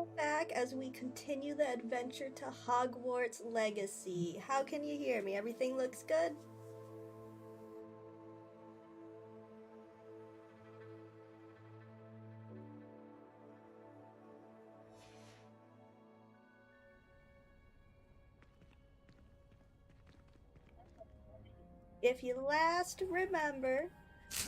welcome back as we continue the adventure to Hogwarts Legacy. How can you hear me? Everything looks good? If you last remember,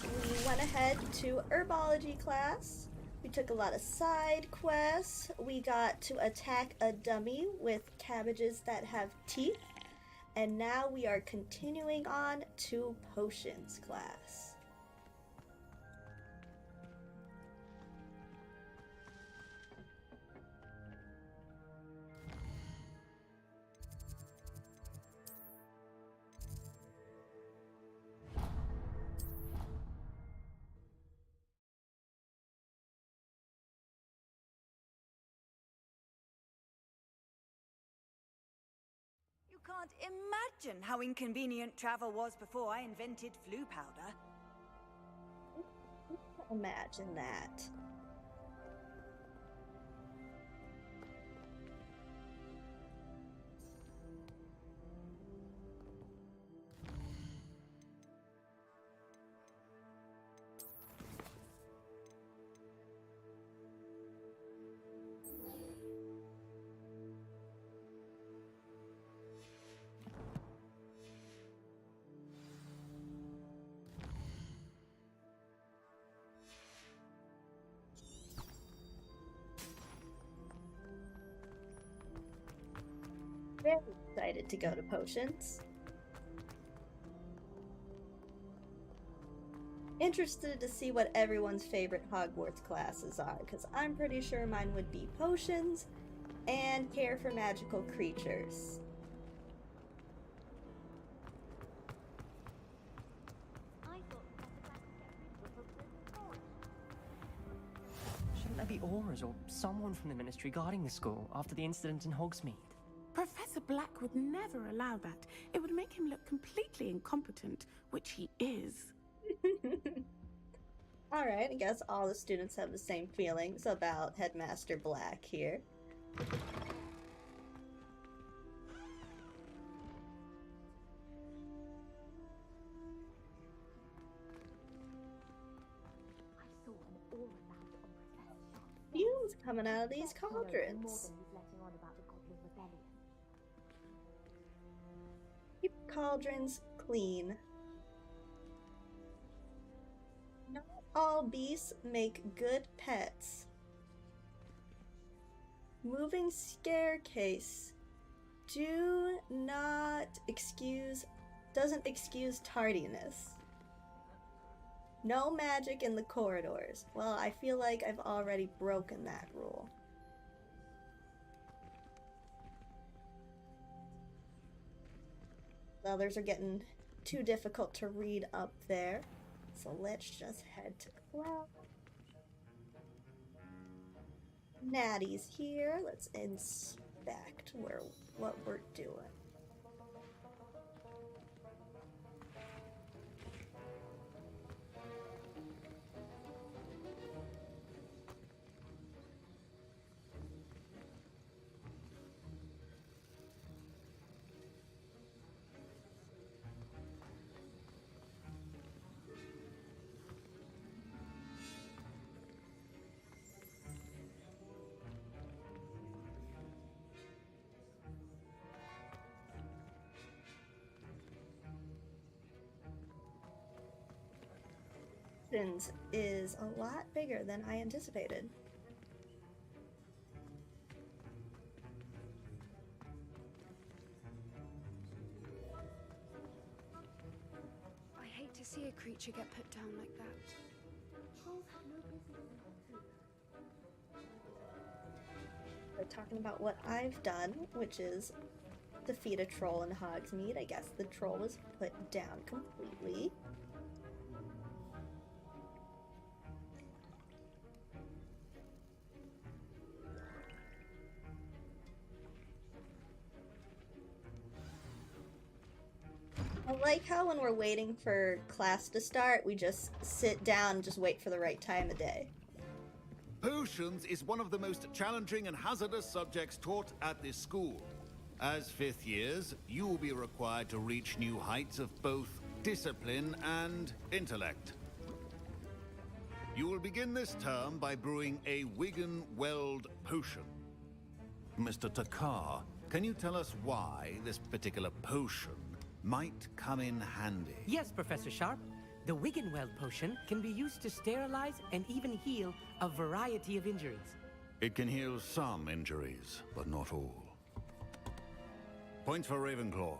we went ahead to herbology class. We took a lot of side quests. We got to attack a dummy with cabbages that have teeth. And now we are continuing on to potions class. You can't imagine how inconvenient travel was before I invented flu powder. Imagine that. Very excited to go to potions. Interested to see what everyone's favorite Hogwarts classes are, because I'm pretty sure mine would be potions and care for magical creatures. Shouldn't there be auras or someone from the Ministry guarding the school after the incident in Hogsmeade? Professor Black would never allow that. It would make him look completely incompetent, which he is. Alright, I guess all the students have the same feelings about Headmaster Black here. Fumes coming out of these cauldrons. Keep cauldrons clean. Not all beasts make good pets. Moving staircase doesn't excuse tardiness. No magic in the corridors. Well, I feel like I've already broken that rule. The others are getting too difficult to read up there. So let's just head to class. Natty's here. Let's inspect what we're doing. Is a lot bigger than I anticipated. I hate to see a creature get put down like that. We're talking about what I've done, which is defeat a troll in Hogsmeade. I guess the troll was put down completely. I like how when we're waiting for class to start, we just sit down and just wait for the right time of day. Potions is one of the most challenging and hazardous subjects taught at this school. As fifth years, you will be required to reach new heights of both discipline and intellect. You will begin this term by brewing a Wiggenweld potion. Mr. Takar, can you tell us why this particular potion might come in handy? Yes, Professor Sharp. The Wiggenweld potion can be used to sterilize and even heal a variety of injuries. It can heal some injuries, but not all. Points for Ravenclaw.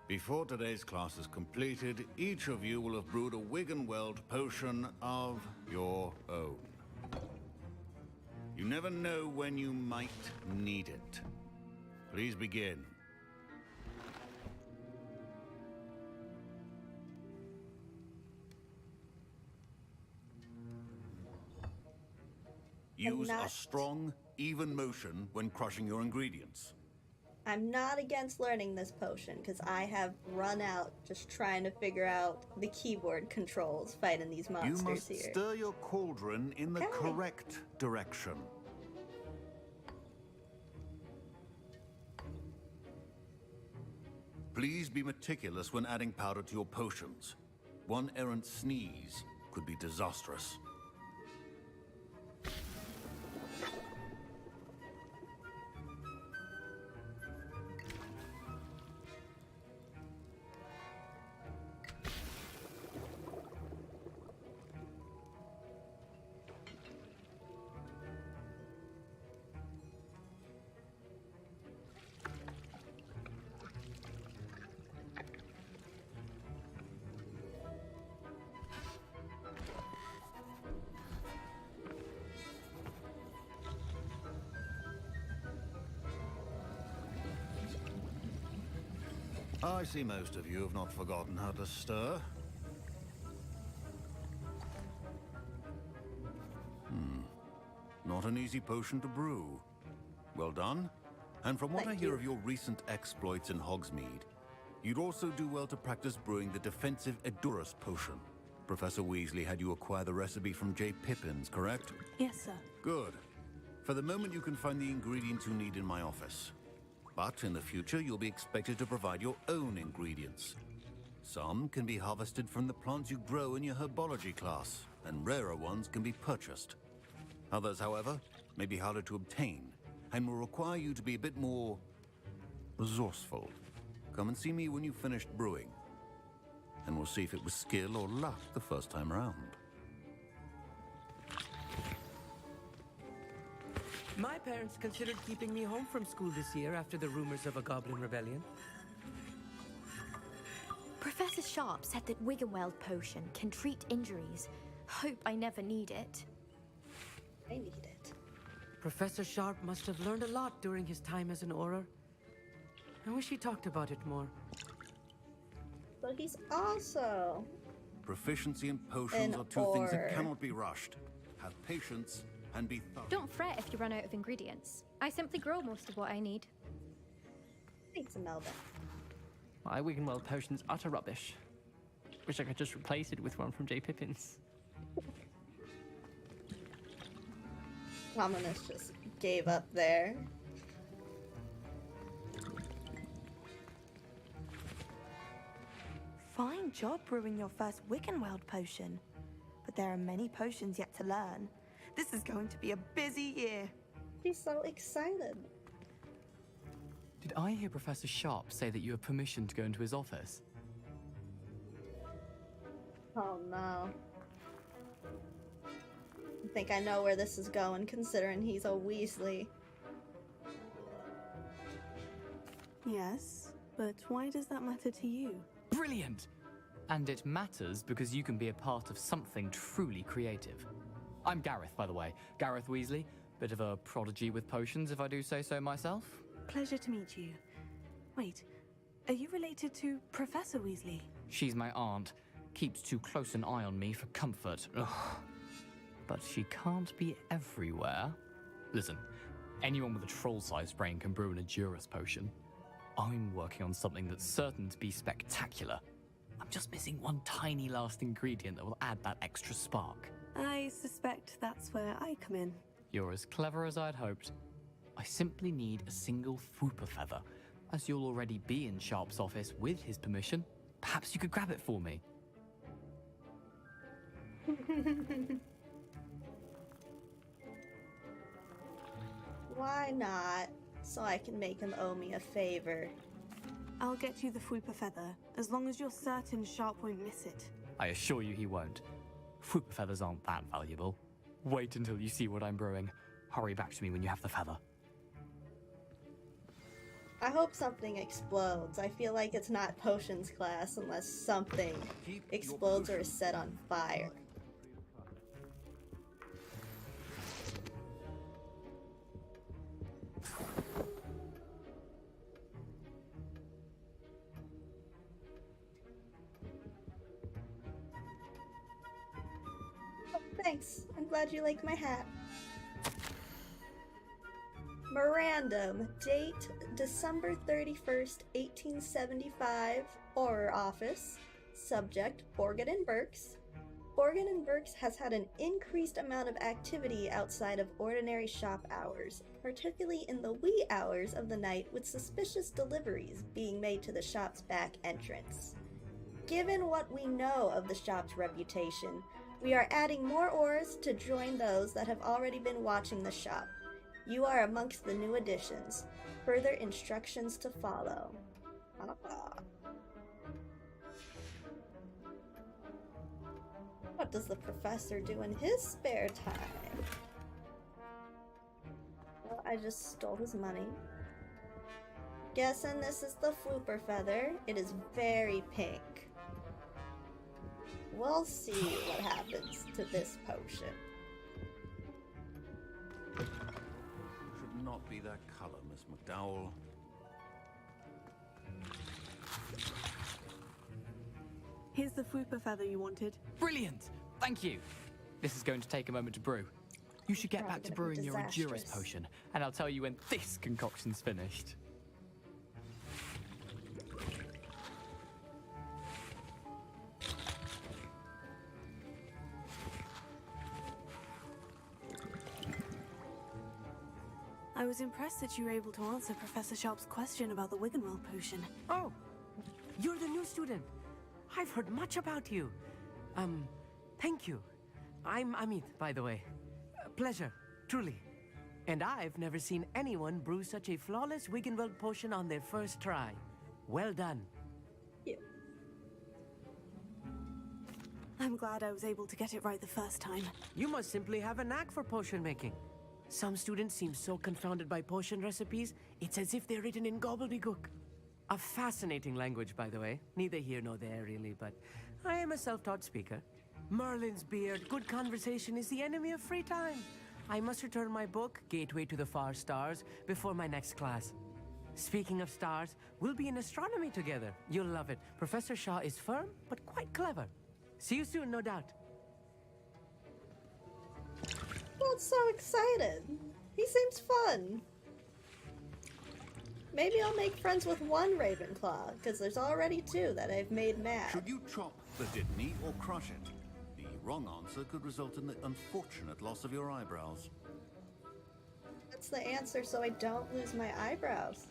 Before today's class is completed, each of you will have brewed a Wiggenweld potion of your own. You never know when you might need it. Please begin. Use a strong, even motion when crushing your ingredients. I'm not against learning this potion, because I have run out just trying to figure out the keyboard controls fighting these monsters You must here. stir your cauldron in the correct direction. Please be meticulous when adding powder to your potions. One errant sneeze could be disastrous. I see most of you have not forgotten how to stir. Not an easy potion to brew. Well done. And from what I hear of your recent exploits in Hogsmeade, you'd also do well to practice brewing the defensive Edurus potion. Professor Weasley had you acquire the recipe from J. Pippin's, correct? Yes, sir. Good. For the moment, you can find the ingredients you need in my office. But in the future, you'll be expected to provide your own ingredients. Some can be harvested from the plants you grow in your herbology class, and rarer ones can be purchased. Others, however, may be harder to obtain, and will require you to be a bit more resourceful. Come and see me when you've finished brewing, and we'll see if it was skill or luck the first time around. My parents considered keeping me home from school this year after the rumors of a goblin rebellion. Professor Sharp said that Wiggenweld potion can treat injuries. Hope I never need it. I need it. Professor Sharp must have learned a lot during his time as an Auror. I wish he talked about it more. But he's also Proficiency in potions are two things that cannot be rushed. Have patience and be thorough. Don't fret if you run out of ingredients. I simply grow most of what I need. Thanks, Melba. My Wiggenweld potion's utter rubbish. Wish I could just replace it with one from J. Pippin's. Ominous just gave up there. Fine job brewing your first Wiggenweld potion. But there are many potions yet to learn. This is going to be a busy year. He's so excited. Did I hear Professor Sharp say that you have permission to go into his office? Oh no. I think I know where this is going, considering he's a Weasley. Yes, but why does that matter to you? Brilliant! And it matters because you can be a part of something truly creative. I'm Gareth, by the way. Gareth Weasley. Bit of a prodigy with potions, if I do say so myself. Pleasure to meet you. Wait, are you related to Professor Weasley? She's my aunt. Keeps too close an eye on me for comfort. Ugh. But she can't be everywhere. Listen, anyone with a troll-sized brain can brew an Edurus potion. I'm working on something that's certain to be spectacular. I'm just missing one tiny last ingredient that will add that extra spark. I suspect that's where I come in. You're as clever as I'd hoped. I simply need a single Fwooper feather. As you'll already be in Sharp's office with his permission, perhaps you could grab it for me. Why not? So I can make him owe me a favor. I'll get you the Fwooper feather, as long as you're certain Sharp won't miss it. I assure you he won't. Fwooper feathers aren't that valuable. Wait until you see what I'm brewing. Hurry back to me when you have the feather. I hope something explodes. I feel like it's not potions class unless something explodes or is set on fire. Oh, thanks. I'm glad you like my hat. Memorandum, date December 31st, 1875, Horror Office. Subject, Borgin and Burks. Borgin and Burks has had an increased amount of activity outside of ordinary shop hours, particularly in the wee hours of the night, with suspicious deliveries being made to the shop's back entrance. Given what we know of the shop's reputation, we are adding more ores to join those that have already been watching the shop. You are amongst the new additions. Further instructions to follow. What does the professor do in his spare time? Well, I just stole his money. Guessing this is the Fwooper feather. It is very pink. We'll see what happens to this potion. Should not be that color, Miss McDowell. Here's the Fwooper feather you wanted. Brilliant! Thank you! This is going to take a moment to brew. You should get back to brewing your Endurance potion, and I'll tell you when this concoction's finished. I was impressed that you were able to answer Professor Sharp's question about the Wiggenweld potion. Oh, you're the new student. I've heard much about you. Thank you. I'm Amit, by the way. Pleasure, truly. And I've never seen anyone brew such a flawless Wiggenweld potion on their first try. Well done. Yeah. I'm glad I was able to get it right the first time. You must simply have a knack for potion making. Some students seem so confounded by potion recipes, it's as if they're written in gobbledygook. A fascinating language, by the way. Neither here nor there, really, but I am a self-taught speaker. Merlin's beard, good conversation is the enemy of free time. I must return my book, Gateway to the Far Stars, before my next class. Speaking of stars, we'll be in astronomy together. You'll love it. Professor Shaw is firm, but quite clever. See you soon, no doubt. Well, so excited. He seems fun. Maybe I'll make friends with one Ravenclaw, because there's already two that I've made mad. Should you chop the Dittany or crush it? The wrong answer could result in the unfortunate loss of your eyebrows. That's the answer so I don't lose my eyebrows.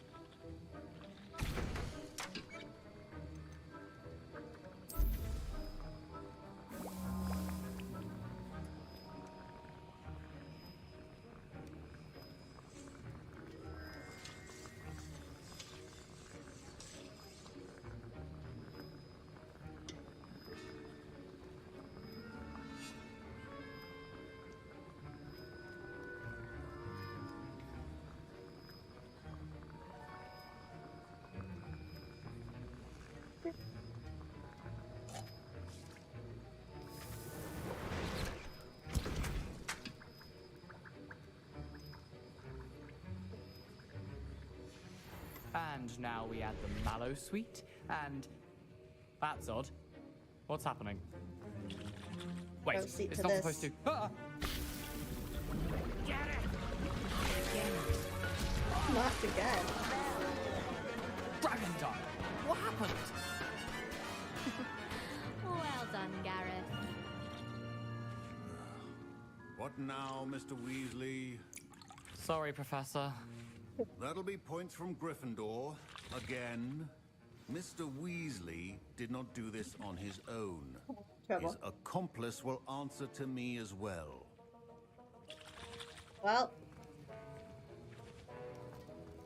And now we add the mallow sweet, and... That's odd. What's happening? Wait, Proceed it's to not this. supposed to... Ah! Not again. Dragon Dog! What happened? Well done, Gareth. What now, Mr. Weasley. Sorry, Professor. That'll be points from Gryffindor. Again. Mr. Weasley did not do this on his own. Trouble. His accomplice will answer to me as well. Well,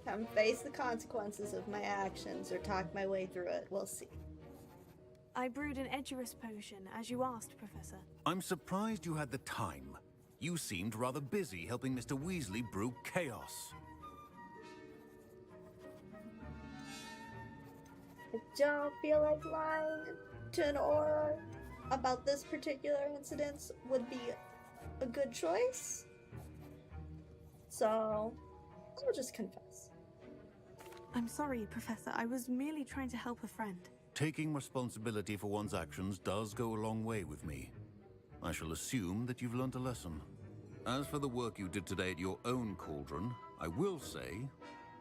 come face the consequences of my actions or talk my way through it. We'll see. I brewed an Edurus potion, as you asked, Professor. I'm surprised you had the time. You seemed rather busy helping Mr. Weasley brew chaos. I don't feel like lying to an aura about this particular incident would be a good choice. So, I'll just confess. I'm sorry, Professor. I was merely trying to help a friend. Taking responsibility for one's actions does go a long way with me. I shall assume that you've learnt a lesson. As for the work you did today at your own cauldron, I will say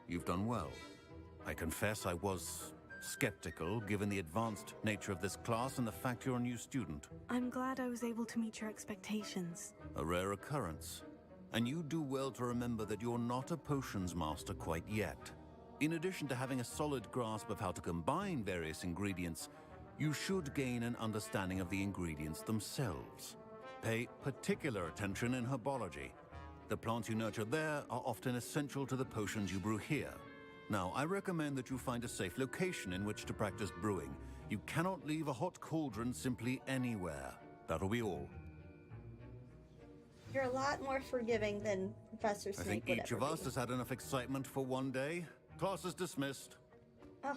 you've done well. I confess I was skeptical, given the advanced nature of this class and the fact you're a new student. I'm glad I was able to meet your expectations. A rare occurrence. And you do well to remember that you're not a potions master quite yet. In addition to having a solid grasp of how to combine various ingredients, you should gain an understanding of the ingredients themselves. Pay particular attention in herbology. The plants you nurture there are often essential to the potions you brew here. Now, I recommend that you find a safe location in which to practice brewing. You cannot leave a hot cauldron simply anywhere. That'll be all. You're a lot more forgiving than Professor I Snape think would each ever of us be. has had enough excitement for one day. Class is dismissed. Oh,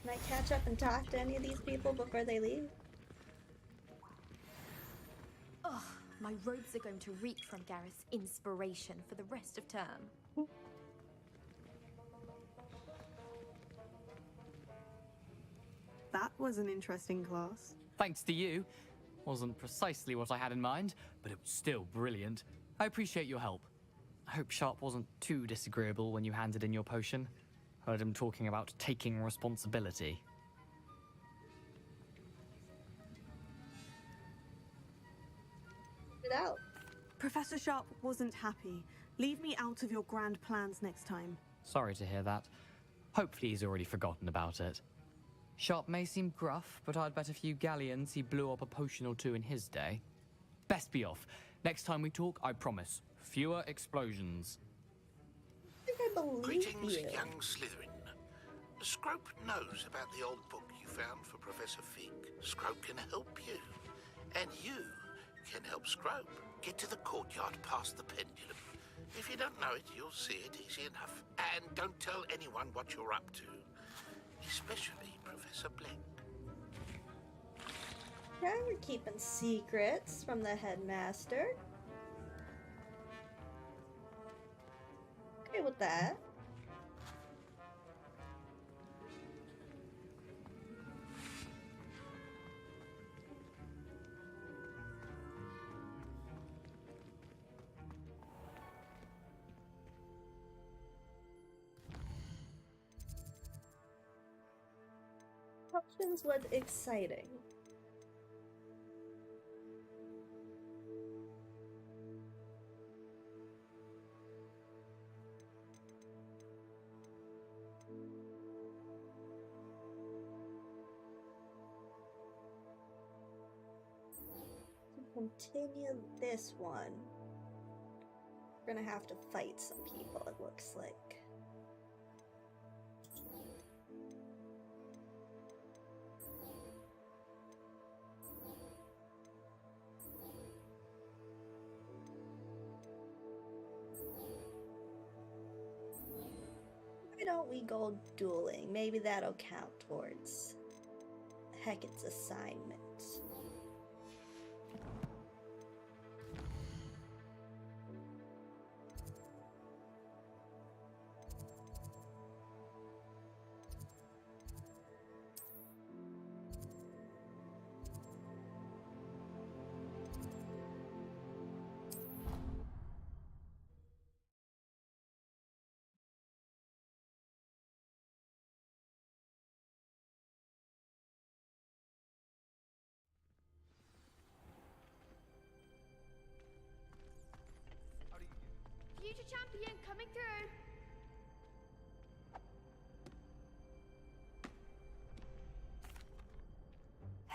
can I catch up and talk to any of these people before they leave? Ugh, my robes are going to reek from Gareth's inspiration for the rest of term. That was an interesting class. Thanks to you. Wasn't precisely what I had in mind, but it was still brilliant. I appreciate your help. I hope Sharp wasn't too disagreeable when you handed in your potion. Heard him talking about taking responsibility. Get out. Professor Sharp wasn't happy. Leave me out of your grand plans next time. Sorry to hear that. Hopefully he's already forgotten about it. Sharp may seem gruff, but I'd bet a few galleons he blew up a potion or two in his day. Best be off. Next time we talk, I promise, fewer explosions. I think I believe Greetings, you. young Slytherin. Scrope knows about the old book you found for Professor Fig. Scrope can help you. And you can help Scrope. Get to the courtyard past the pendulum. If you don't know it, you'll see it easy enough. And don't tell anyone what you're up to. Especially Professor Blank. Yeah, we're keeping secrets from the headmaster. Okay with that. Options was exciting. To continue this one, we're gonna have to fight some people, it looks like. Why don't we go dueling? Maybe that'll count towards Hecat's assignment.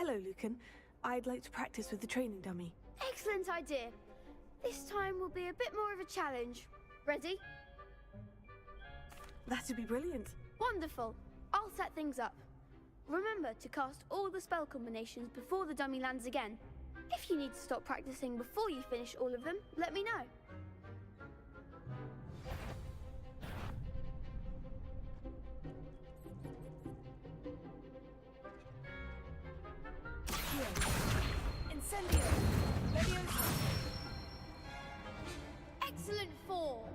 Hello, Lucan. I'd like to practice with the training dummy. Excellent idea. This time will be a bit more of a challenge. Ready? That'd be brilliant. Wonderful. I'll set things up. Remember to cast all the spell combinations before the dummy lands again. If you need to stop practicing before you finish all of them, let me know. Incendio! Leviosa! Excellent form!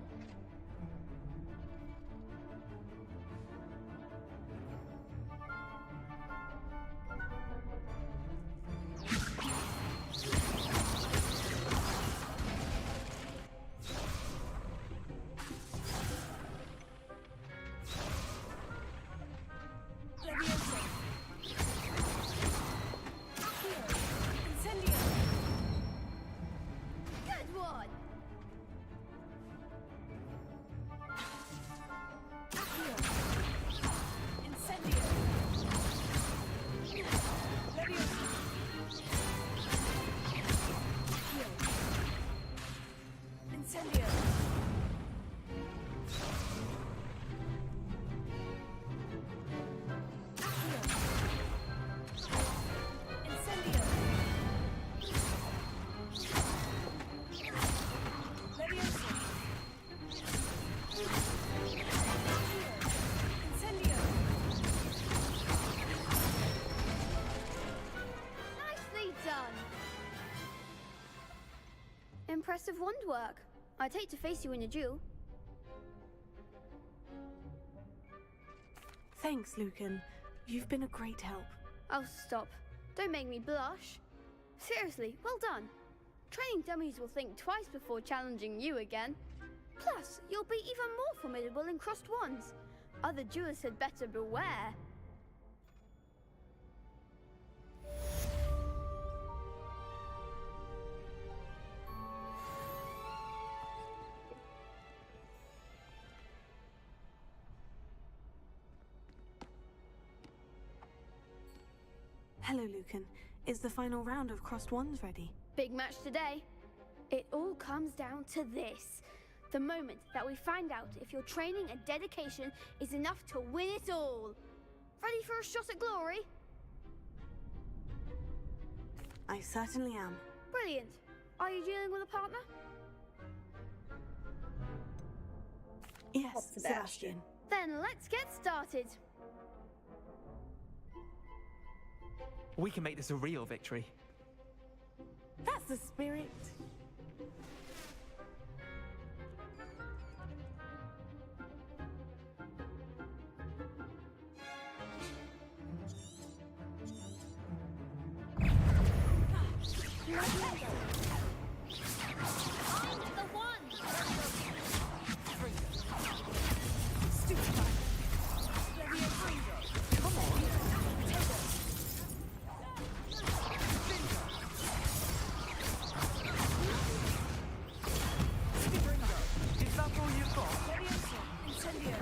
Leviosa! Accio! Incendio! Good one! Accio! Incendio! Leviosa! Accio! Incendio! Incendio! Leviosa! Incendio! Nicely done! Impressive wand work. I'd hate to face you in a duel. Thanks, Lucan. You've been a great help. Oh, stop. Don't make me blush. Seriously, well done. Training dummies will think twice before challenging you again. Plus, you'll be even more formidable in crossed wands. Other duelists had better beware. Hello, Lucan. Is the final round of crossed wands ready? Big match today. It all comes down to this. The moment that we find out if your training and dedication is enough to win it all. Ready for a shot at glory? I certainly am. Brilliant. Are you dealing with a partner? Yes, Sebastian. Sebastian. Then let's get started. We can make this a real victory. That's the spirit. I'm the one! Come on! Is that all you've got? Incendio!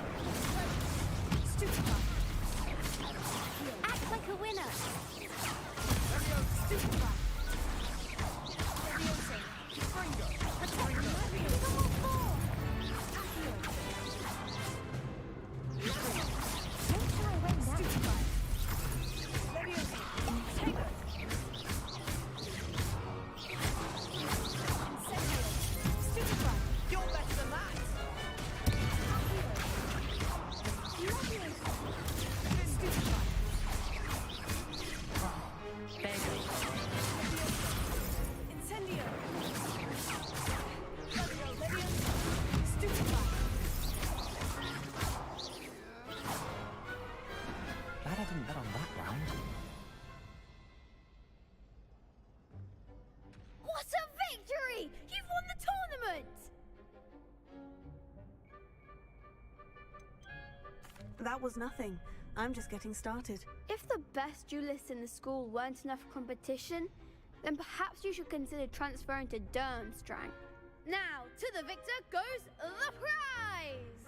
Act like a winner! You're better than that! Incendio! Glad I didn't bet on that round. What a victory! You've won the tournament! That was nothing. I'm just getting started. If the best duelists in the school weren't enough competition, then perhaps you should consider transferring to Durmstrang. Now, to the victor goes the prize!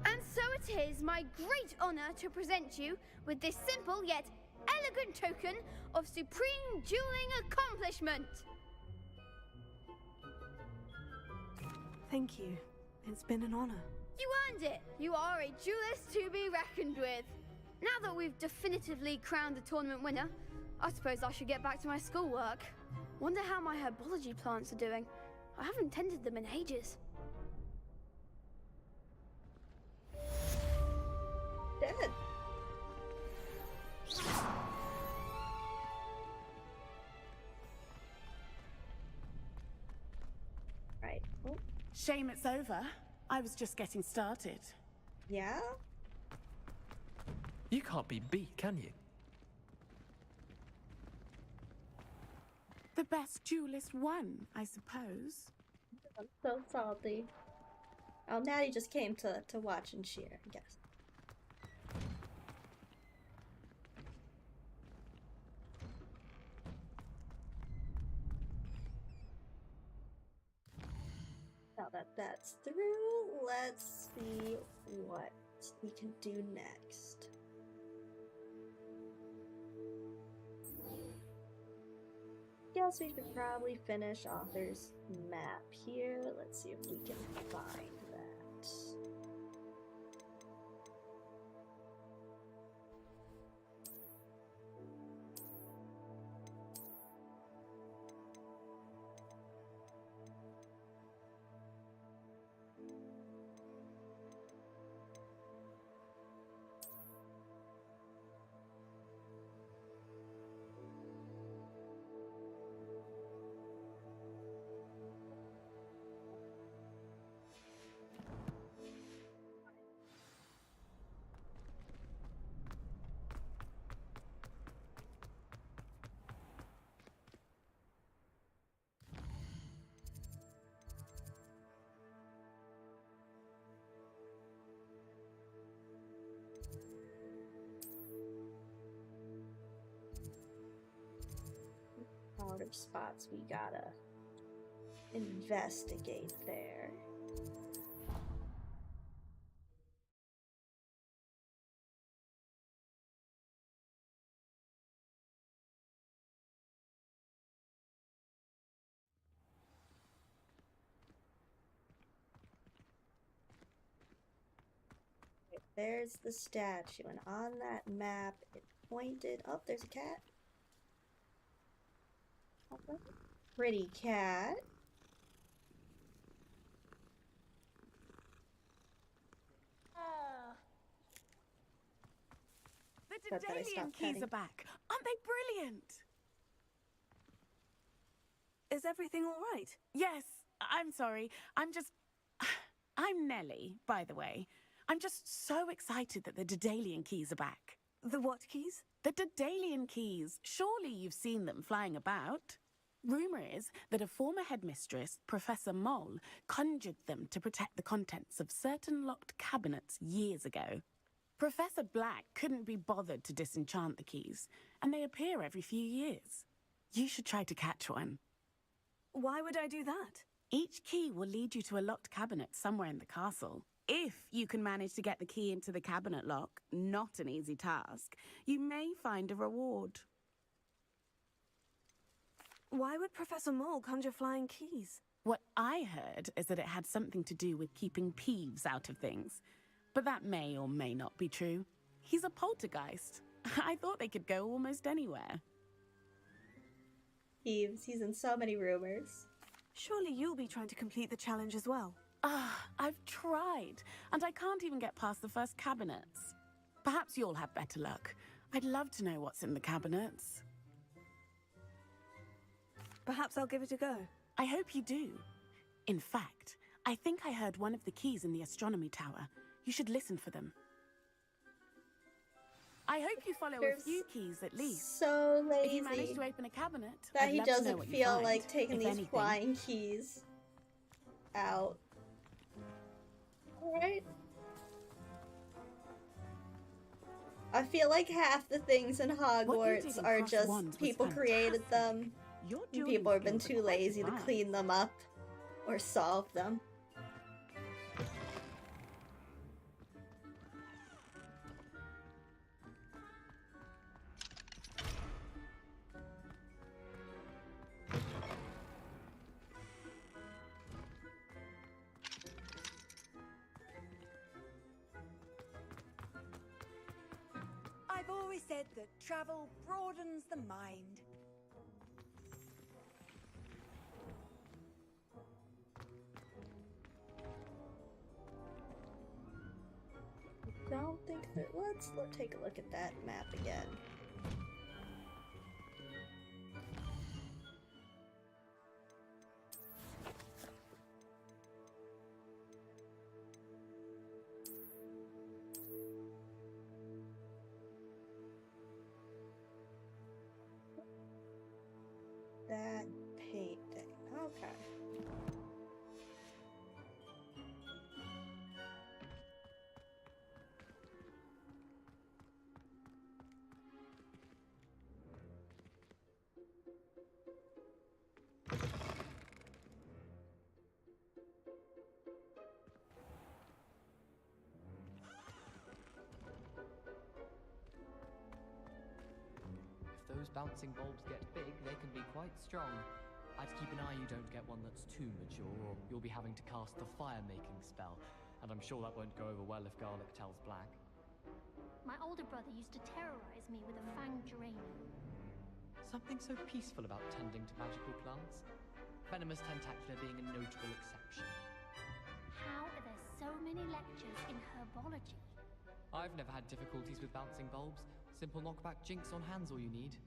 And so it is my great honor to present you with this simple yet elegant token of supreme dueling accomplishment. Thank you. It's been an honor. You earned it. You are a duelist to be reckoned with. Now that we've definitively crowned the tournament winner, I suppose I should get back to my schoolwork. Wonder how my herbology plants are doing. I haven't tended them in ages. Dead. Right. Oh. Shame it's over. I was just getting started. Yeah? You can't be beat, can you? The best duelist won, I suppose. I'm so salty. Oh, Natty just came to watch and cheer, I guess. Now that that's through, let's see what we can do next. Guess we should probably finish author's map here. Let's see if we can find that. Out of spots we gotta investigate there. Okay, there's the statue, and on that map it pointed. Oh, there's a cat. Pretty cat. The But that I Daedalian stopped keys petting. are back. Aren't they brilliant? Is everything all right? Yes, I'm sorry. I'm Nellie, by the way. I'm just so excited that the Daedalian keys are back. The what keys? The Daedalian keys. Surely you've seen them flying about. Rumour is that a former headmistress, Professor Mole, conjured them to protect the contents of certain locked cabinets years ago. Professor Black couldn't be bothered to disenchant the keys, and they appear every few years. You should try to catch one. Why would I do that? Each key will lead you to a locked cabinet somewhere in the castle. If you can manage to get the key into the cabinet lock, not an easy task, you may find a reward. Why would Professor Mole conjure flying keys? What I heard is that it had something to do with keeping Peeves out of things. But that may or may not be true. He's a poltergeist. I thought they could go almost anywhere. He's in so many rumors. Surely you'll be trying to complete the challenge as well. I've tried, and I can't even get past the first cabinets. Perhaps you'll have better luck. I'd love to know what's in the cabinets. Perhaps I'll give it a go. I hope you do. In fact, I think I heard one of the keys in the astronomy tower. You should listen for them. I hope you follow a few keys at least. So lazy. If you manage to open a cabinet, that I'd he love to know doesn't what you feel find, like taking if these anything. flying keys out. Alright. I feel like half the things in Hogwarts did are across just wands was people created them. Your And people have been skills are too quite lazy to fine. clean them up or solve them. said that travel broadens the mind. Don't think that. Let's take a look at that map again. That painting. Okay. If those bouncing bulbs get big, they can be quite strong. I'd keep an eye you don't get one that's too mature, or you'll be having to cast the fire-making spell, and I'm sure that won't go over well if garlic tells black. My older brother used to terrorize me with a fanged geranium. Something so peaceful about tending to magical plants. Venomous Tentacular being a notable exception. How are there so many lectures in herbology? I've never had difficulties with bouncing bulbs. Simple knockback jinx on hand's all you need.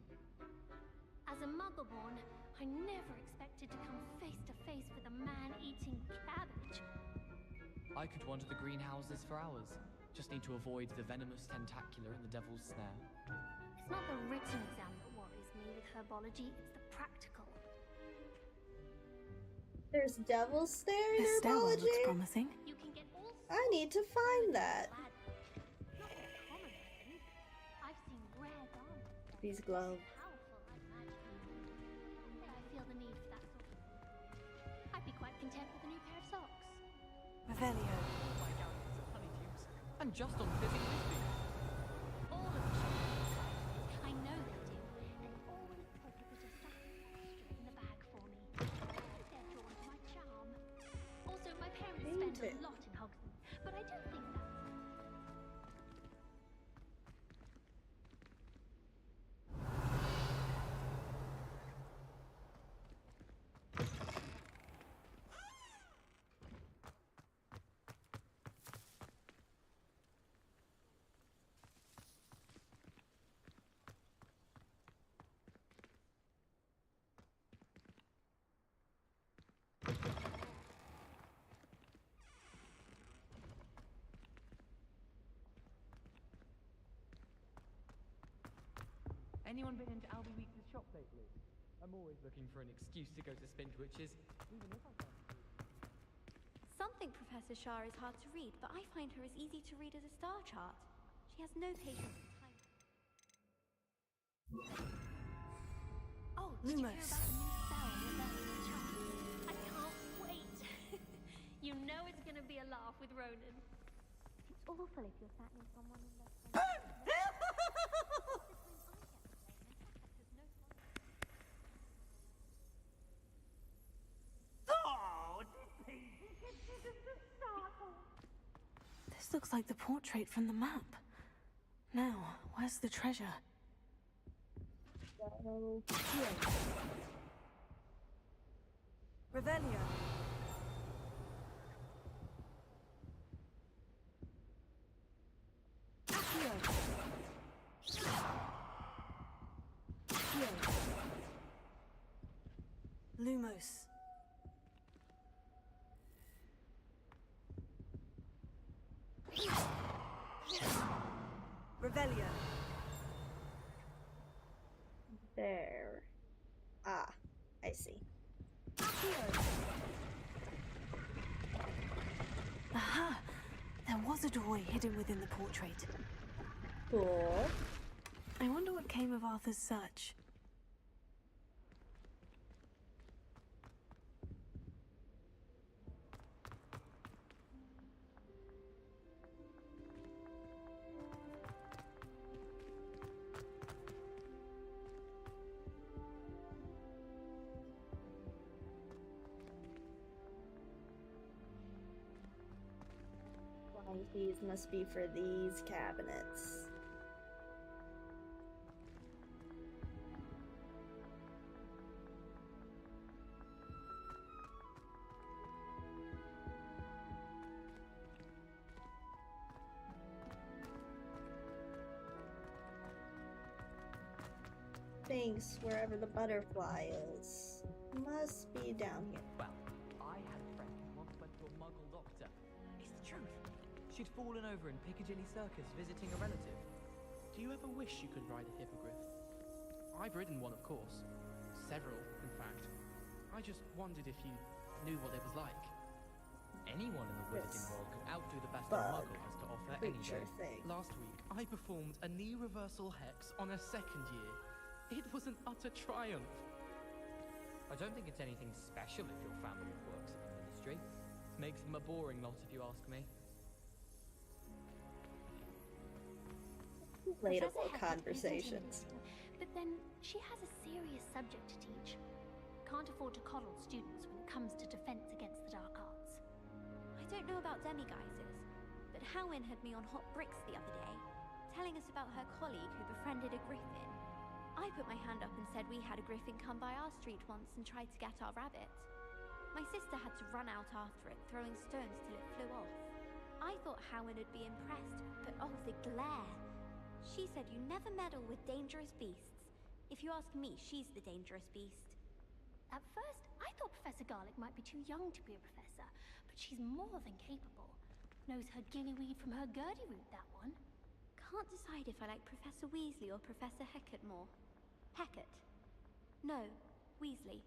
As a Muggleborn, I never expected to come face to face with a man-eating cabbage. I could wander the greenhouses for hours. Just need to avoid the Venomous Tentacular and the Devil's Snare. It's not the written exam that worries me with herbology, it's the practical. There's Devil's Snare in This stairwell herbology? looks promising. You can get all I need to find that. not as common, I think. I've seen rare garments. These glow. Powerful, I'd imagine. I feel the need for that sort of thing. I'd be quite content with a new pair of socks. Revelio. My gallons of honeydews. And just on fizzing whiskey. All of the shops I know they do. They always put a bit of satin extra in the bag for me. They're drawn to my charm. Also, my parents spend a lot in Hogwarts, but I don't think that's... Anyone been into Albie Weeks' shop lately? I'm always looking for an excuse to go to Spintwitch's, even if I can't. Some think Professor Shah is hard to read, but I find her as easy to read as a star chart. She has no patience for time. Oh, did you hear Lumos. about the new spell with that chart? I can't wait. You know it's gonna be a laugh with Ronan. It's awful if you're sat near someone in less than... This looks like the portrait from the map. Now, where's the treasure? Revelio. Accio. Accio. Lumos. Revelio. There. Ah, I see. Aha! There was a doorway hidden within the portrait. Cool. I wonder what came of Arthur's search. These must be for these cabinets. thinks wherever the butterfly is. Must be down here. Well, I had a friend who once went to a muggle doctor. It's the truth. She'd fallen over in Piccadilly Circus visiting a relative. Do you ever wish you could ride a hippogriff? I've ridden one, of course. Several, in fact. I just wondered if you knew what it was like. Anyone in the Wiggenweld could outdo the best a bug muggle has to offer any creature day. thing. Last week, I performed a knee reversal hex on a second year. It was an utter triumph. I don't think it's anything special if your family works at the ministry. Makes them a boring lot if you ask me. Relatable Professor Hecat is conversations. engineering, but then she has a serious subject to teach. Can't afford to coddle students when it comes to defense against the dark arts. I don't know about demiguises, but Howin had me on hot bricks the other day, telling us about her colleague who befriended a griffin. I put my hand up and said we had a griffin come by our street once and tried to get our rabbit. My sister had to run out after it, throwing stones till it flew off. I thought Howin would be impressed, but oh, the glare. She said you never meddle with dangerous beasts. If you ask me, she's the dangerous beast. At first, I thought Professor Garlick might be too young to be a professor, but she's more than capable. Knows her gillyweed from her gurdy-root, that one. Can't decide if I like Professor Weasley or Professor Hecat more. Hecat. No, Weasley.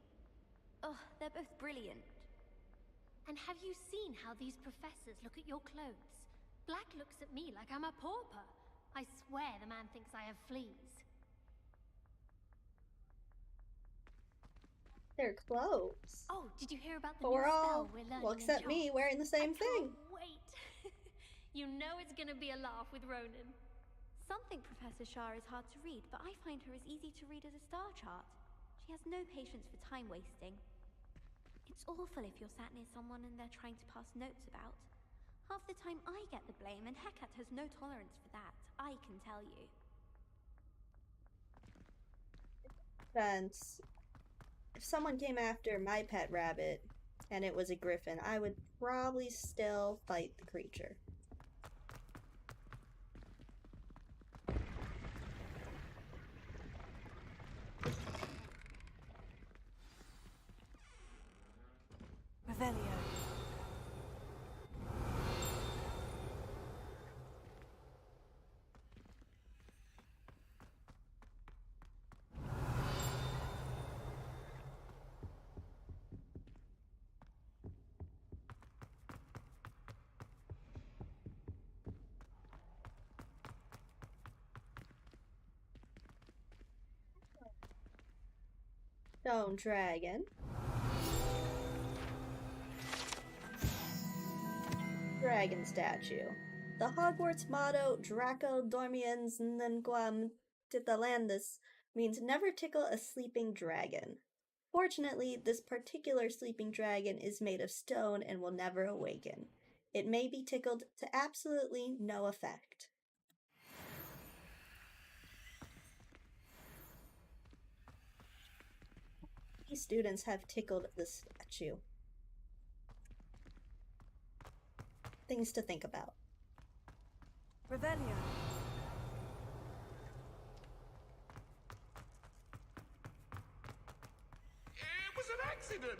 Ugh, they're both brilliant. And have you seen how these professors look at your clothes? Black looks at me like I'm a pauper. I swear the man thinks I have fleas. Their clothes. Oh, did you hear about the But new we're all, spell we're learning well, in except me, charms? wearing the same thing. Wait. You know it's gonna be a laugh with Ronan. Some think Professor Shah is hard to read, but I find her as easy to read as a star chart. She has no patience for time wasting. It's awful if you're sat near someone and they're trying to pass notes about. Half the time I get the blame, and Hecat has no tolerance for that, I can tell you. Fence. If someone came after my pet rabbit and it was a griffin, I would probably still fight the creature. Revelio. Stone dragon. Dragon statue. The Hogwarts motto Draco dormiens nunquam titilandus means never tickle a sleeping dragon. Fortunately, this particular sleeping dragon is made of stone and will never awaken. It may be tickled to absolutely no effect. These students have tickled the statue. Things to think about. Revelio. It was an accident!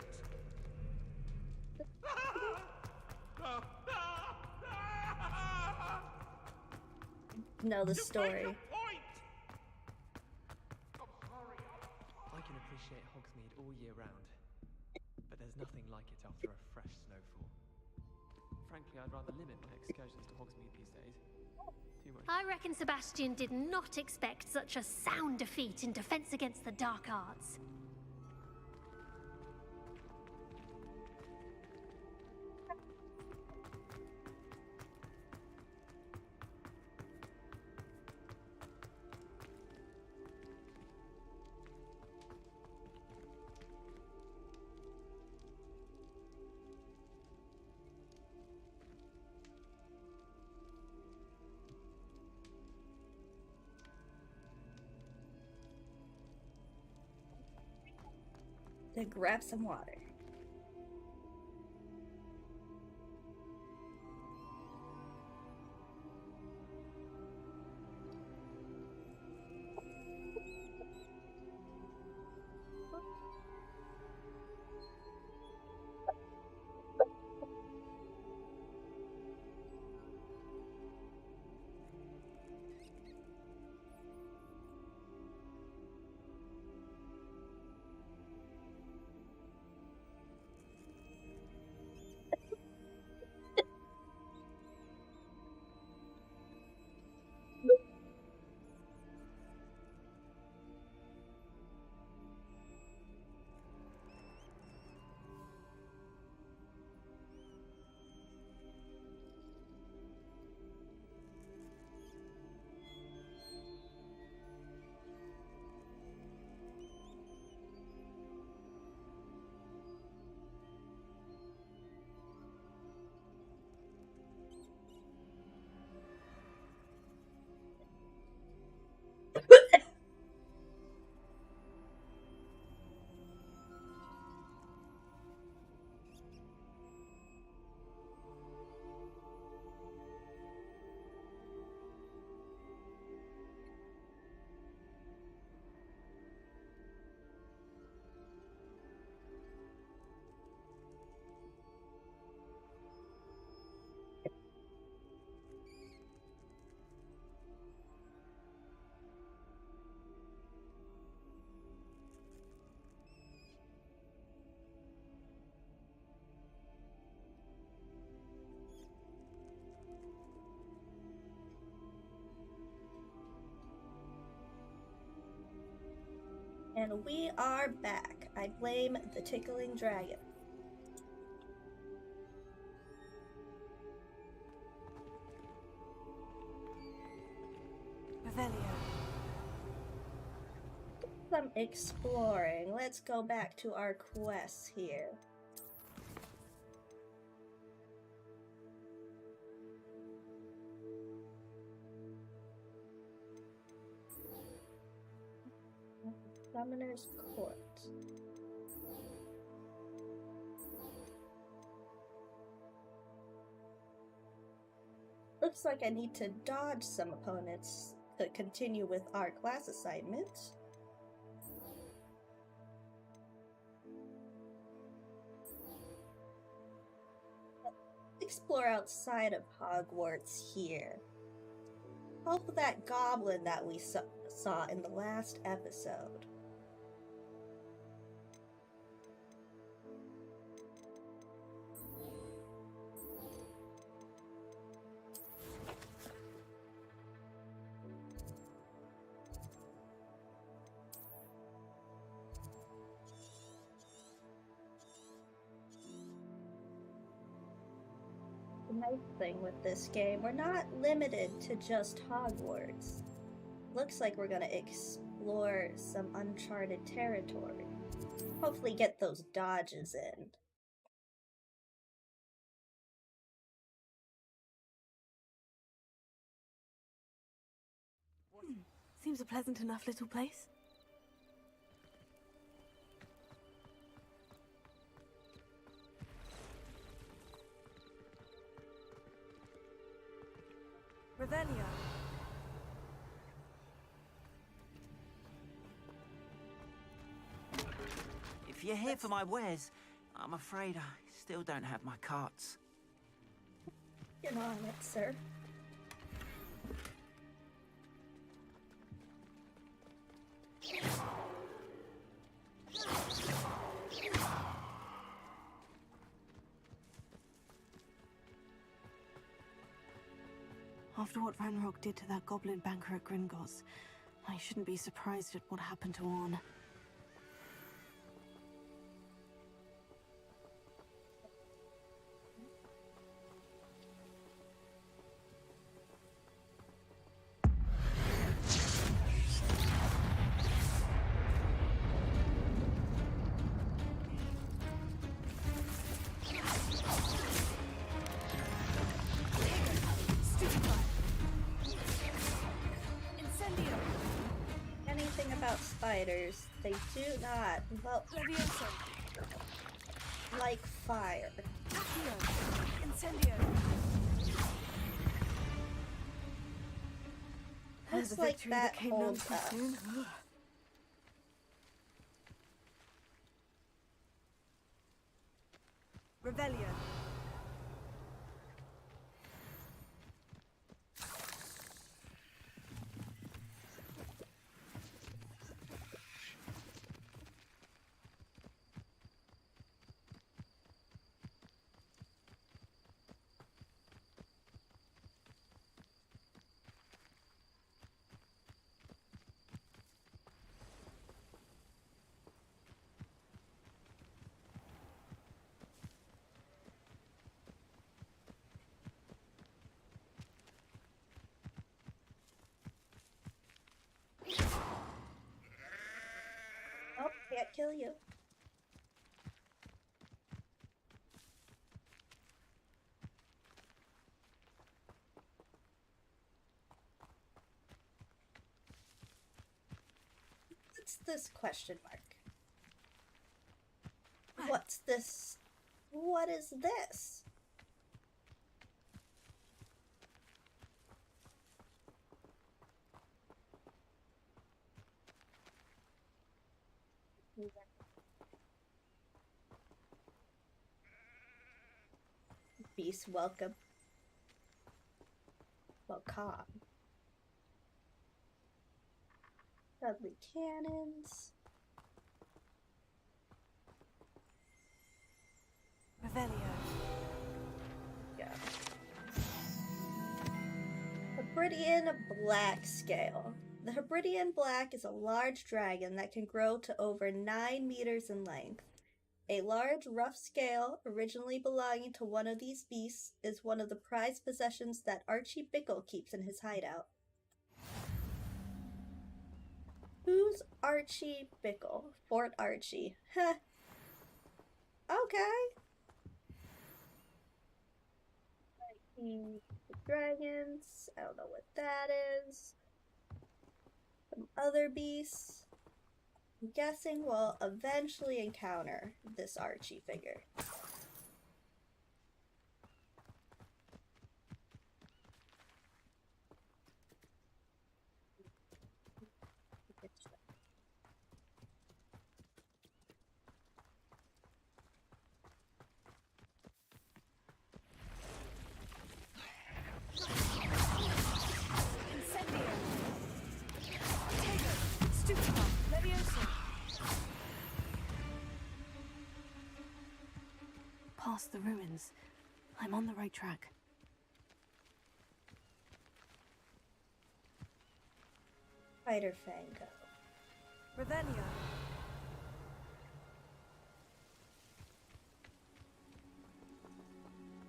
Know the story. I can appreciate Hogsmeade all year round, but there's nothing like it after a fresh snowfall. Frankly, I'd rather limit my excursions to Hogsmeade these days. Too much. I reckon Sebastian did not expect such a sound defeat in defense against the dark arts. To grab some water. And we are back. I blame the tickling dragon. Revelio. Some exploring. Let's go back to our quests here. Summoner's Court. Looks like I need to dodge some opponents to continue with our class assignment. Explore outside of Hogwarts here. Help that goblin that we saw in the last episode. The nice thing with this game, we're not limited to just Hogwarts. Looks like we're gonna explore some uncharted territory. Hopefully get those dodges in. Seems a pleasant enough little place. Revelio. If you're here for my wares, I'm afraid I still don't have my carts. Get on it, sir. After what Ranrock did to that goblin banker at Gringotts, I shouldn't be surprised at what happened to Orn. Anything about spiders, they do not like fire. Looks like that holds up. Revelio. Oh, can't kill you. What's this question mark? What's this? What is this? Beast, welcome. Welcome. Dudley cannons. Revelio. Yeah. A pretty in a black scale. The Hebridean Black is a large dragon that can grow to over 9 meters in length. A large, rough scale, originally belonging to one of these beasts, is one of the prized possessions that Archie Bickle keeps in his hideout. Who's Archie Bickle? Fort Archie. Heh. Okay. Dragons. I don't know what that is. Some other beasts. I'm guessing we'll eventually encounter this Archie figure. Past the ruins. I'm on the right track. Spider Fango. Ravenna.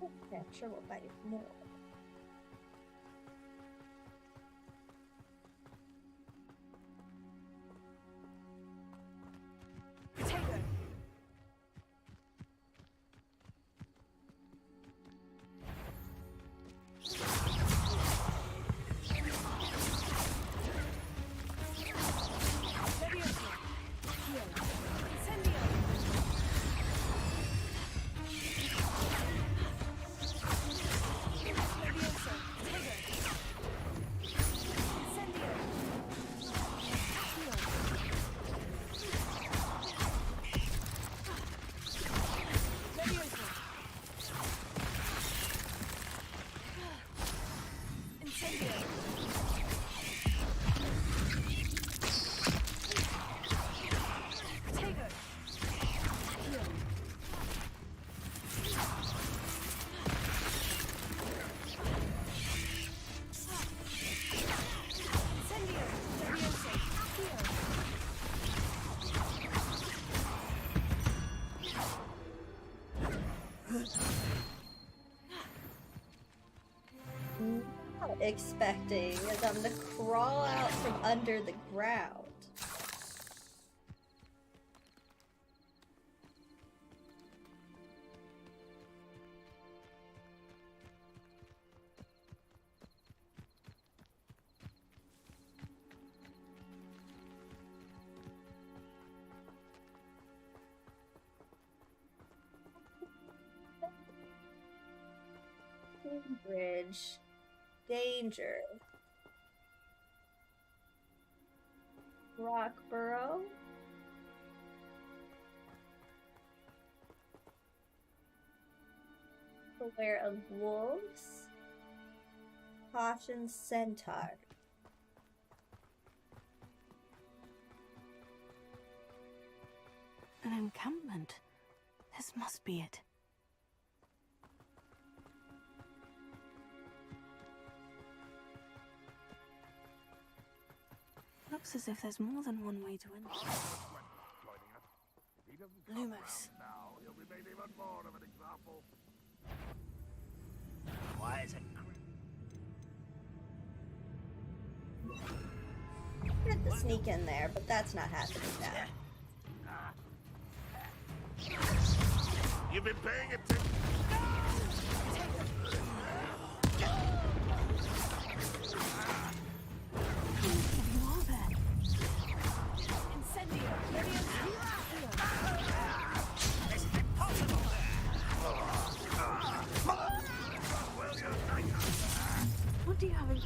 Okay, I'm sure we'll fight more. Not expecting them to crawl out from under the ground. Bridge. Danger. Rockborough. Beware of wolves. Caution centaur. An encampment. This must be it. Looks as if there's more than one way to enter. Lumos. Why is it? Tried to sneak in there, but that's not happening now. You've been paying attention. What do you have in...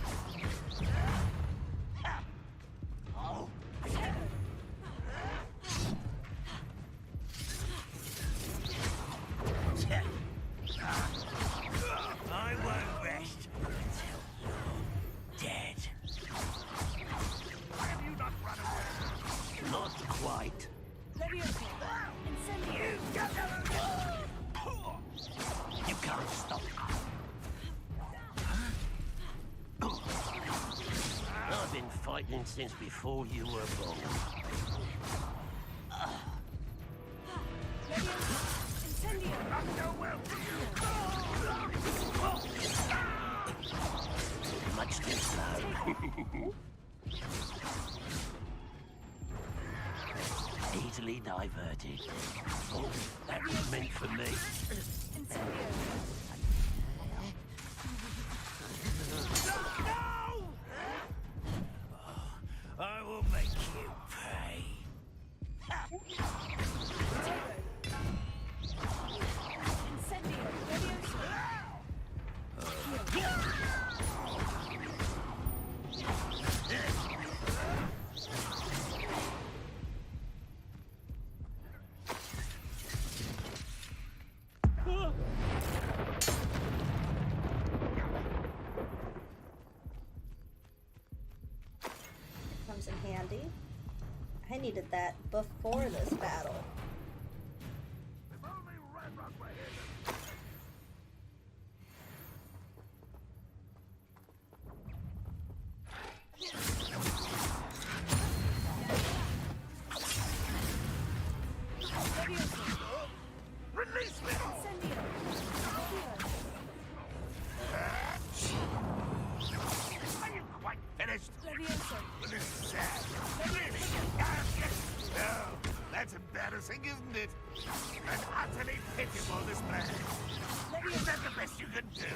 been fighting since before you were born. Much too slow. Easily diverted. Oh, that was meant for me. No! I will make you pay. Comes in handy. I needed that before this battle. Release me! Are you quite finished? This is sad. Really? No, that's embarrassing, isn't it? An utterly pitiful display. Is that the best you can do?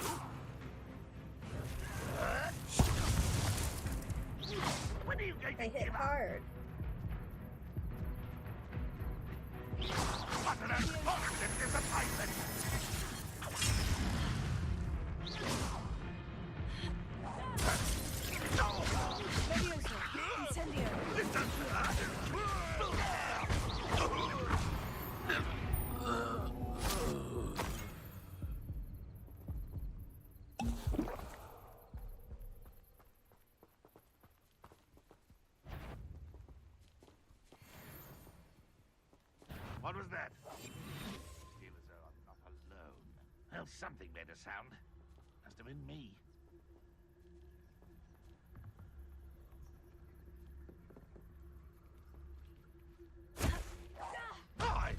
When are you going They to hit give up? hard. What an unfortunate disappointment! What was that? Feel as though I'm not alone. Well, something made a sound. Must have been me. Hi!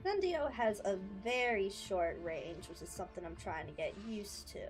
Incendio has a very short range, which is something I'm trying to get used to.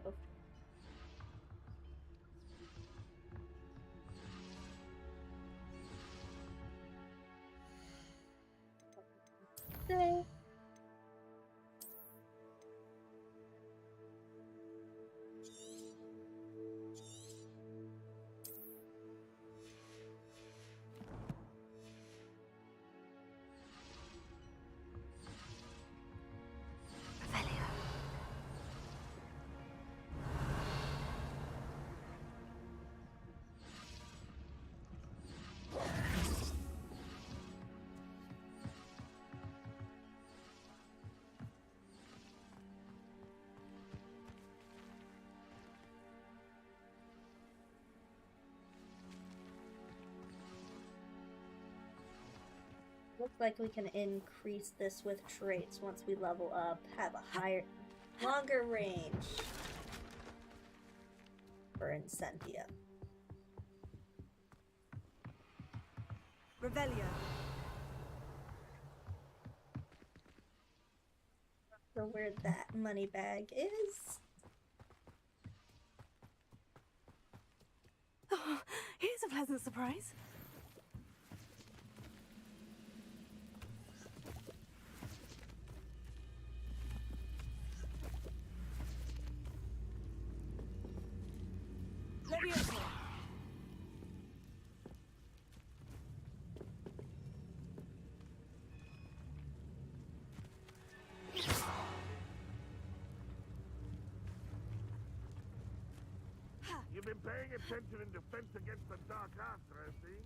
Looks like we can increase this with traits once we level up, have a higher, longer range for Incendia. Revelio. So where that money bag is. Oh, here's a pleasant surprise. Leviosa. You've been paying attention in defense against the dark arts, I see.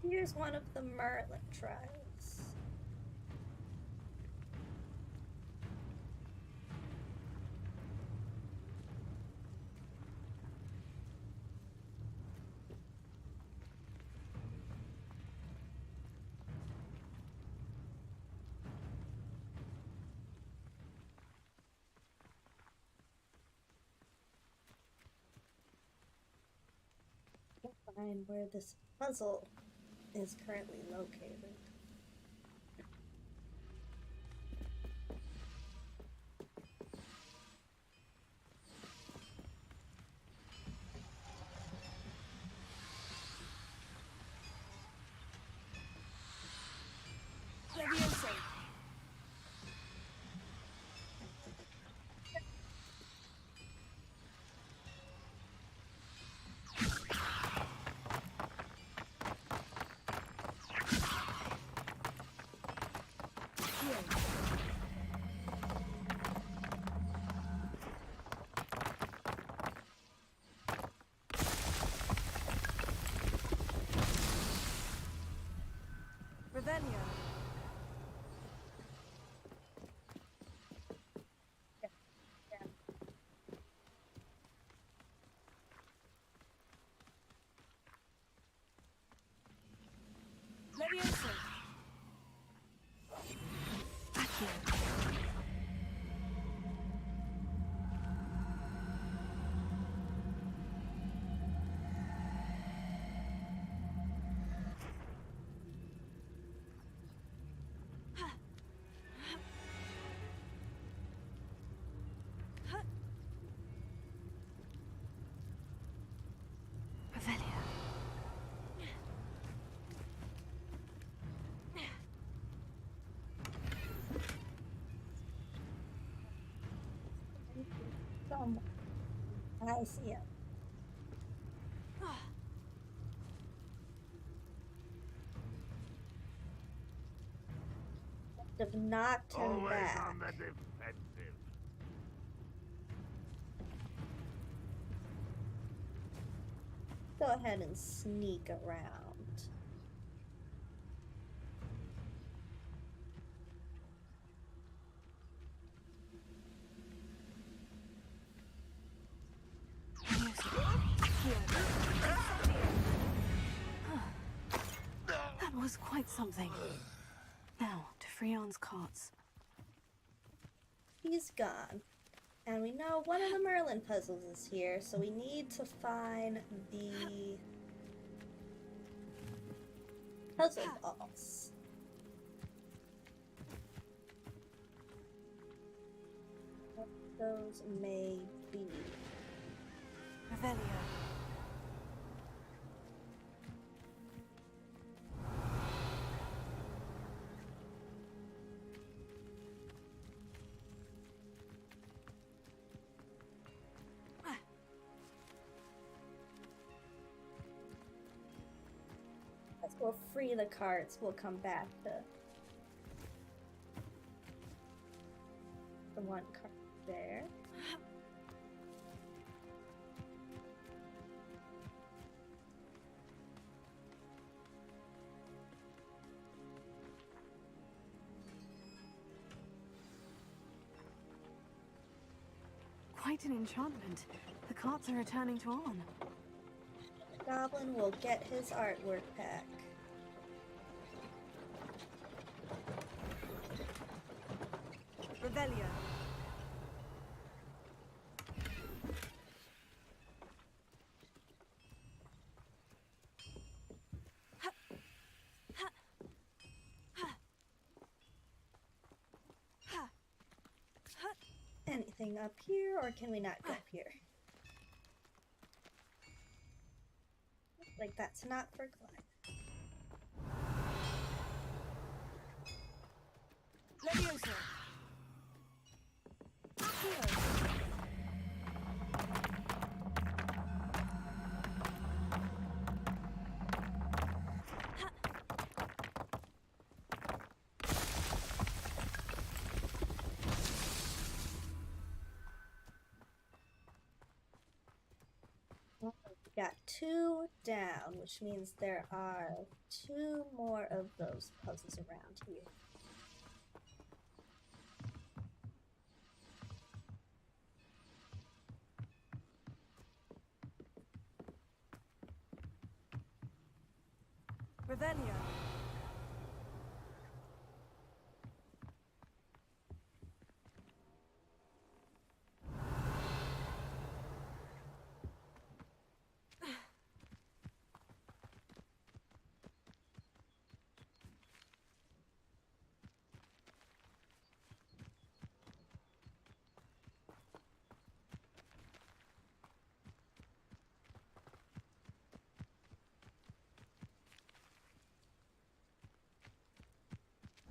Here's one of the Merlin trials. Can't find where this puzzle is currently located. Levioso. Revelio. Levioso. I see it. Have knocked him Always back. on the defensive. Go ahead and sneak around. That was quite something. Now, to Freon's carts. He's gone. And we know one of the Merlin puzzles is here, so we need to find the puzzle balls. What those may be. Revelio. We'll free the carts. We'll come back to the one cart there. Quite an enchantment. The carts are returning to on. Goblin will get his artwork back. Revelio. anything up here, or can we not go up here? Like that's not for climb. Leviosa. Accio. We got 2 down, which means there are 2 more of those puzzles around here. Revelio.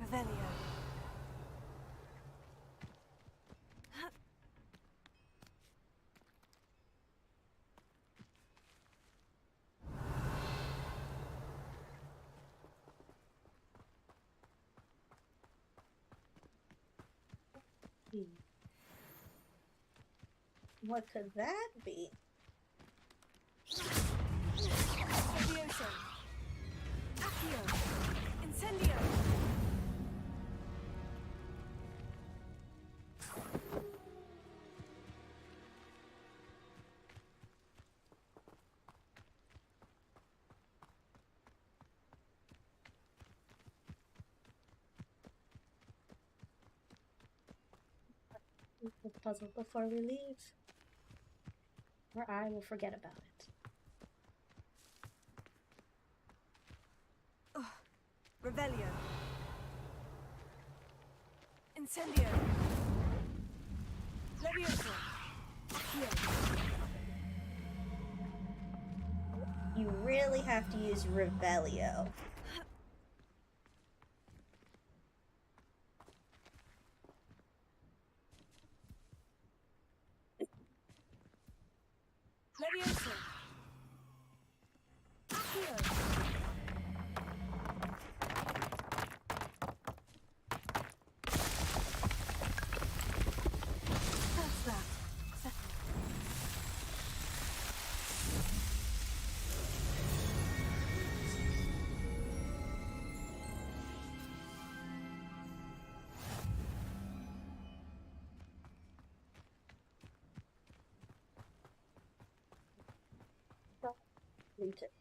Revelio. What could that be? Leviosa. Accio. Incendio. This puzzle before we leave, or I will forget about it. Revelio. Incendio. Leviosa. Accio. You really have to use Revelio. Leviosa. Accio. That's that. Settled. Complete it.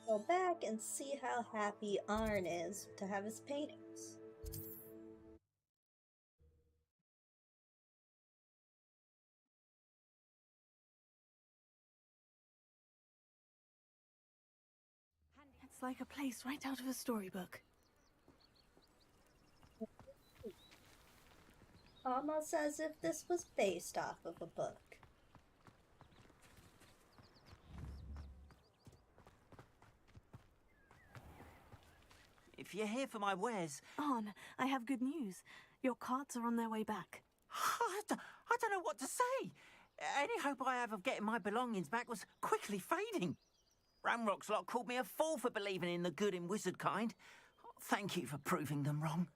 Go back and see how happy Arn is to have his paintings. It's like a place right out of a storybook. Almost as if this was based off of a book. If you're here for my wares... Arn, I have good news. Your carts are on their way back. I don't know what to say. Any hope I have of getting my belongings back was quickly fading. Ramrock's lot called me a fool for believing in the good in wizard kind. Thank you for proving them wrong.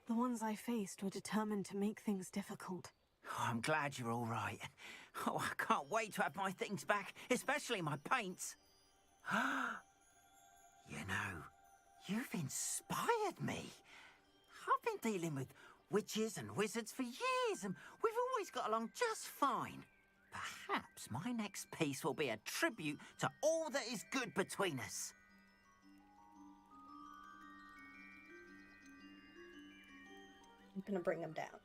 The ones I faced were determined to make things difficult. Oh, I'm glad you're all right. Oh, I can't wait to have my things back, especially my paints. You know, you've inspired me. I've been dealing with witches and wizards for years, and we've always got along just fine. Perhaps my next piece will be a tribute to all that is good between us. I'm gonna bring him down.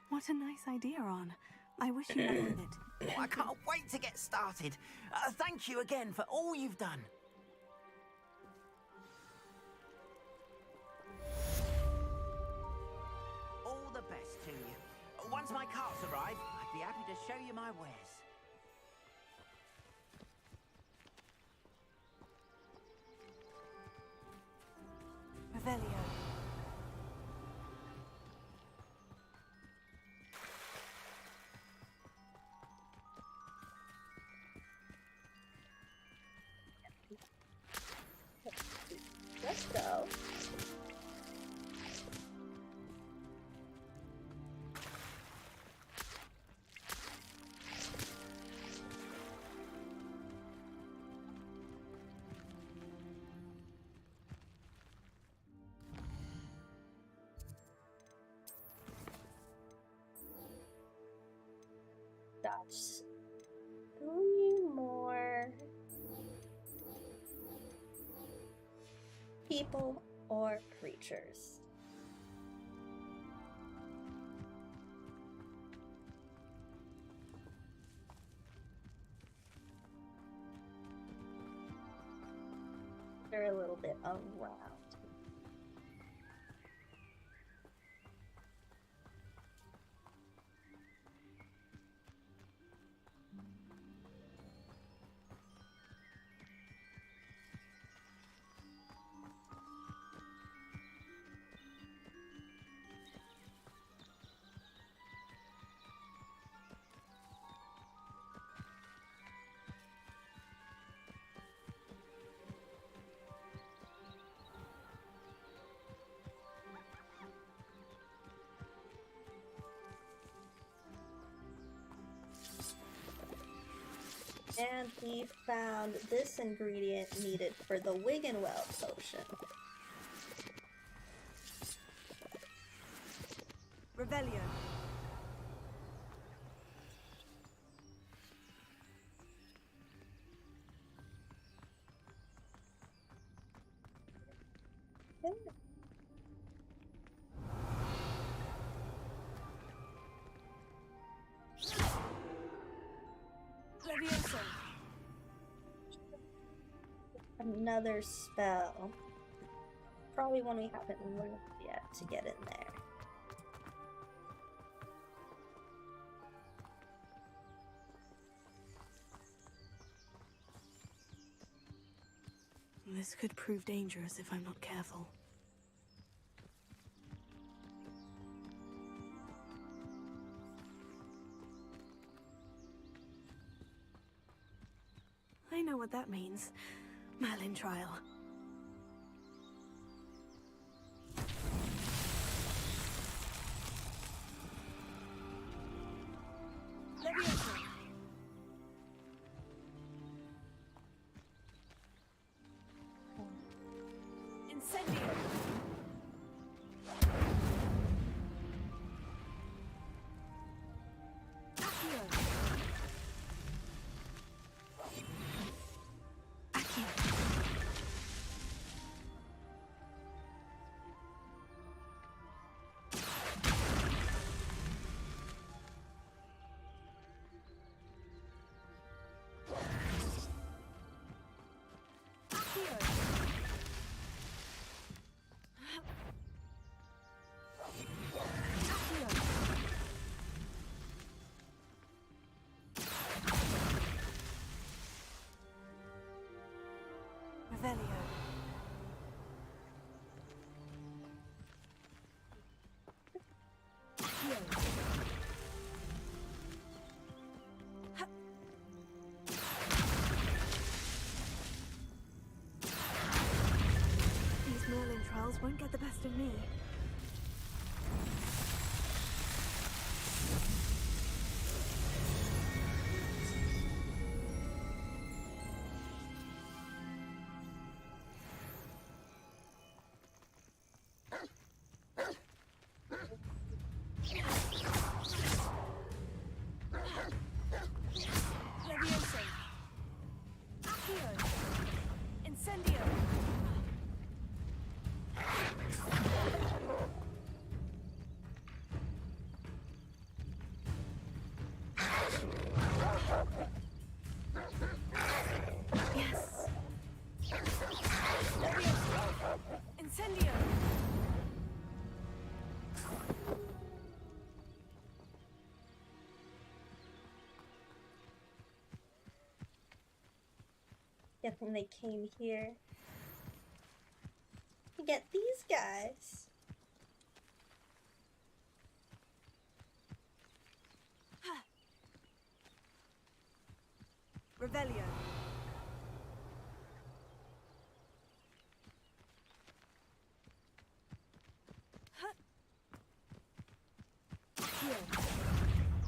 What a nice idea, Ron. I wish you luck with it. Oh, I can't wait to get started. Thank you again for all you've done. All the best to you. Once my carts arrive, I'd be happy to show you my wares. Revelio. Let's go. That's 3 more people or creatures. They're a little bit around. And we found this ingredient needed for the Wiggenweld potion. Revelio. Another spell. Probably one we haven't learned yet to get in there. This could prove dangerous if I'm not careful. I know what that means. Merlin trial. Leviosa. Incendio. Revelio. These Merlin trials won't get the best of me. Leviosa. Accio. Incendio. Guessing they came here to get these guys. Revelio.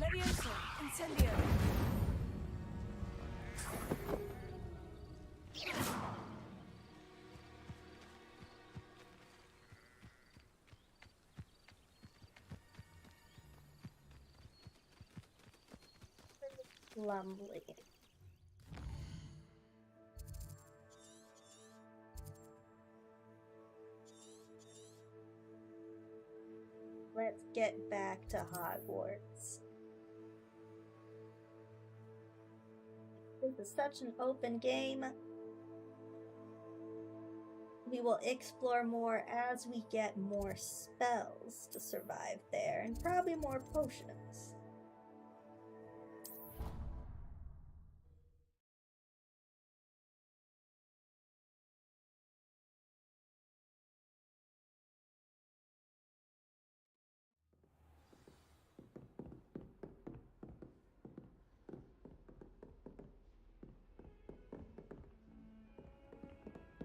Levioso. Incendio. Lovely. Let's get back to Hogwarts. This is such an open game. We will explore more as we get more spells to survive there, and probably more potions.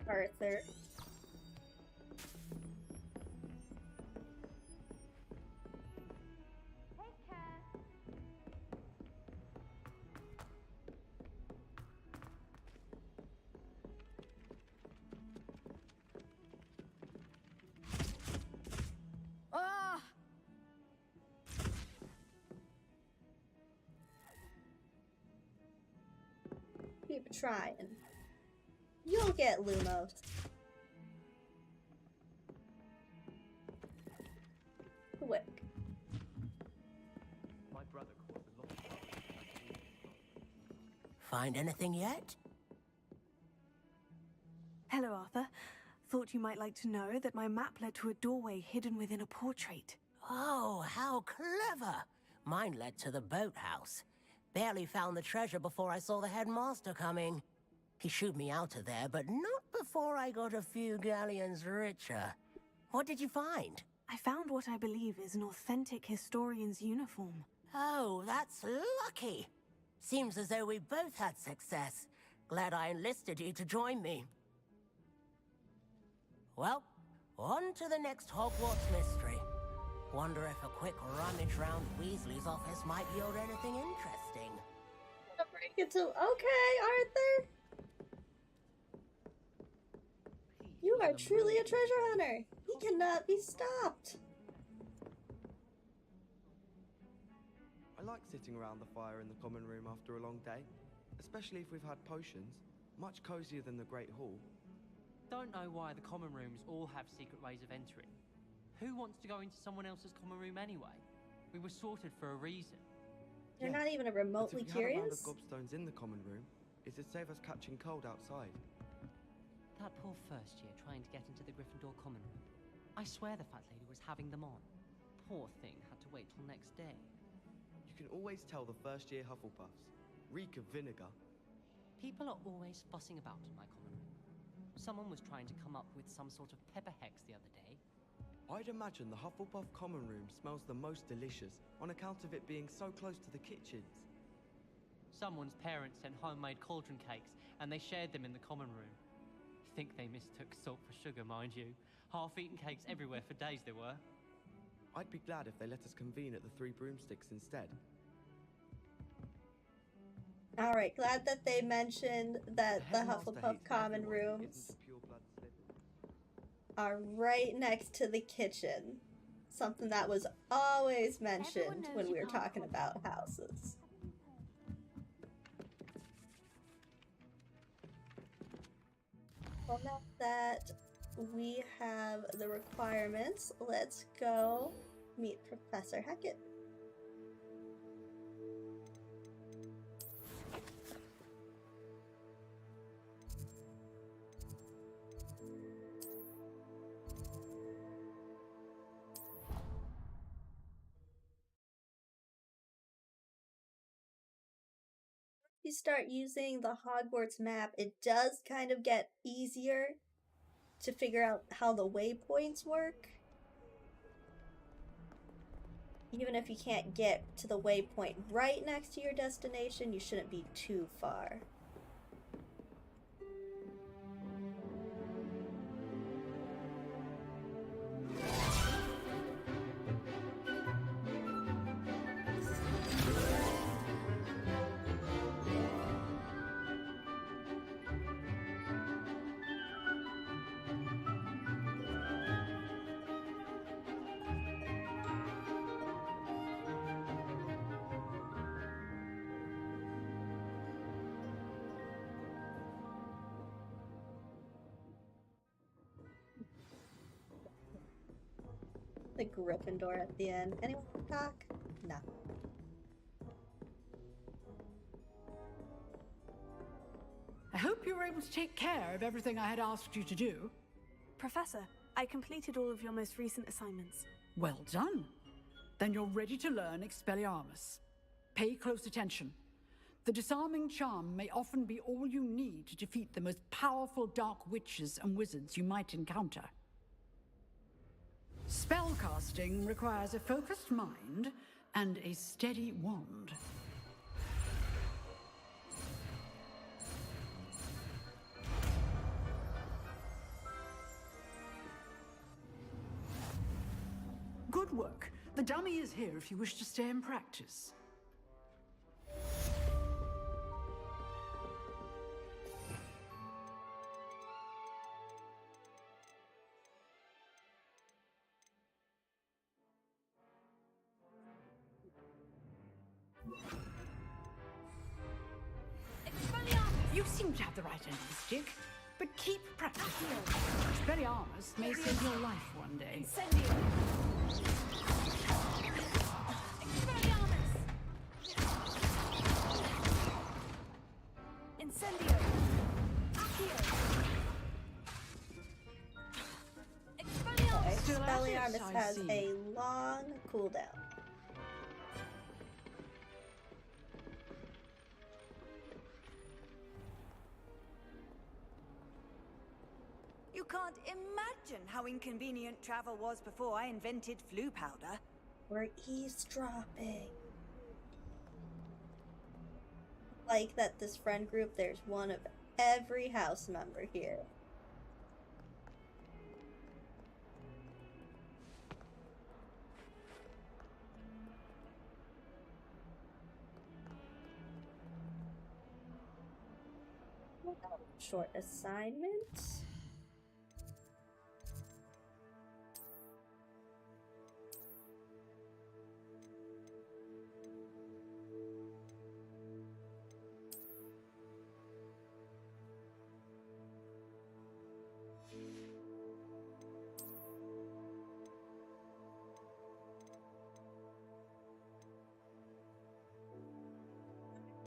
Arthur. Ah! Keep trying. You'll get Lumos. Quick. My brother caused a lot of trouble. Find anything yet? Hello, Arthur. Thought you might like to know that my map led to a doorway hidden within a portrait. Oh, how clever! Mine led to the boathouse. Barely found the treasure before I saw the headmaster coming. He shooed me out of there, but not before I got a few galleons richer. What did you find? I found what I believe is an authentic historian's uniform. Oh, that's lucky. Seems as though we both had success. Glad I enlisted you to join me. Well, on to the next Hogwarts mystery. Wonder if a quick rummage round Weasley's office might yield anything interesting. Break it to okay, Arthur. You are truly a treasure hunter. He cannot be stopped. I like sitting around the fire in the common room after a long day, especially if we've had potions. Much cozier than the Great Hall. Don't know why the common rooms all have secret ways of entering. Who wants to go into someone else's common room anyway? We were sorted for a reason. You're not even remotely but if we had a round of curious. gobstones in the common room, it'd save us catching cold outside. That poor first year trying to get into the Gryffindor common room. I swear the fat lady was having them on. Poor thing had to wait till next day. You can always tell the first year Hufflepuffs. Reek of vinegar. People are always fussing about in my common room. Someone was trying to come up with some sort of pepper hex the other day. I'd imagine the Hufflepuff common room smells the most delicious on account of it being so close to the kitchens. Someone's parents sent homemade cauldron cakes, and they shared them in the common room. Think they mistook salt for sugar, mind you. Half-eaten cakes everywhere for days there were. I'd be glad if they let us convene at the Three Broomsticks instead. Alright, glad that they mentioned that the Headmaster Hufflepuff hates common everyone who rooms isn't a pure-blood Slytherin. are right next to the kitchen. Something that was always mentioned when we were talking about houses. Well, now that we have the requirements, let's go meet Professor Hackett. you start using the Hogwarts map, it does kind of get easier to figure out how the waypoints work. Even if you can't get to the waypoint right next to your destination, you shouldn't be too far. The Gryffindor at the end. Anyone want to talk? No. I hope you were able to take care of everything I had asked you to do. Professor, I completed all of your most recent assignments. Well done. Then you're ready to learn Expelliarmus. Pay close attention. The disarming charm may often be all you need to defeat the most powerful dark witches and wizards you might encounter. Spellcasting requires a focused mind and a steady wand. Good work. The dummy is here if you wish to stay and practice. You seem to have the right end of the stick, but keep practicing. Expelliarmus may save your life one day. Incendio! Expelliarmus has a long cooldown. You can't imagine how inconvenient travel was before I invented flu powder. We're eavesdropping. Like that this friend group, there's one of every house member here. Short assignment.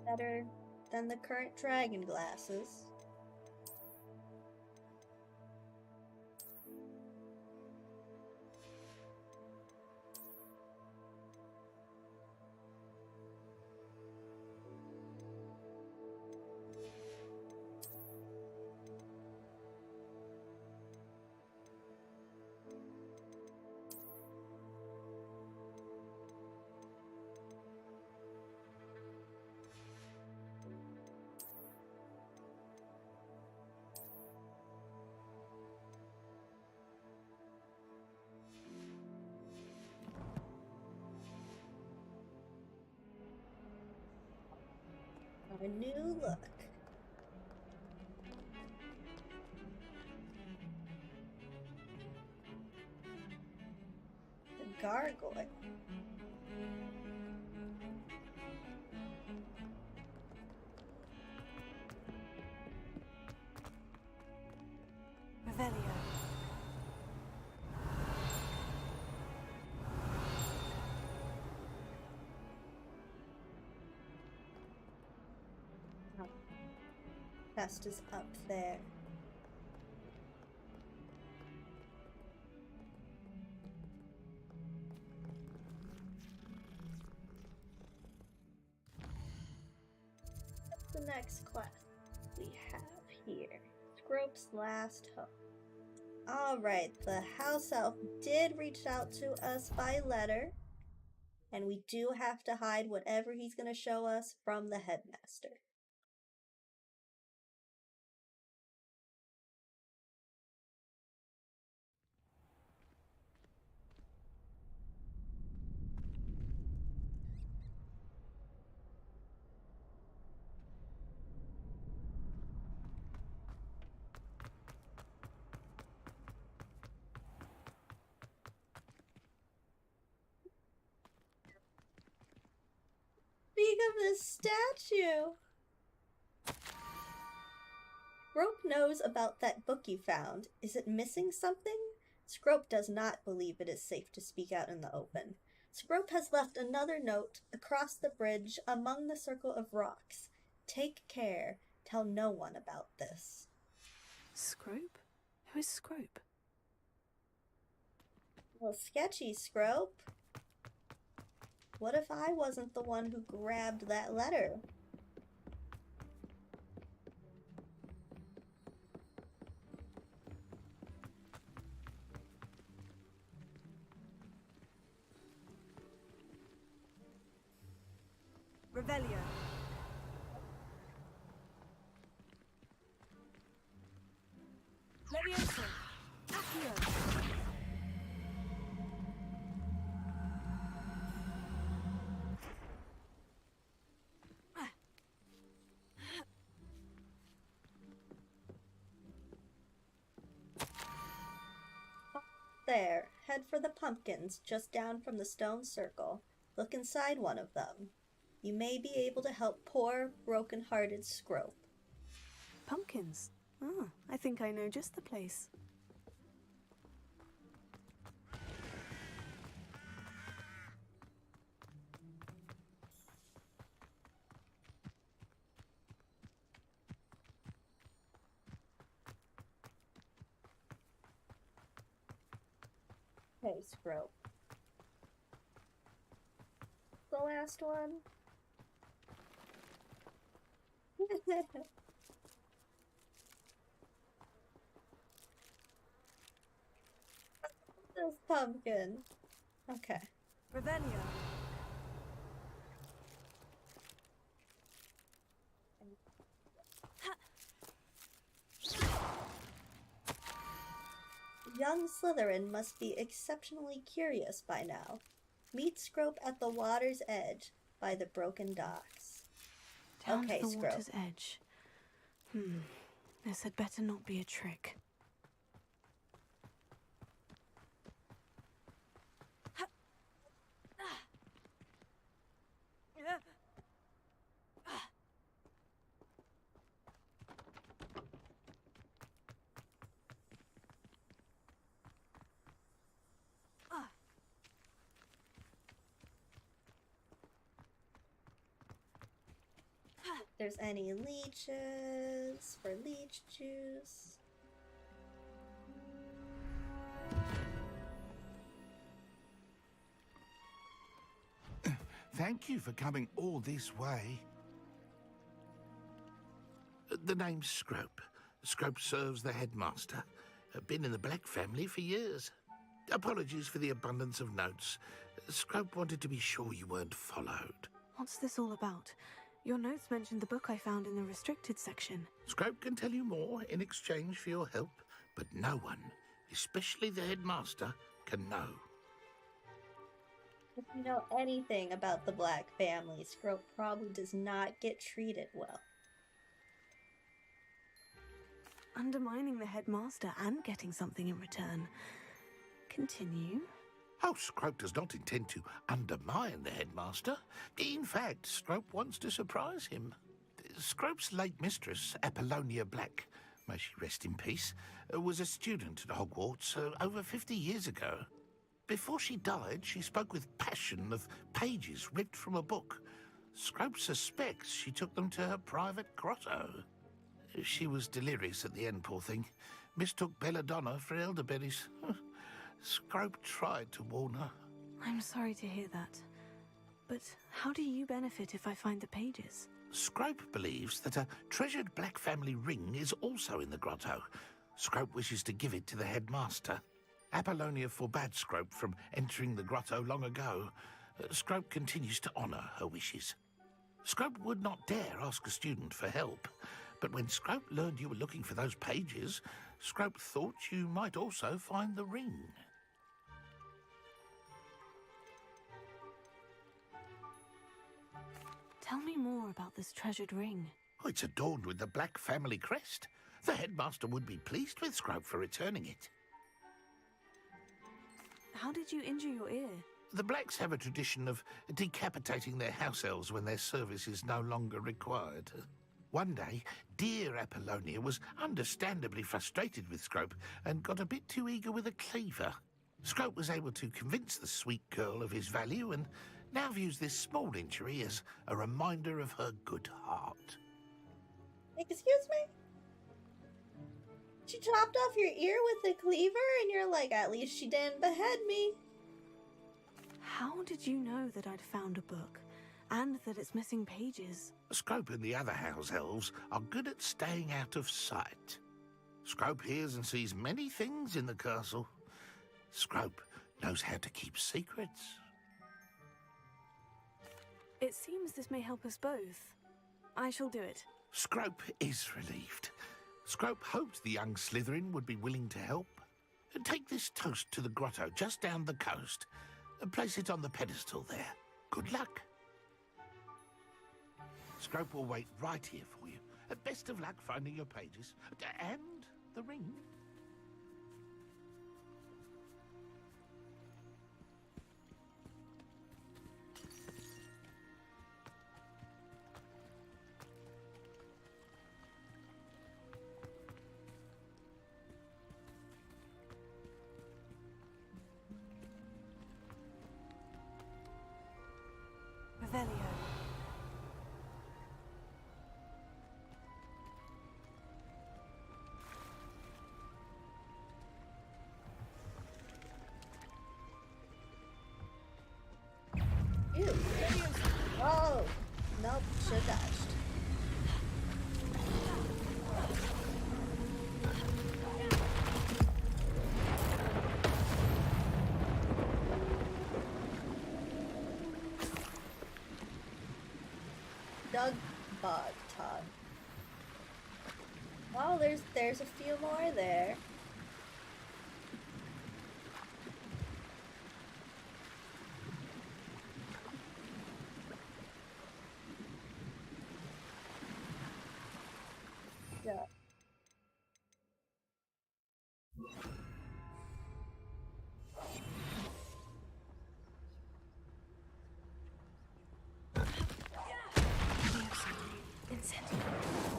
Better than the current dragon glasses. A new look. The gargoyle. Revelio. Chest is up there. the next class we have here? Scrope's Last Hope. Alright, the house elf did reach out to us by letter, and we do have to hide whatever he's going to show us from the headmaster. Speak of this statue! Scrope knows about that book you found. Is it missing something? Scrope does not believe it is safe to speak out in the open. Scrope has left another note across the bridge among the circle of rocks. Take care. Tell no one about this. Scrope? Who is Scrope? Well, sketchy, Scrope. What if I wasn't the one who grabbed that letter? Revelio. Levioso. Accio. There, head for the pumpkins just down from the stone circle. Look inside one of them. You may be able to help poor, broken-hearted Scrope. Pumpkins? Oh, I think I know just the place. Hey, Scrope. The last one? This pumpkin. Okay. Revelio. Young Slytherin must be exceptionally curious by now. Meet Scrope at the water's edge by the broken docks. Down Okay, to the Scrope. water's edge. This had better not be a trick. If there's any leeches for leech juice. Thank you for coming all this way. The name's Scrope. Scrope serves the headmaster. Been in the Black family for years. Apologies for the abundance of notes. Scrope wanted to be sure you weren't followed. What's this all about? Your notes mentioned the book I found in the restricted section. Scrope can tell you more in exchange for your help, but no one, especially the headmaster, can know. If you know anything about the Black family, Scrope probably does not get treated well. Undermining the headmaster and getting something in return. Continue. Oh, Scrope does not intend to undermine the headmaster. In fact, Scrope wants to surprise him. Scrope's late mistress, Apollonia Black, may she rest in peace, was a student at Hogwarts over 50 years ago. Before she died, she spoke with passion of pages ripped from a book. Scrope suspects she took them to her private grotto. She was delirious at the end, poor thing. Mistook belladonna for elderberries. Scrope tried to warn her. I'm sorry to hear that. But how do you benefit if I find the pages? Scrope believes that a treasured black family ring is also in the grotto. Scrope wishes to give it to the headmaster. Apollonia forbade Scrope from entering the grotto long ago. Scrope continues to honour her wishes. Scrope would not dare ask a student for help, but when Scrope learned you were looking for those pages, Scrope thought you might also find the ring. Tell me more about this treasured ring. Oh, it's adorned with the black family crest. The headmaster would be pleased with Scrope for returning it. How did you injure your ear? The Blacks have a tradition of decapitating their house elves when their service is no longer required. One day, dear Apollonia was understandably frustrated with Scrope and got a bit too eager with a cleaver. Scrope was able to convince the sweet girl of his value and now views this small injury as a reminder of her good heart. Excuse me? She chopped off your ear with a cleaver and you're like, at least she didn't behead me. How did you know that I'd found a book, and that it's missing pages? Scrope and the other house elves are good at staying out of sight. Scrope hears and sees many things in the castle. Scrope knows how to keep secrets. It seems this may help us both. I shall do it. Scrope is relieved. Scrope hoped the young Slytherin would be willing to help. Take this toast to the grotto just down the coast. Place it on the pedestal there. Good luck. Scrope will wait right here for you. Best of luck finding your pages. And the ring. Revelio. Ew. Oh, nope, should dodged. Doug Bog Todd. Oh, there's a few more there. Yeah.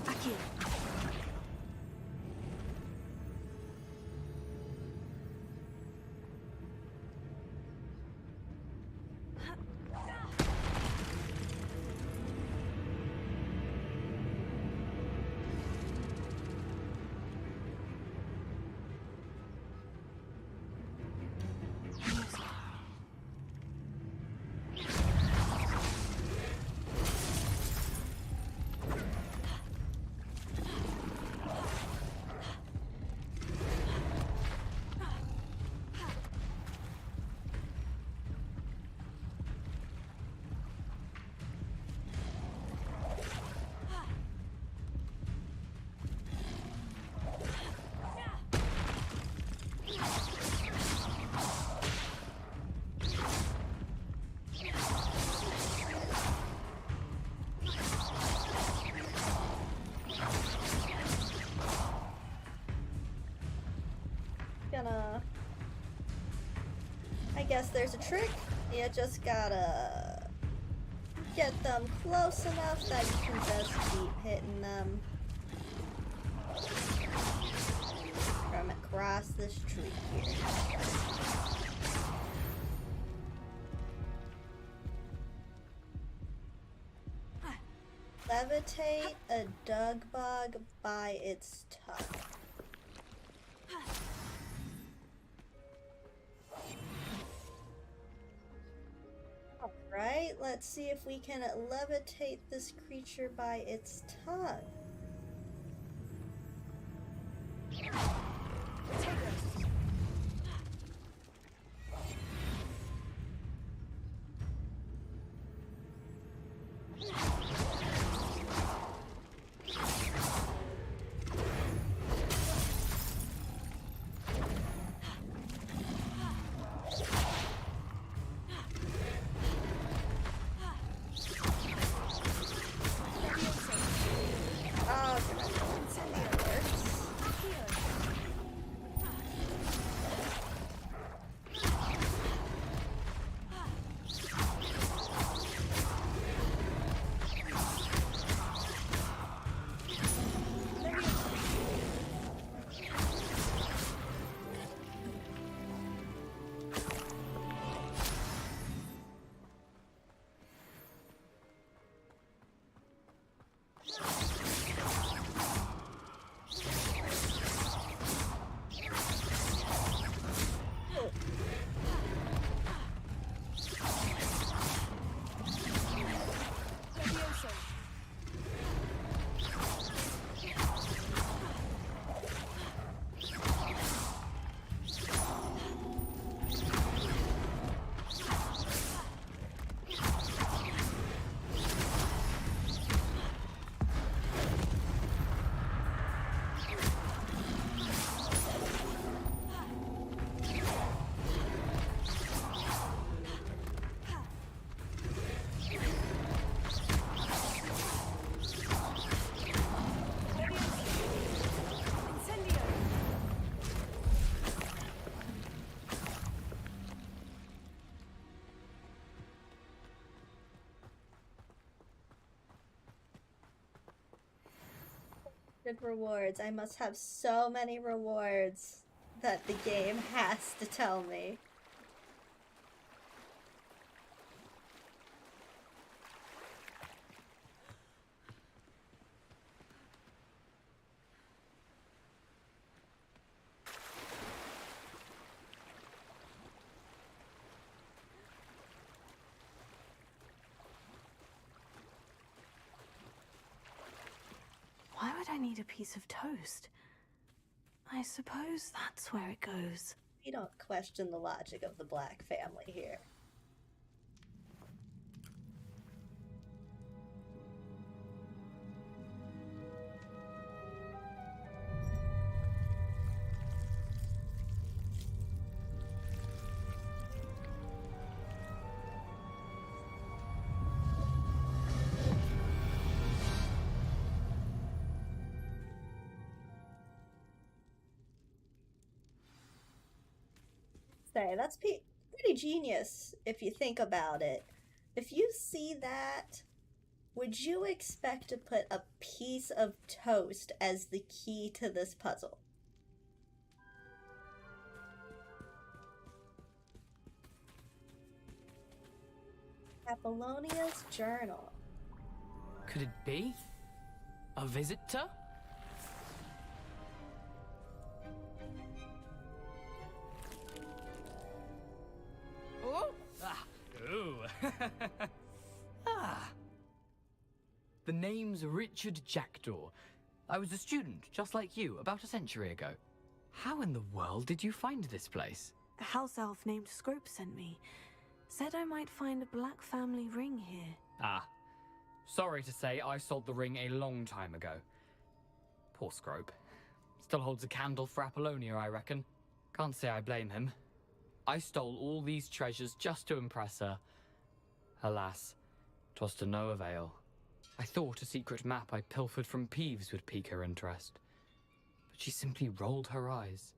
Aquí. I guess there's a trick. You just gotta get them close enough that you can just keep hitting them from across this tree here. Levitate a dug bug by its tongue. Alright, Alright, let's see if we can levitate this creature by its tongue. Rewards. I must have so many rewards that the game has to tell me. Why would I need a piece of toast? I suppose that's where it goes. We don't question the logic of the Black family here. Say, that's pretty genius if you think about it. If you see that, would you expect to put a piece of toast as the key to this puzzle? Apollonia's journal. Could it be? A visitor? Oh! Ah! Ooh! Ah! The name's Richard Jackdaw. I was a student, just like you, about a century ago. How in the world did you find this place? A house elf named Scrope sent me. Said I might find a black family ring here. Ah. Sorry to say, I sold the ring a long time ago. Poor Scrope. Still holds a candle for Apollonia, I reckon. Can't say I blame him. I stole all these treasures just to impress her. Alas, 'twas to no avail. I thought a secret map I pilfered from Peeves would pique her interest. But she simply rolled her eyes.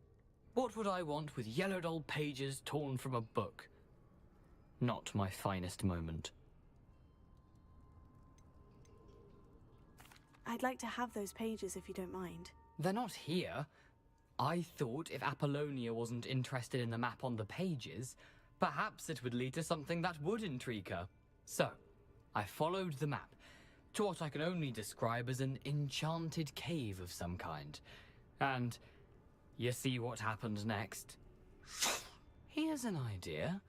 What would I want with yellowed old pages torn from a book? Not my finest moment. I'd like to have those pages if you don't mind. They're not here. I thought if Apollonia wasn't interested in the map on the pages, perhaps it would lead to something that would intrigue her. So, I followed the map to what I can only describe as an enchanted cave of some kind. And you see what happened next? Here's an idea.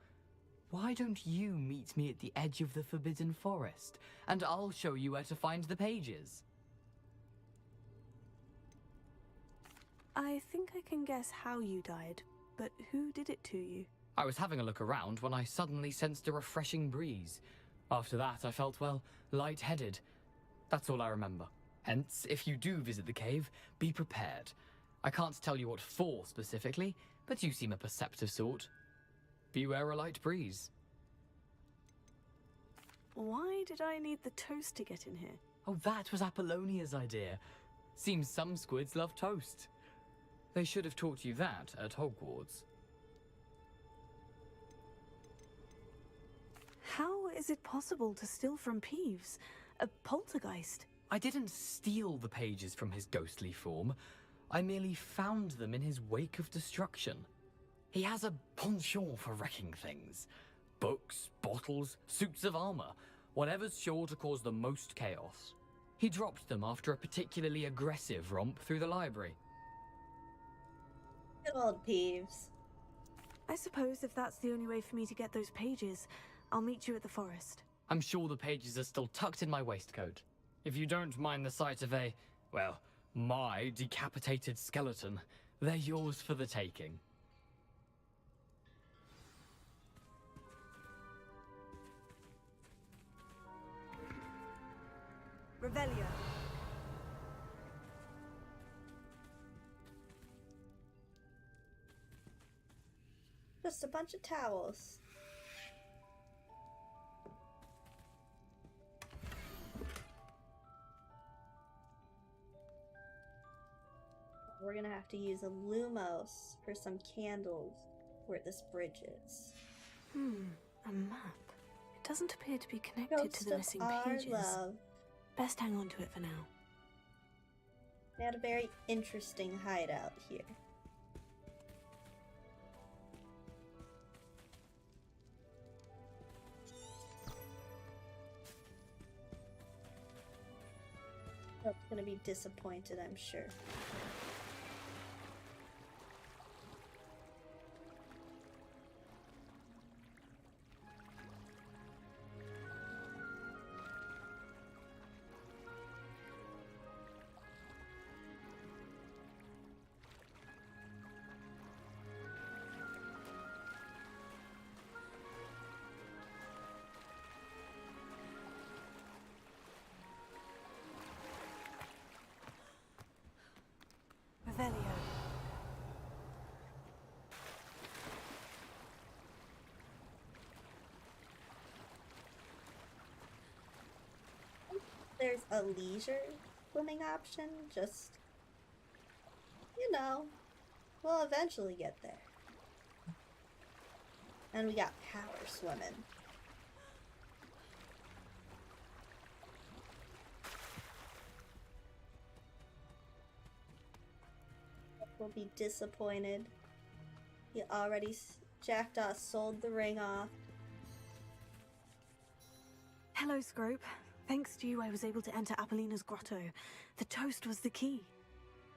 Why don't you meet me at the edge of the Forbidden Forest, and I'll show you where to find the pages? I think I can guess how you died, but who did it to you? I was having a look around when I suddenly sensed a refreshing breeze. After that, I felt, well, lightheaded. That's all I remember. Hence, if you do visit the cave, be prepared. I can't tell you what for specifically, but you seem a perceptive sort. Beware a light breeze. Why did I need the toast to get in here? Oh, that was Apollonia's idea. Seems some squids love toast. They should have taught you that at Hogwarts. How is it possible to steal from Peeves? A poltergeist? I didn't steal the pages from his ghostly form. I merely found them in his wake of destruction. He has a penchant for wrecking things. Books, bottles, suits of armor, whatever's sure to cause the most chaos. He dropped them after a particularly aggressive romp through the library. Good old Peeves. I suppose if that's the only way for me to get those pages, I'll meet you at the forest. I'm sure the pages are still tucked in my waistcoat. If you don't mind the sight of a, well, my decapitated skeleton, they're yours for the taking. Revelio. Just a bunch of towels. We're gonna have to use a Lumos for some candles where this bridge is. A map. It doesn't appear to be connected Ghost to the of missing our pages. love. Best hang on to it for now. They had a very interesting hideout here. That's gonna be disappointed, I'm sure. Revelio. There's a leisure swimming option, just, you know, we'll eventually get there. And we got power swimming. Will be disappointed. He already Jackdaw sold the ring off. Hello, Scrope. Thanks to you, I was able to enter Apollina's grotto. The toast was the key.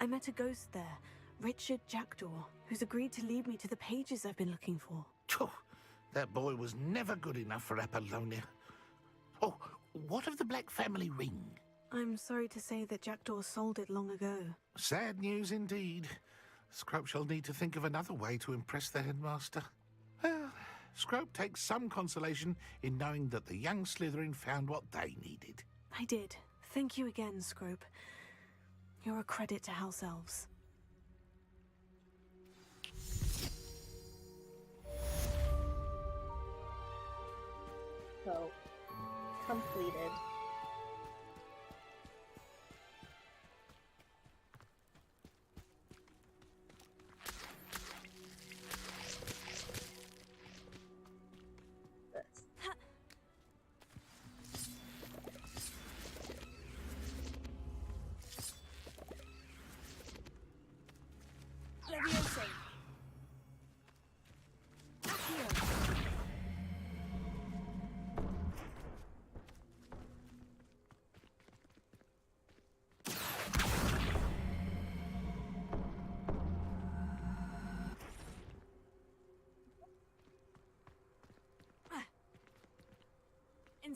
I met a ghost there, Richard Jackdaw, who's agreed to lead me to the pages I've been looking for. Phew, that boy was never good enough for Apollonia. Oh, what of the Black family ring? I'm sorry to say that Jackdaw sold it long ago. Sad news indeed. Scrope shall need to think of another way to impress the headmaster. Well, Scrope takes some consolation in knowing that the young Slytherin found what they needed. I did. Thank you again, Scrope. You're a credit to House Elves. So, completed. Leviosa.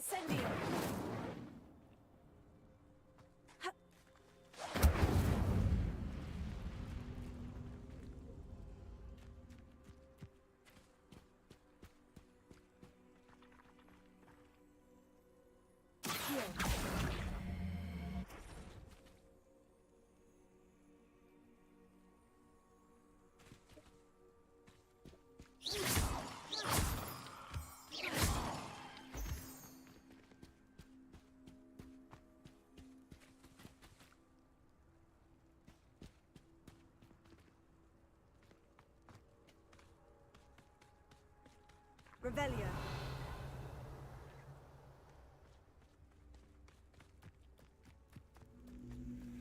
Incendio! Revelio.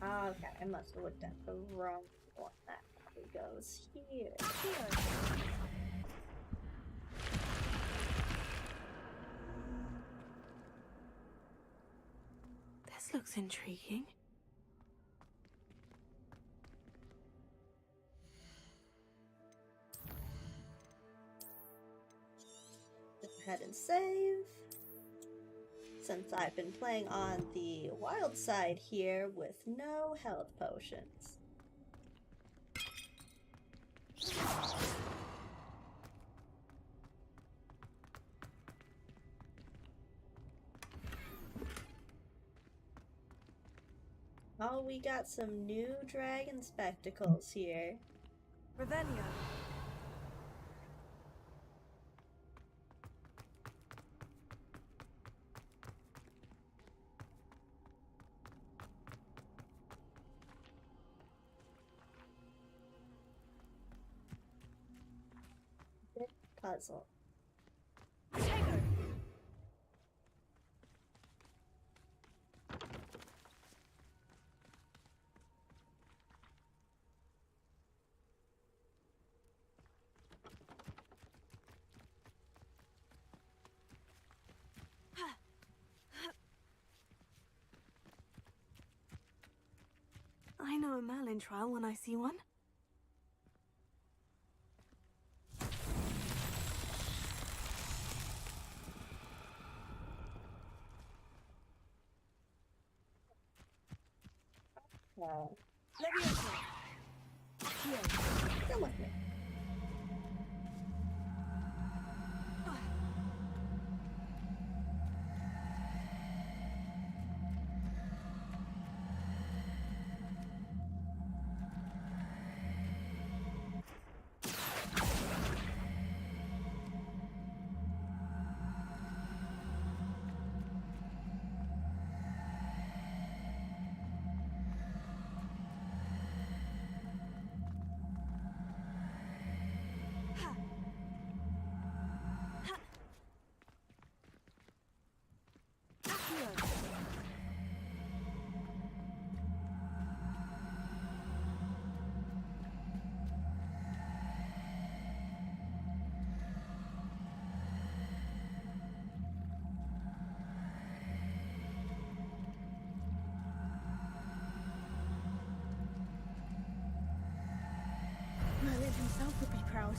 Okay, I must have looked at the wrong one. That probably goes here. This looks intriguing. Go ahead and save. Since I've been playing on the wild side here with no health potions. Oh, we got some new dragon spectacles here. Revelio. Puzzle. I know a Merlin trial when I see one. Leviosa. Here. Come with me. Merlin himself would be proud.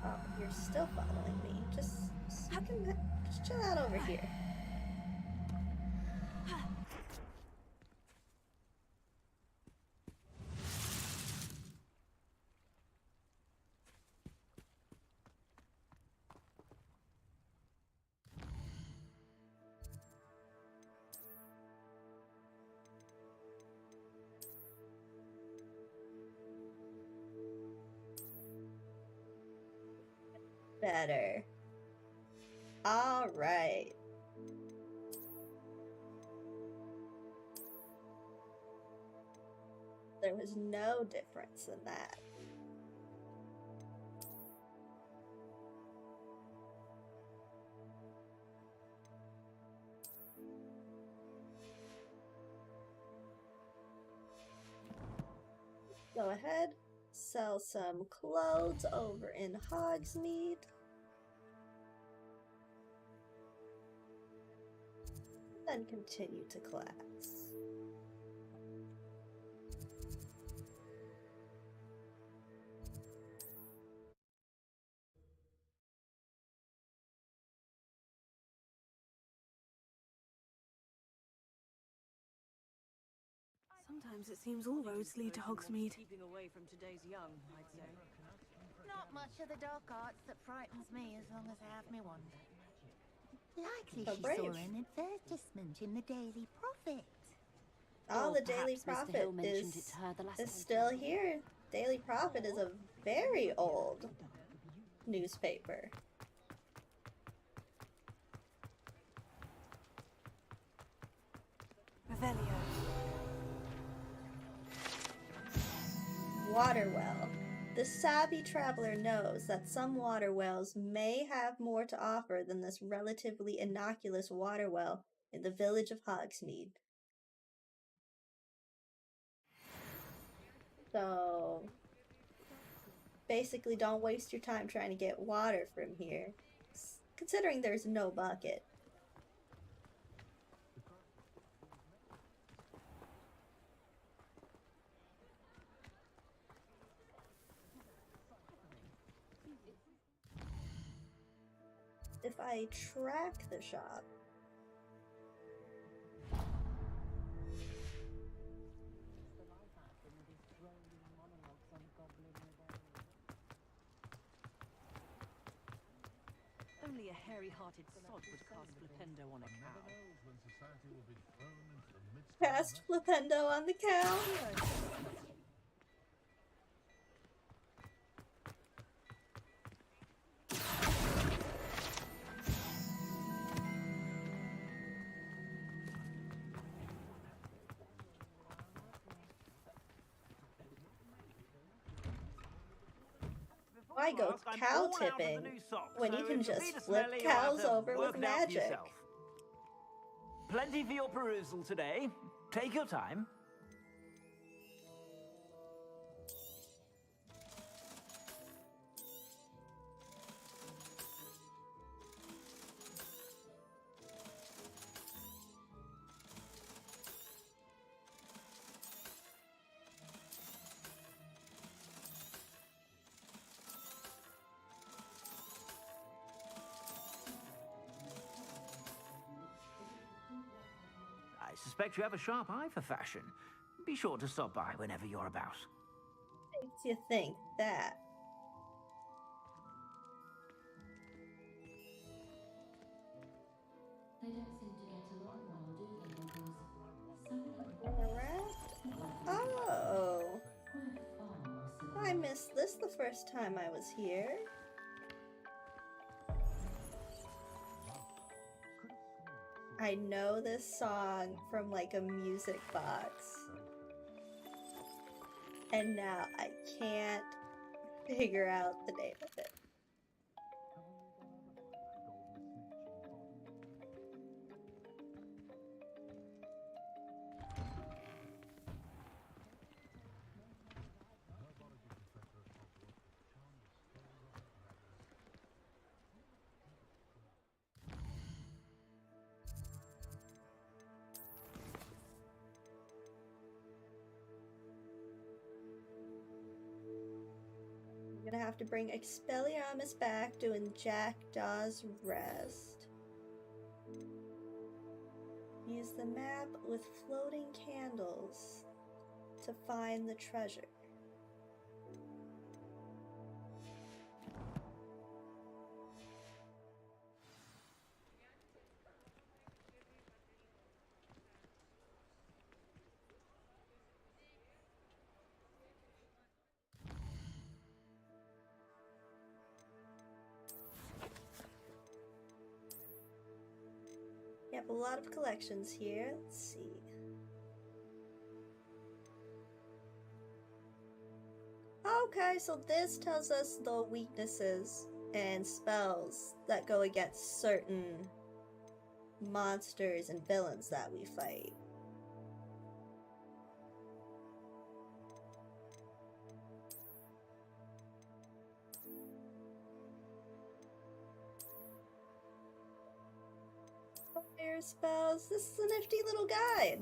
Oh, you're still following me. Just chill out over here. Better. All right. There was no difference in that. Go ahead, sell some clothes over in Hogsmeade. Then continue to class. Sometimes it seems all roads lead to Hogsmeade. Keeping away from today's young, I'd say. Not much of the dark arts that frightens me as long as I have me wand. Likely So she brave. saw an advertisement in the Daily Prophet. Oh, Or the Daily perhaps Mr. Prophet Hill mentioned it is to her the last time. still here. Daily Prophet is a very old newspaper. Revelio. Water well. The savvy traveler knows that some water wells may have more to offer than this relatively innocuous water well in the village of Hogsmeade. So, basically don't waste your time trying to get water from here, considering there's no bucket. If I track the shop, Only a hairy-hearted sod would cast Flipendo on a cow. cast Flipendo on the cow. Why go cow tipping when you can just flip cows over with magic? Plenty for your perusal today. Take your time. I suspect you have a sharp eye for fashion. Be sure to stop by whenever you're about. Makes you think that. They don't seem to get along well, do they, Uncles? Oh, I missed this the first time I was here. I know this song from like a music box, and now I can't figure out the name of it. I'm gonna have to bring Expelliarmus back doing Jackdaw's Rest. Use the map with floating candles to find the treasure. You have a lot of collections here. Let's see. Okay, so this tells us the weaknesses and spells that go against certain monsters and villains that we fight. Fire spells. This is a nifty little guide.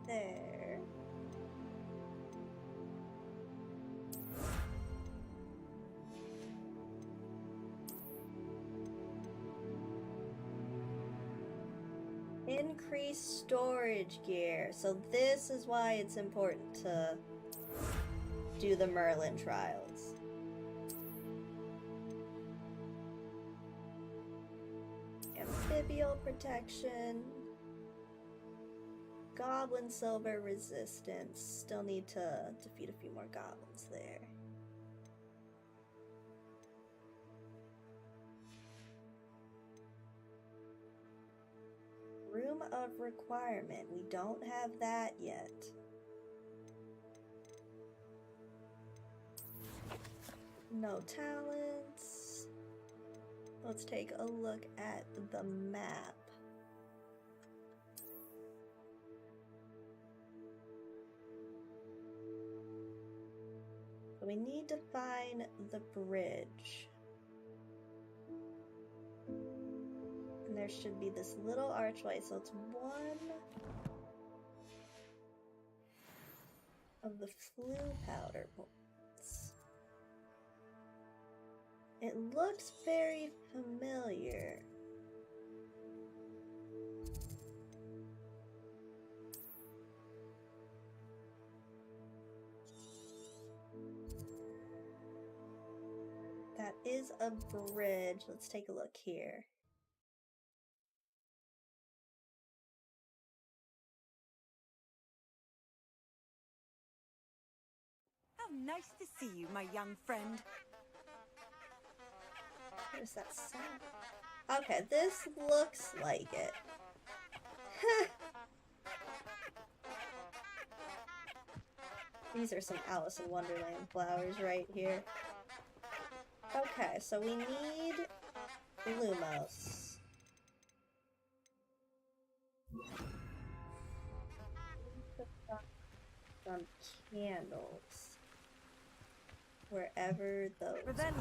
There. Increased storage gear. So this is why it's important to do the Merlin trials. Amphibial protection. Goblin silver resistance. Still need to defeat a few more goblins there. Room of requirement. We don't have that yet. No talents. Let's take a look at the map. So we need to find the bridge. And there should be this little archway, so it's one of the flue powder points. It looks very familiar. That is a bridge. Let's take a look here. How nice to see you, my young friend. What is that sound? Okay, this looks like it. These are some Alice in Wonderland flowers right here. Okay, so we need Lumos. Some candles. Wherever those are.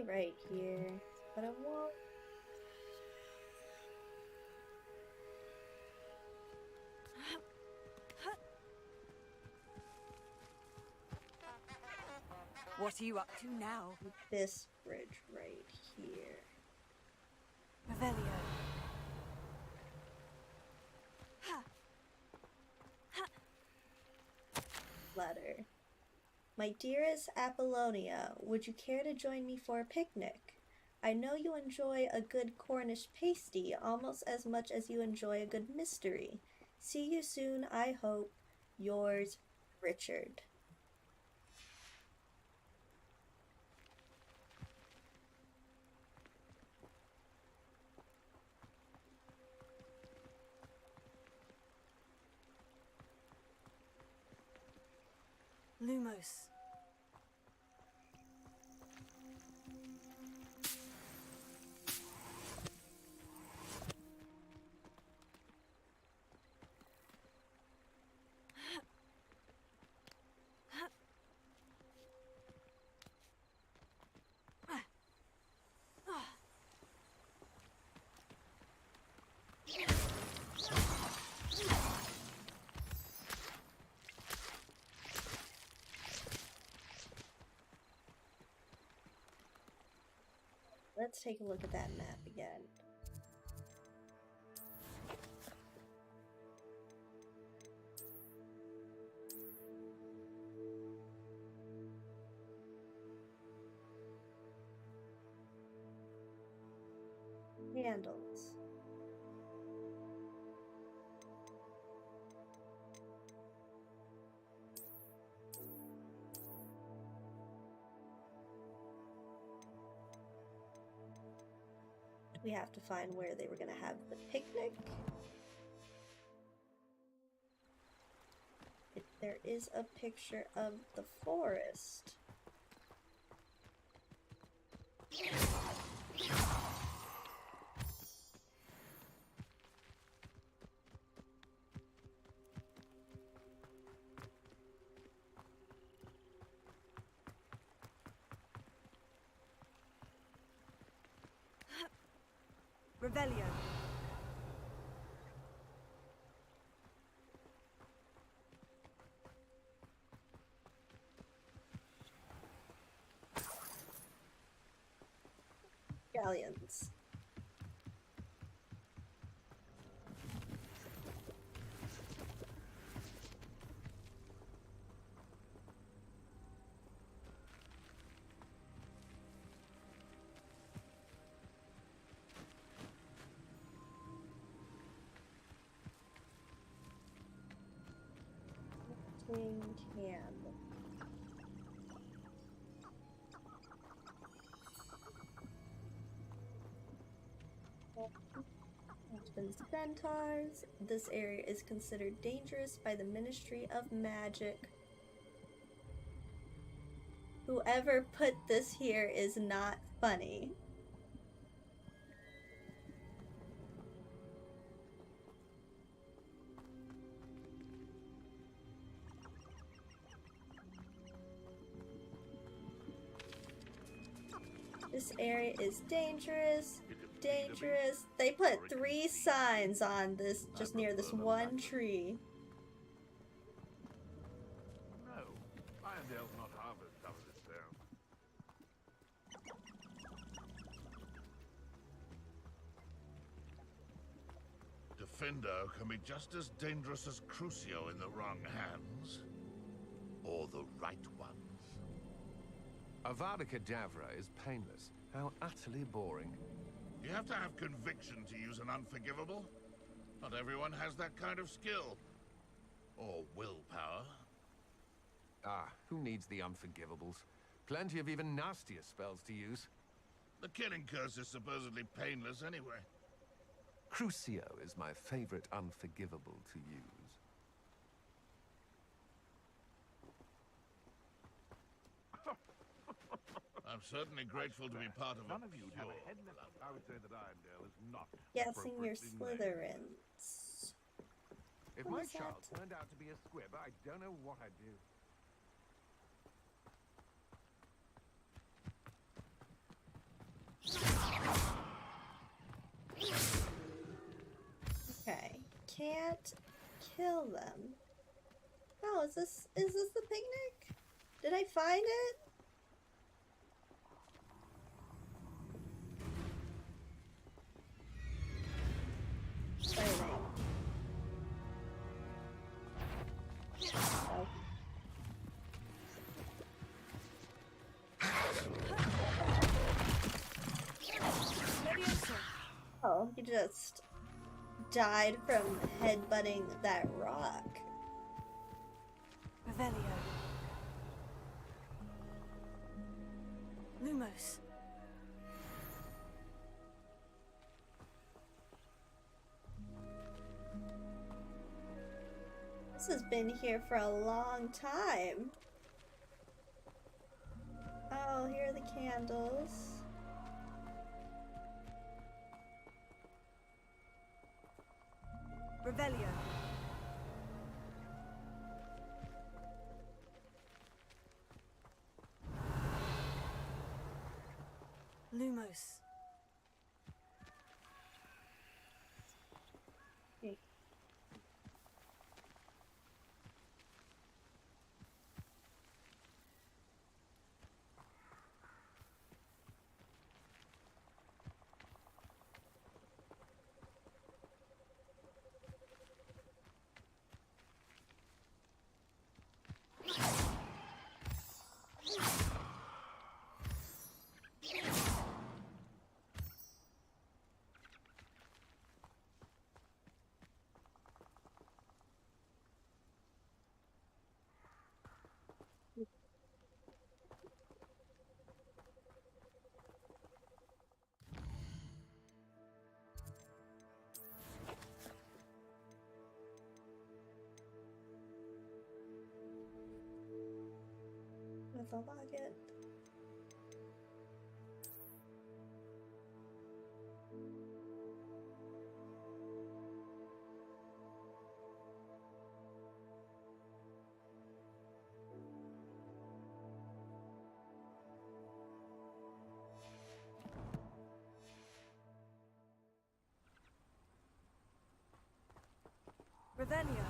Right here, but I won't. What are you up to now? This bridge right here. Revelio. Letter. My dearest Apollonia, would you care to join me for a picnic? I know you enjoy a good Cornish pasty almost as much as you enjoy a good mystery. See you soon, I hope. Yours, Richard. Lumos. Let's take a look at that map again. Candles. We have to find where they were gonna have the picnic. There is a picture of the forest. Revelio. Galleons. Tin can. Husbands centaurs. This area is considered dangerous by the Ministry of Magic. Whoever put this here is not funny. This area is dangerous. Dangerous. They put 3 signs on this, just near this one tree. No, Irondale's not half as tough as it sounds. Defendo can be just as dangerous as Crucio in the wrong hands. Or the right ones. Avada Kedavra is painless. How utterly boring. You have to have conviction to use an unforgivable. Not everyone has that kind of skill. Or willpower. Ah, who needs the unforgivables? Plenty of even nastier spells to use. The killing curse is supposedly painless anyway. Crucio is my favorite unforgivable to use. I'm certainly grateful to be part of None a of you have a head left. I would say that Irondale is not Guessing your appropriately named. Slytherins. If What my is that? child turned out to be a squib, I don't know what I'd do. Okay. Can't kill them. Oh, is this the picnic? Did I find it? Wait. Oh. Oh, he just died from headbutting that rock. Revelio. Lumos. This has been here for a long time. Oh, here are the candles. Revelio. Lumos. the locket. Revelio.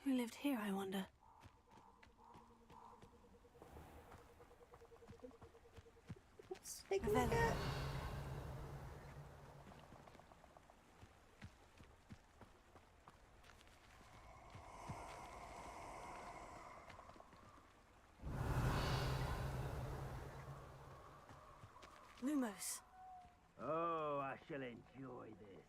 Who lived here, I wonder? Let's take a look at. Lumos. Oh, I shall enjoy this.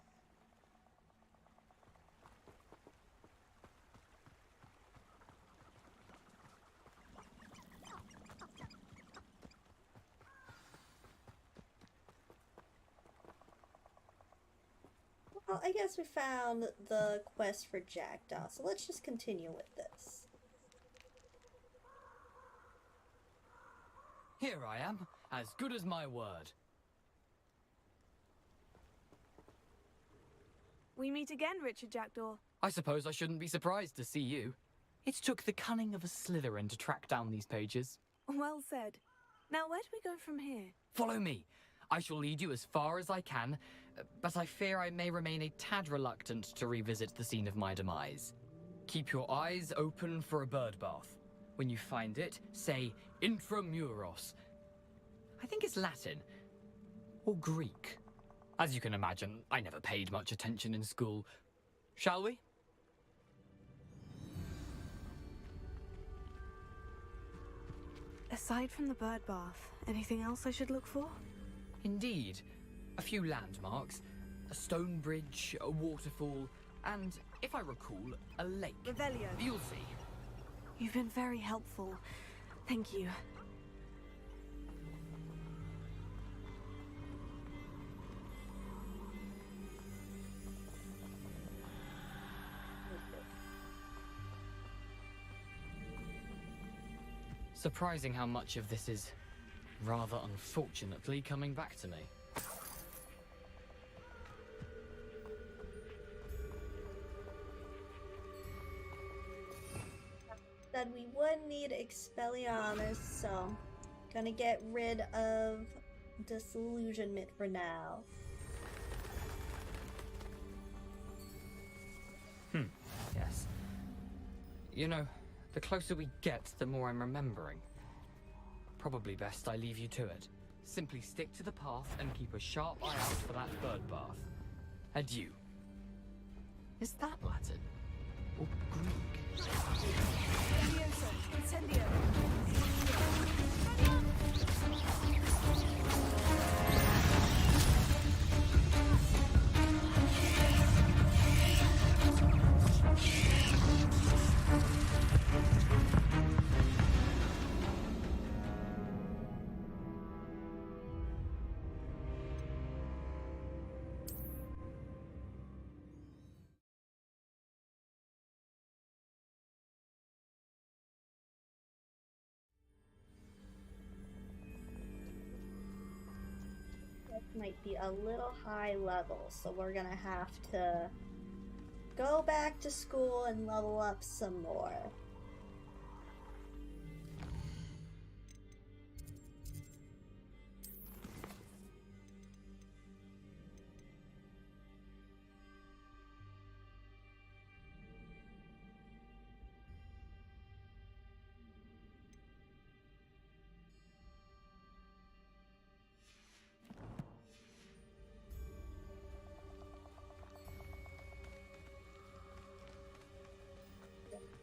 Well, I guess we found the quest for Jackdaw, so let's just continue with this. Here I am, as good as my word. We meet again, Richard Jackdaw. I suppose I shouldn't be surprised to see you. It took the cunning of a Slytherin to track down these pages. Well said. Now, where do we go from here? Follow me. I shall lead you as far as I can, but I fear I may remain a tad reluctant to revisit the scene of my demise. Keep your eyes open for a bird bath. When you find it, say intramuros. I think it's Latin. Or Greek. As you can imagine, I never paid much attention in school. Shall we? Aside from the bird bath, anything else I should look for? Indeed. A few landmarks, a stone bridge, a waterfall, and, if I recall, a lake. Revelio. You'll see. You've been very helpful. Thank you. Surprising how much of this is, rather unfortunately, coming back to me. Then we would need Expelliarmus, so gonna get rid of Disillusionment for now. Yes. You know, the closer we get, the more I'm remembering. Probably best I leave you to it. Simply stick to the path and keep a sharp eye out for that bird bath. Adieu. Is that Latin? Or Greek? Incendio. Might be a little high level, so we're gonna have to go back to school and level up some more.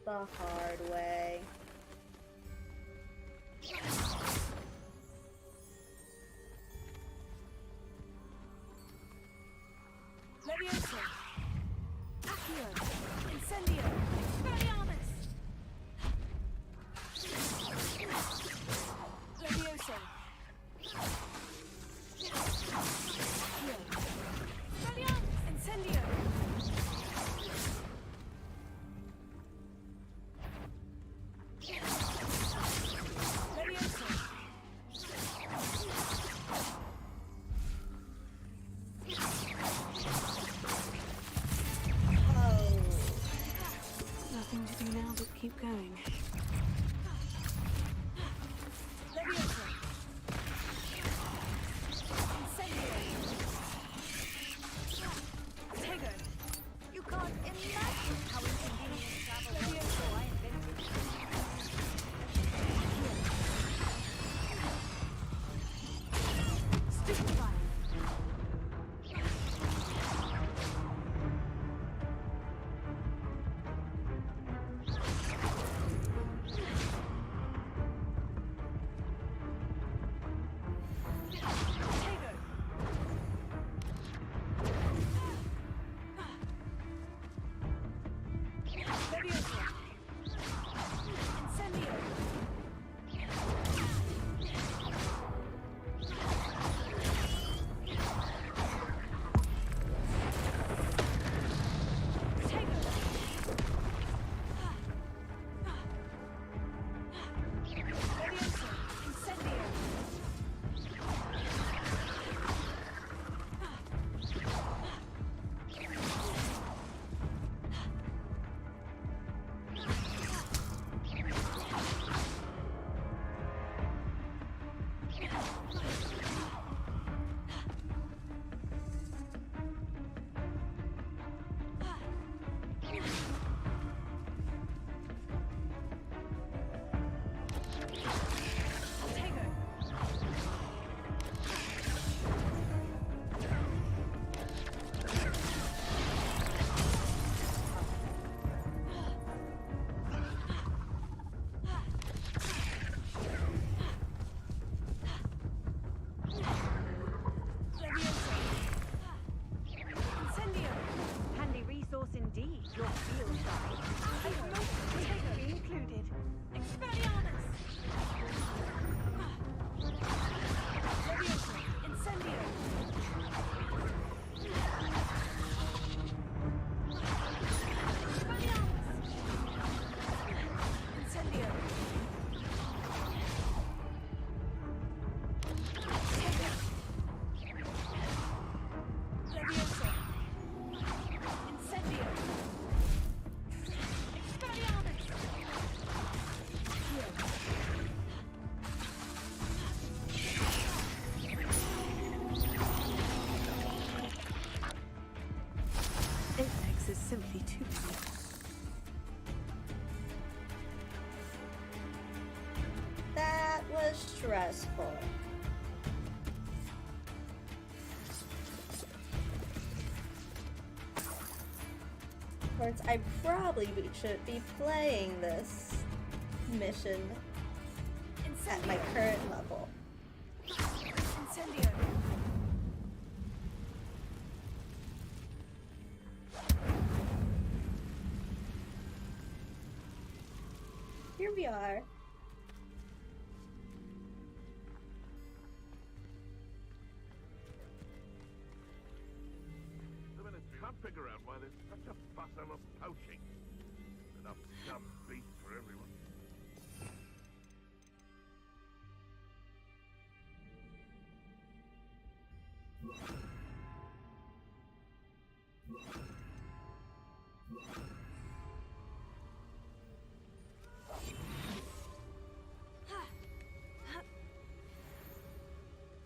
The hard way. Incendio! Expelliarmus! Levioso! Expelliarmus! Incendio! Levioso! Nothing to do now but keep going. Levioso! Incendio! Tego! You can't imagine how inconvenient travel was before I invented Stupefy! Levioso! Incendio! Levioso! Incendio! handy resource indeed, your field guide. Included. Expelliarmus! Levioso! Incendio! Expelliarmus! Incendio! Levioso! Incendio! Expelliarmus! Apex is simply too close. That was stressful. Of course, I probably should be playing this mission at my current level. Incendio! Here we are. The ministry can't figure out why there's such a fuss over poaching. Enough dumb beef for everyone.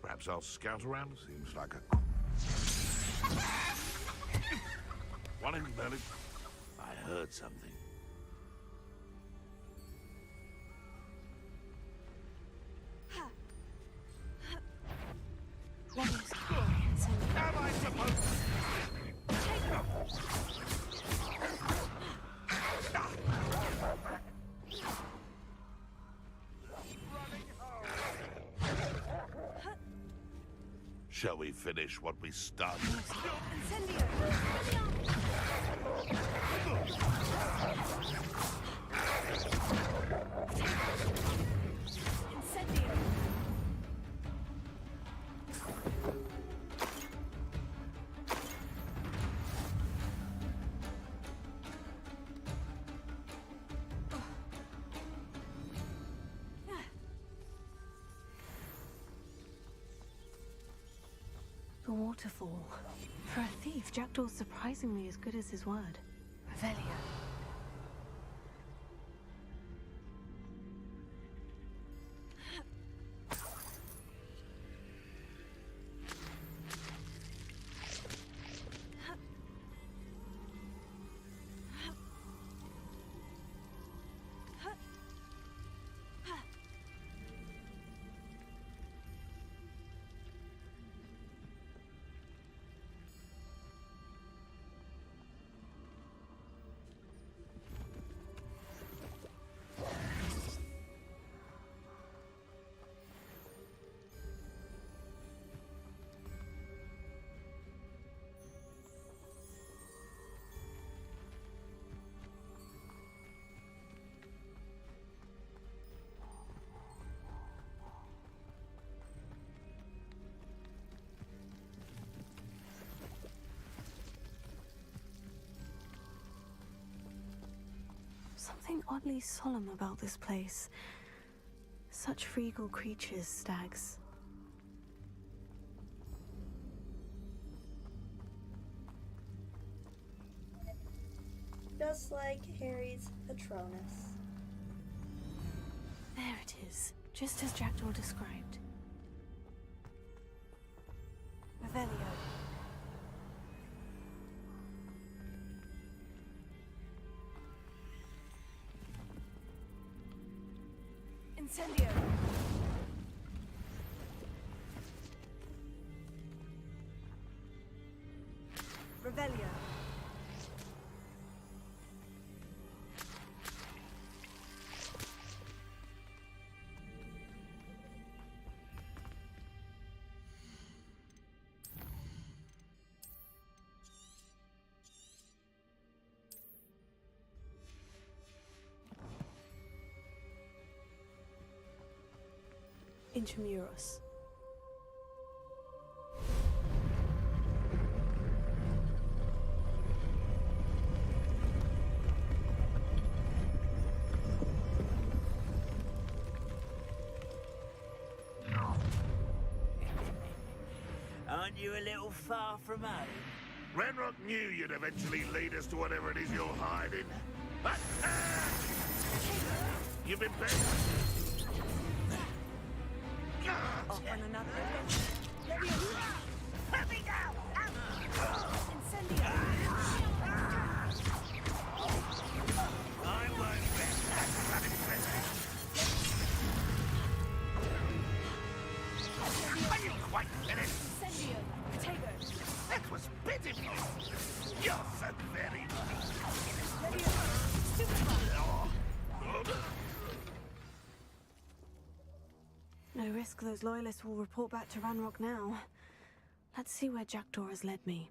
Perhaps I'll scout around. Seems like a... One in belly. I heard something. Am I supposed Shall we finish what we started? Incendio! a waterfall. For a thief, Jackdaw's surprisingly as good as his word. Revelio. Something oddly solemn about this place. Such regal creatures, stags. Just like Harry's Patronus. There it is, just as Jackdaw described. Revelio. Incendio. Revelio. Intramuros. Aren't you a little far from home? Ranrock knew you'd eventually lead us to whatever it is you're hiding. You've been bent. Off on another adventure. Let me go! Incendio! I won't bet. Are you quite finished? Incendio. Potatoes. That was pitiful. You're so very No risk those loyalists will report back to Ranrock now. Let's see where Jackdaw has led me.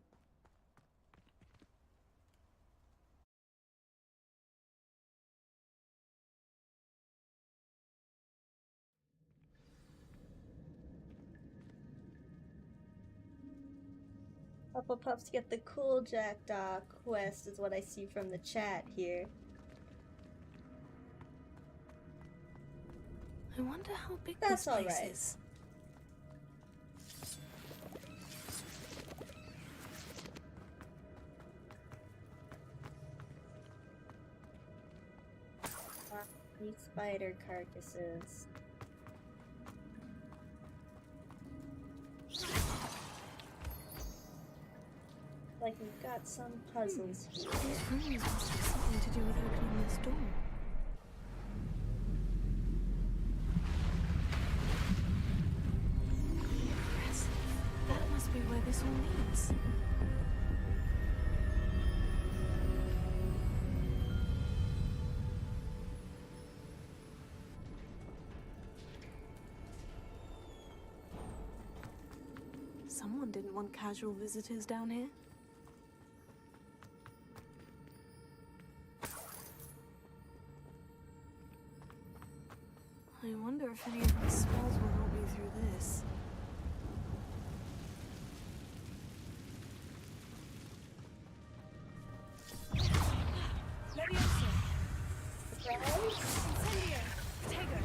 Hufflepuffs get the cool Jackdaw quest is what I see from the chat here. I wonder how big That's this place alright. is. These spider carcasses. Like we've got some puzzles here. These rooms must have something to do with opening this door. Impressive. That must be where this all leads. Someone didn't want casual visitors down here. I wonder if any of my spells will help me through this. Leviosa! Incendio! Tego!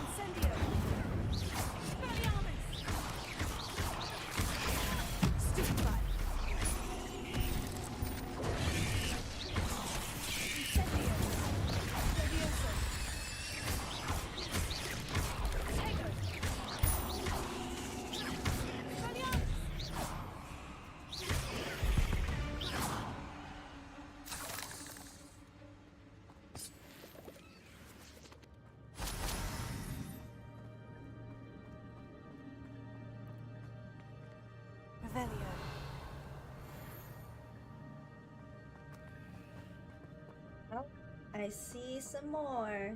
Incendio! Revelio. Oh, I see some more.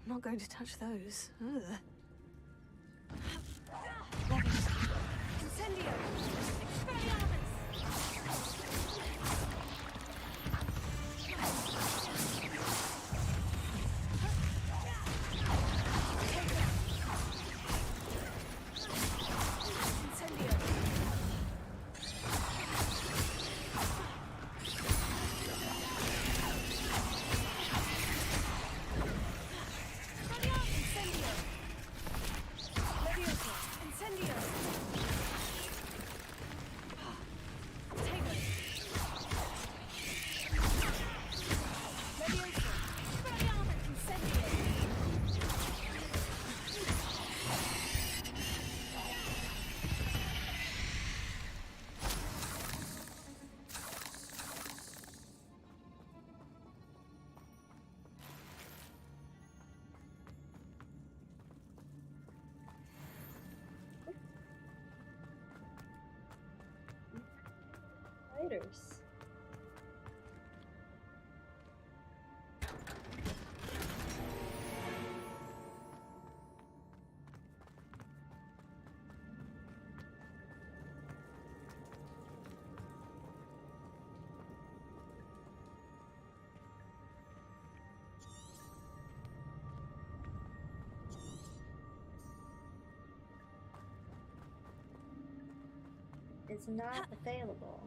I'm not going to touch those. Ugh. Incendio! Expelliarmus! Spiders. Is not available,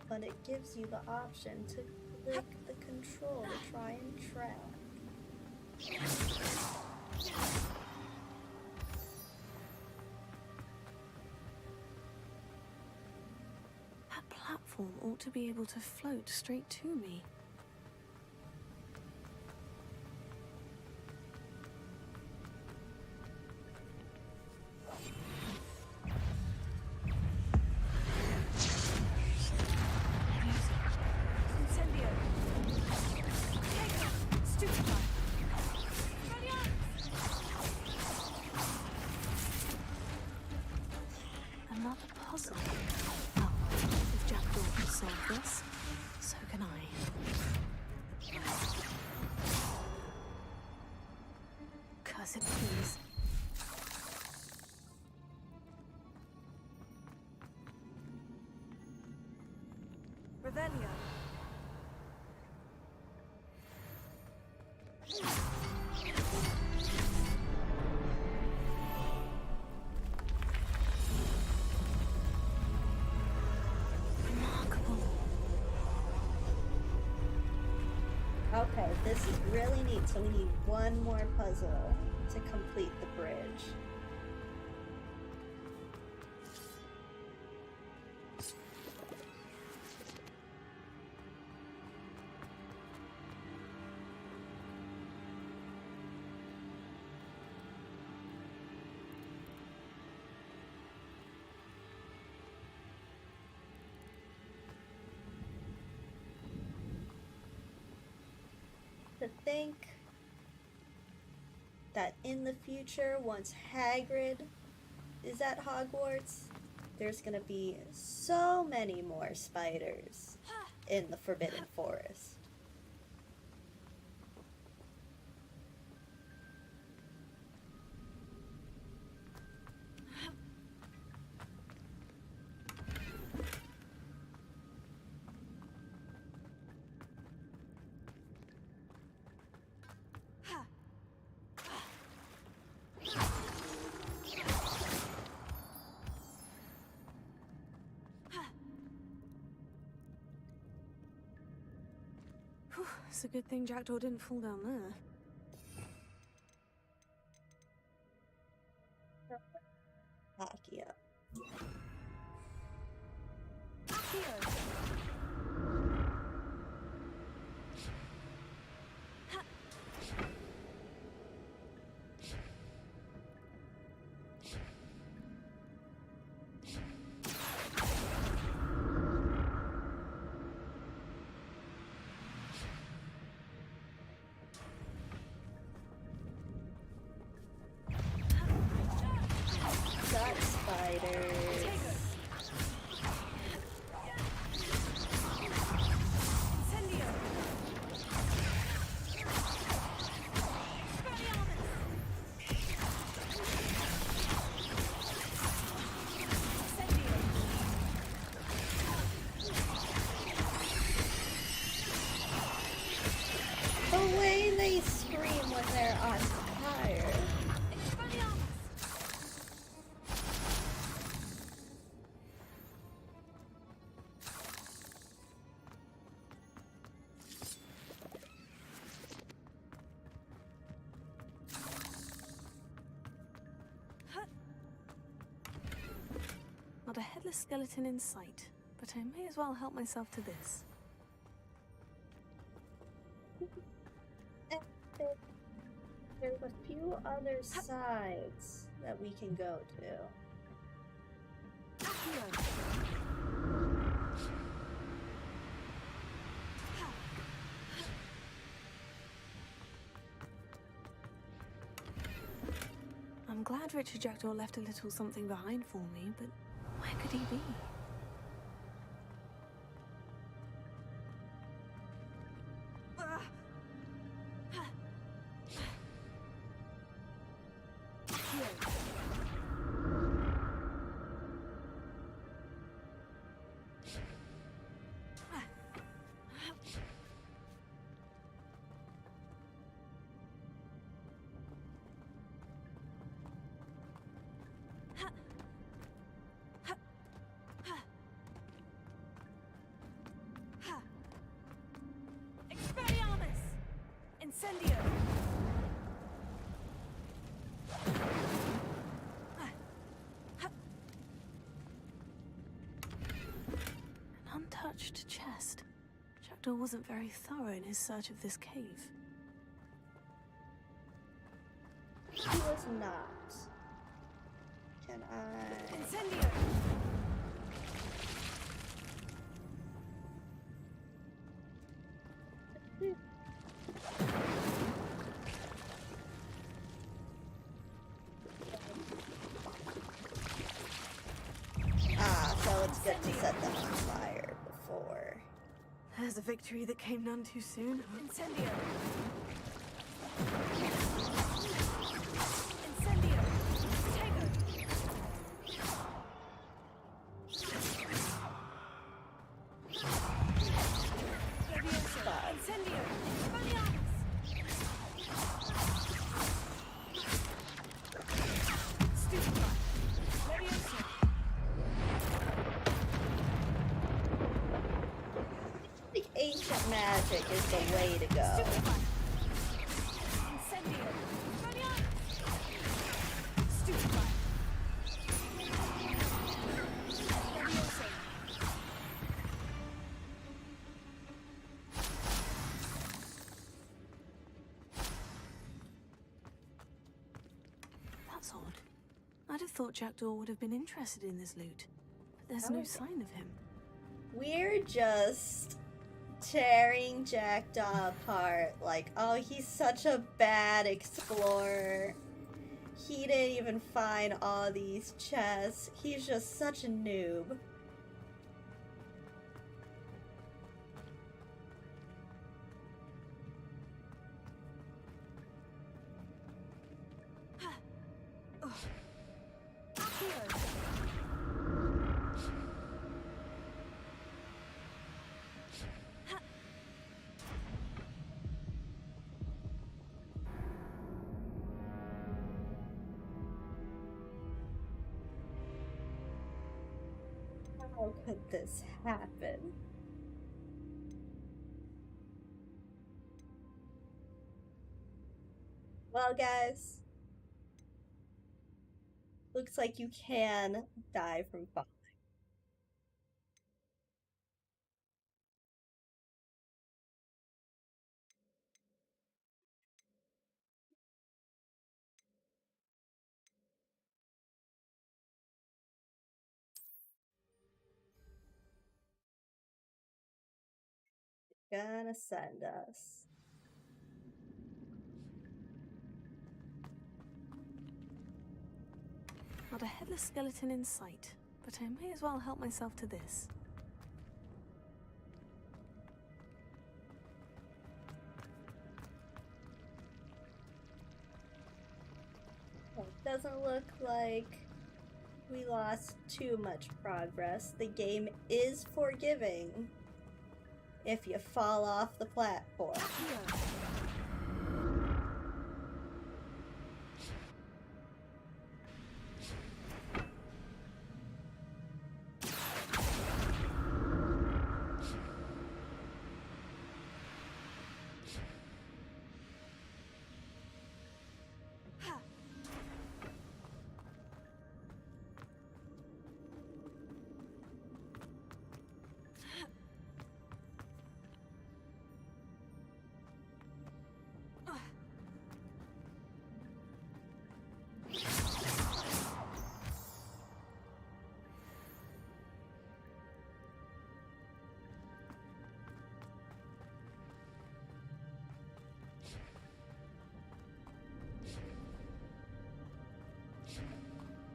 but it gives you the option to click the control to try and track. That platform ought to be able to float straight to me. Another puzzle. Well, if Jackdaw can solve this, so can I. Curse it, please. Revelio. Okay, this is really neat, so we need one more puzzle to complete the bridge. To think that in the future, once Hagrid is at Hogwarts, there's gonna be so many more spiders in the Forbidden Forest. It's a good thing Jackdaw didn't fall down there. Accio. spiders. The way they scream when they're on fire. Not a headless skeleton in sight, but I may as well help myself to this. There's a few other sides that we can go to. I'm glad Richard Jackdaw left a little something behind for me, but where could he be? Incendio! An untouched chest. Jackdaw wasn't very thorough in his search of this cave. He was not. Can I... Incendio! So it's good to set them on fire before. There's a victory that came none too soon. Incendio! Incendio! Incendio! Ancient magic is the way to go. That's odd. I'd have thought Jackdaw would have been interested in this loot, but there's no sign of him. We're just tearing Jackdaw apart. Like, oh, he's such a bad explorer. He didn't even find all these chests. He's just such a noob. How could this happen? Well, guys, looks like you can die from falling. Gonna send us. Not a headless skeleton in sight, but I may as well help myself to this. Well, it doesn't look like we lost too much progress. The game is forgiving if you fall off the platform.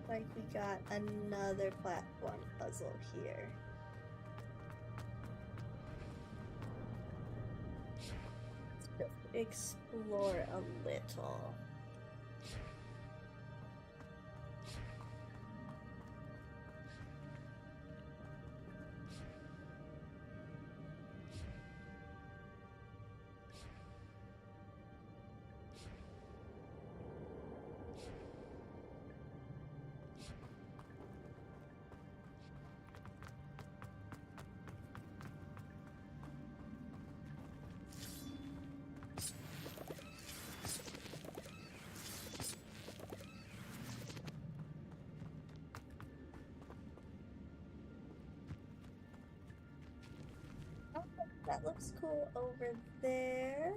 Like we got another platform puzzle here. Let's just explore a little. That looks cool over there.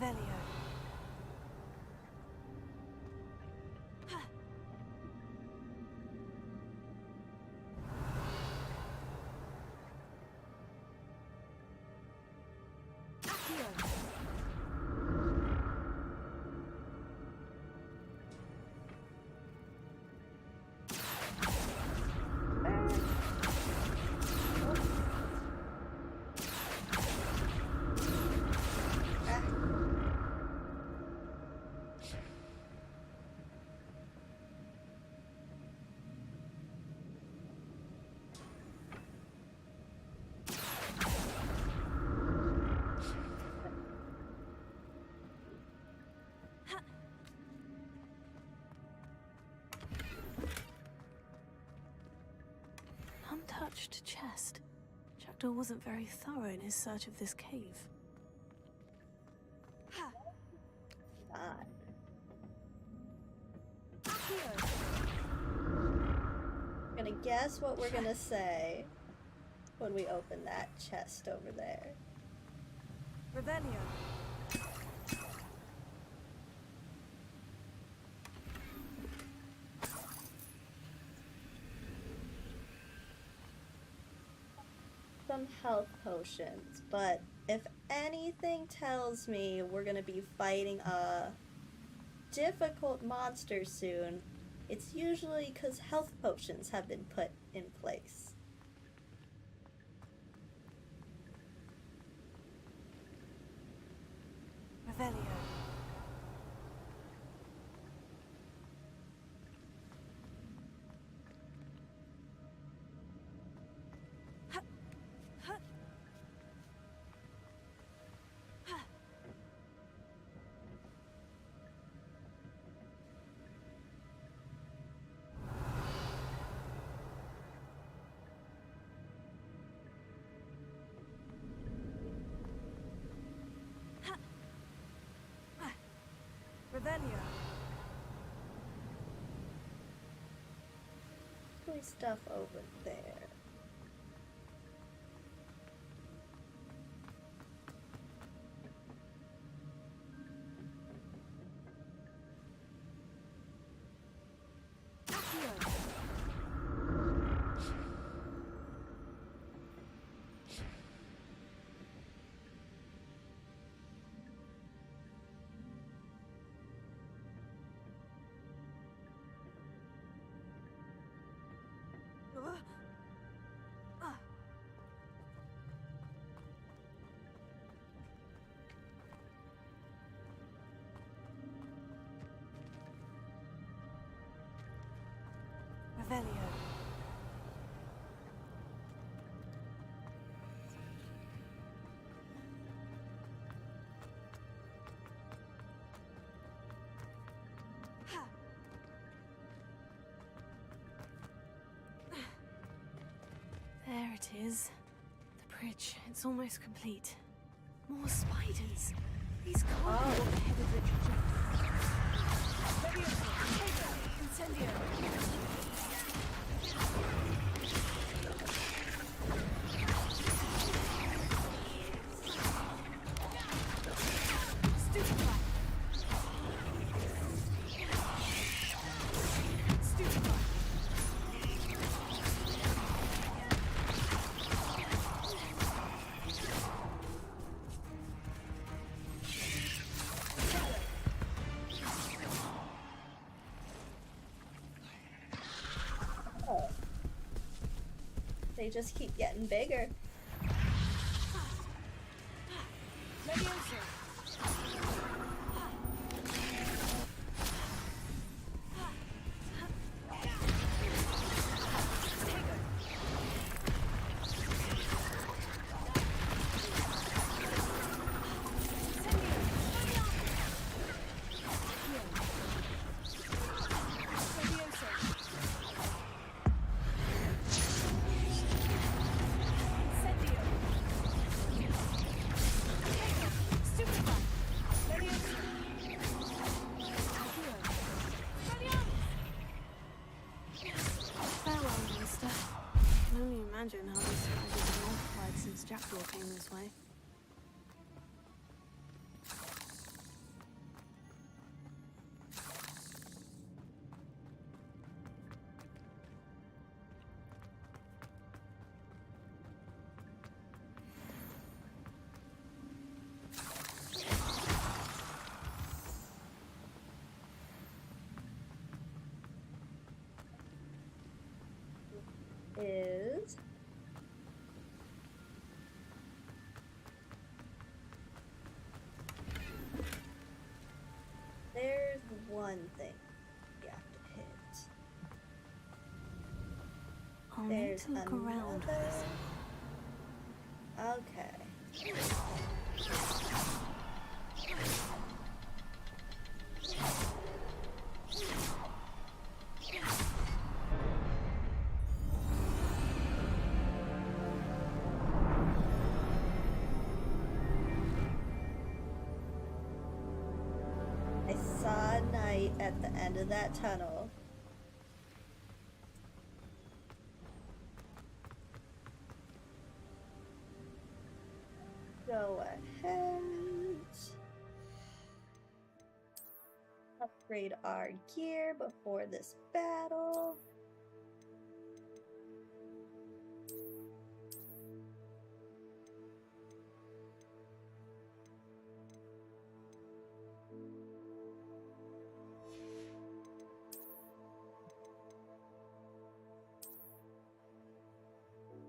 Revelio. Untouched chest. Jackdaw wasn't very thorough in his search of this cave. God. I'm gonna guess what we're gonna say when we open that chest over there. Revelio. Some health potions, but if anything tells me we're gonna be fighting a difficult monster soon, it's usually because health potions have been put in place. Revelio. Revelio. Doing stuff over there. Revelio. There it is. The bridge. It's almost complete. More spiders. These can't be what the headed Richard. Incendio. They just keep getting bigger. Imagine how these spiders have multiplied since Jackdaw came this way. Is there's one thing you have to hit. I'll There's need to look around. Okay. I saw a knight at the end of that tunnel. Go ahead. Upgrade our gear before this battle.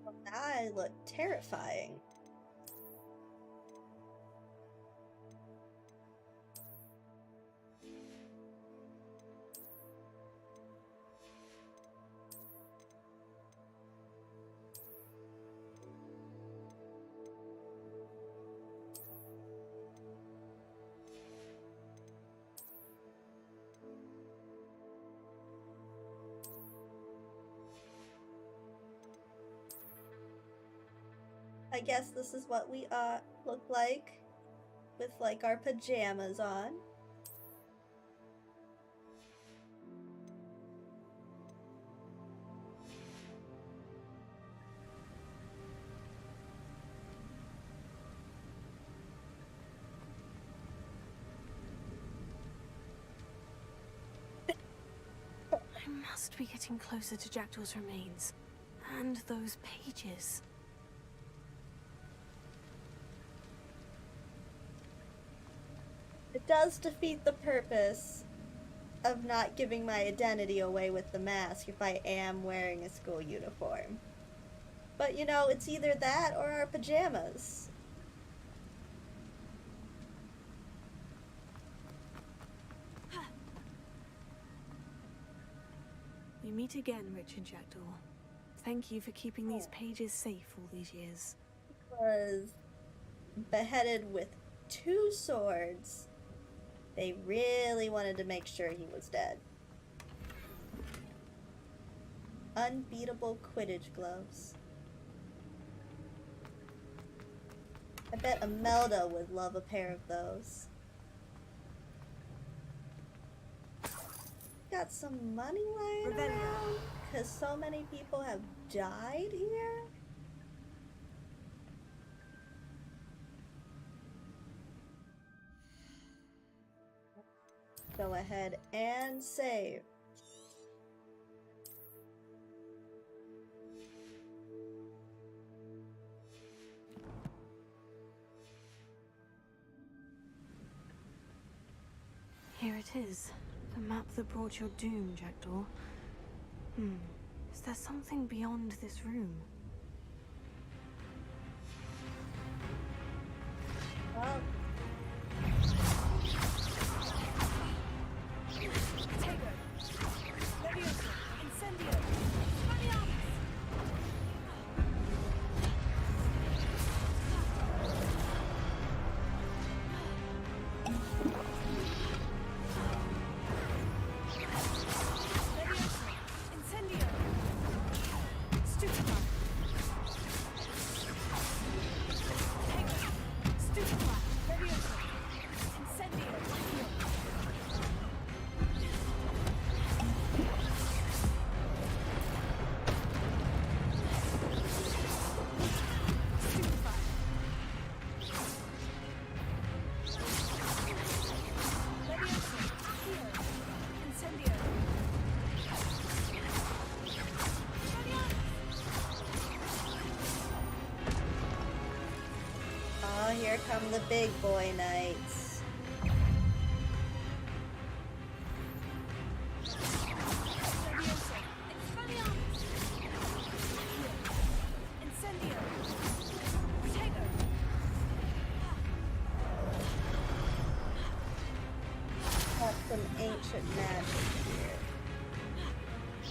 Well, now I look terrifying. I guess this is what we look like with like our pajamas on. must be getting closer to Jackdaw's remains. And those pages. It does defeat the purpose of not giving my identity away with the mask if I am wearing a school uniform. But you know, it's either that or our pajamas. We meet again, Richard Jackdaw. Thank you for keeping these pages safe all these years. Was beheaded with 2 swords. They really wanted to make sure he was dead. Unbeatable Quidditch gloves. I bet Imelda would love a pair of those. Got some money lying around because so many people have died here. Go ahead and save. Here it is. The map that brought your doom, Jackdaw. Is there something beyond this room? Well, here come the big boy knights. Got some ancient magic here.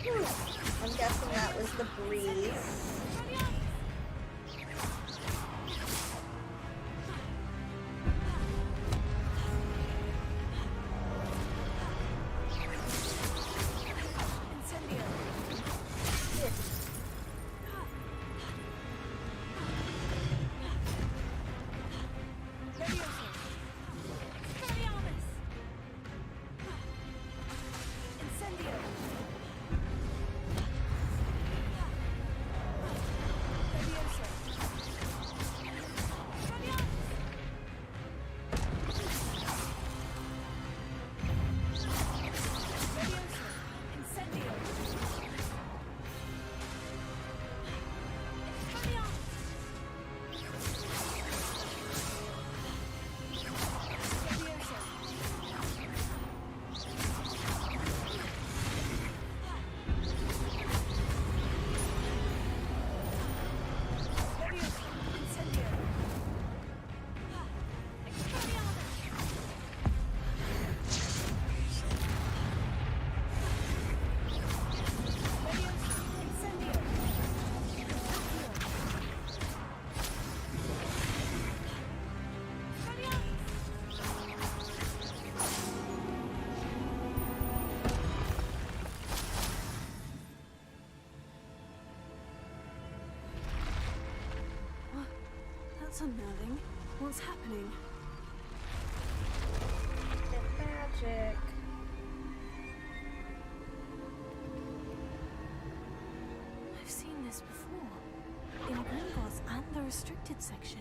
Whew. I'm guessing that was the breeze. That's unnerving. What's happening? Magic. I've seen this before. In Gringotts and the restricted section.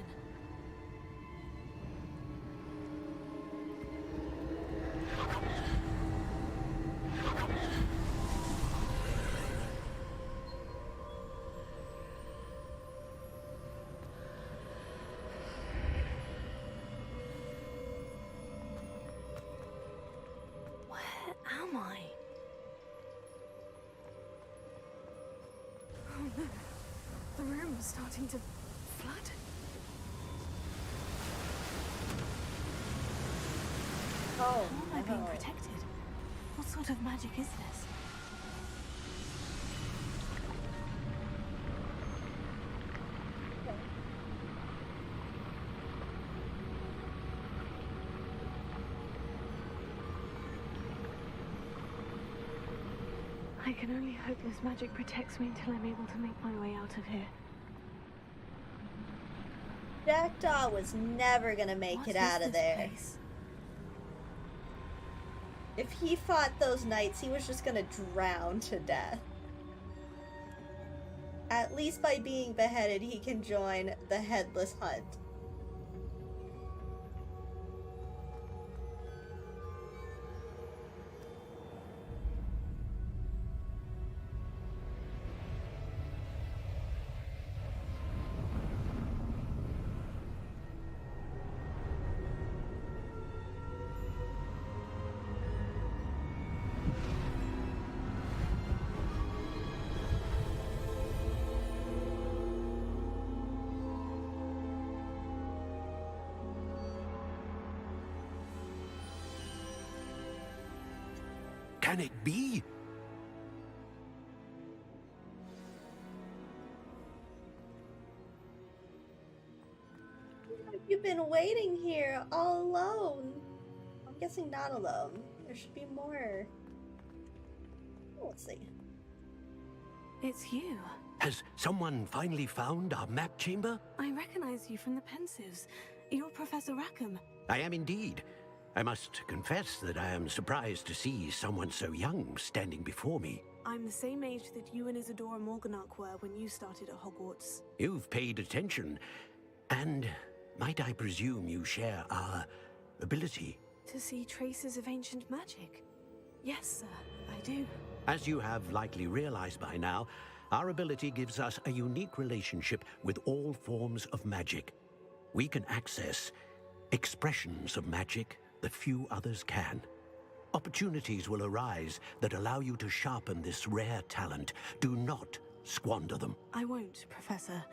The room is starting to flood. Oh, How am I being no. protected? What sort of magic is this? I can only hope this magic protects me until I'm able to make my way out of here. Jackdaw was never gonna make What it is out of this there. place? If he fought those knights, he was just gonna drown to death. At least by being beheaded, he can join the Headless Hunt. Can it be? You've been waiting here all alone. I'm guessing not alone. There should be more. Let's see. It's you. Has someone finally found our map chamber? I recognize you from the Pensives. You're Professor Rackham. I am indeed. I must confess that I am surprised to see someone so young standing before me. I'm the same age that you and Isadora Morganach were when you started at Hogwarts. You've paid attention, and might I presume you share our ability? To see traces of ancient magic? Yes, sir, I do. As you have likely realized by now, our ability gives us a unique relationship with all forms of magic. We can access expressions of magic that few others can. Opportunities will arise that allow you to sharpen this rare talent. Do not squander them. I won't, Professor.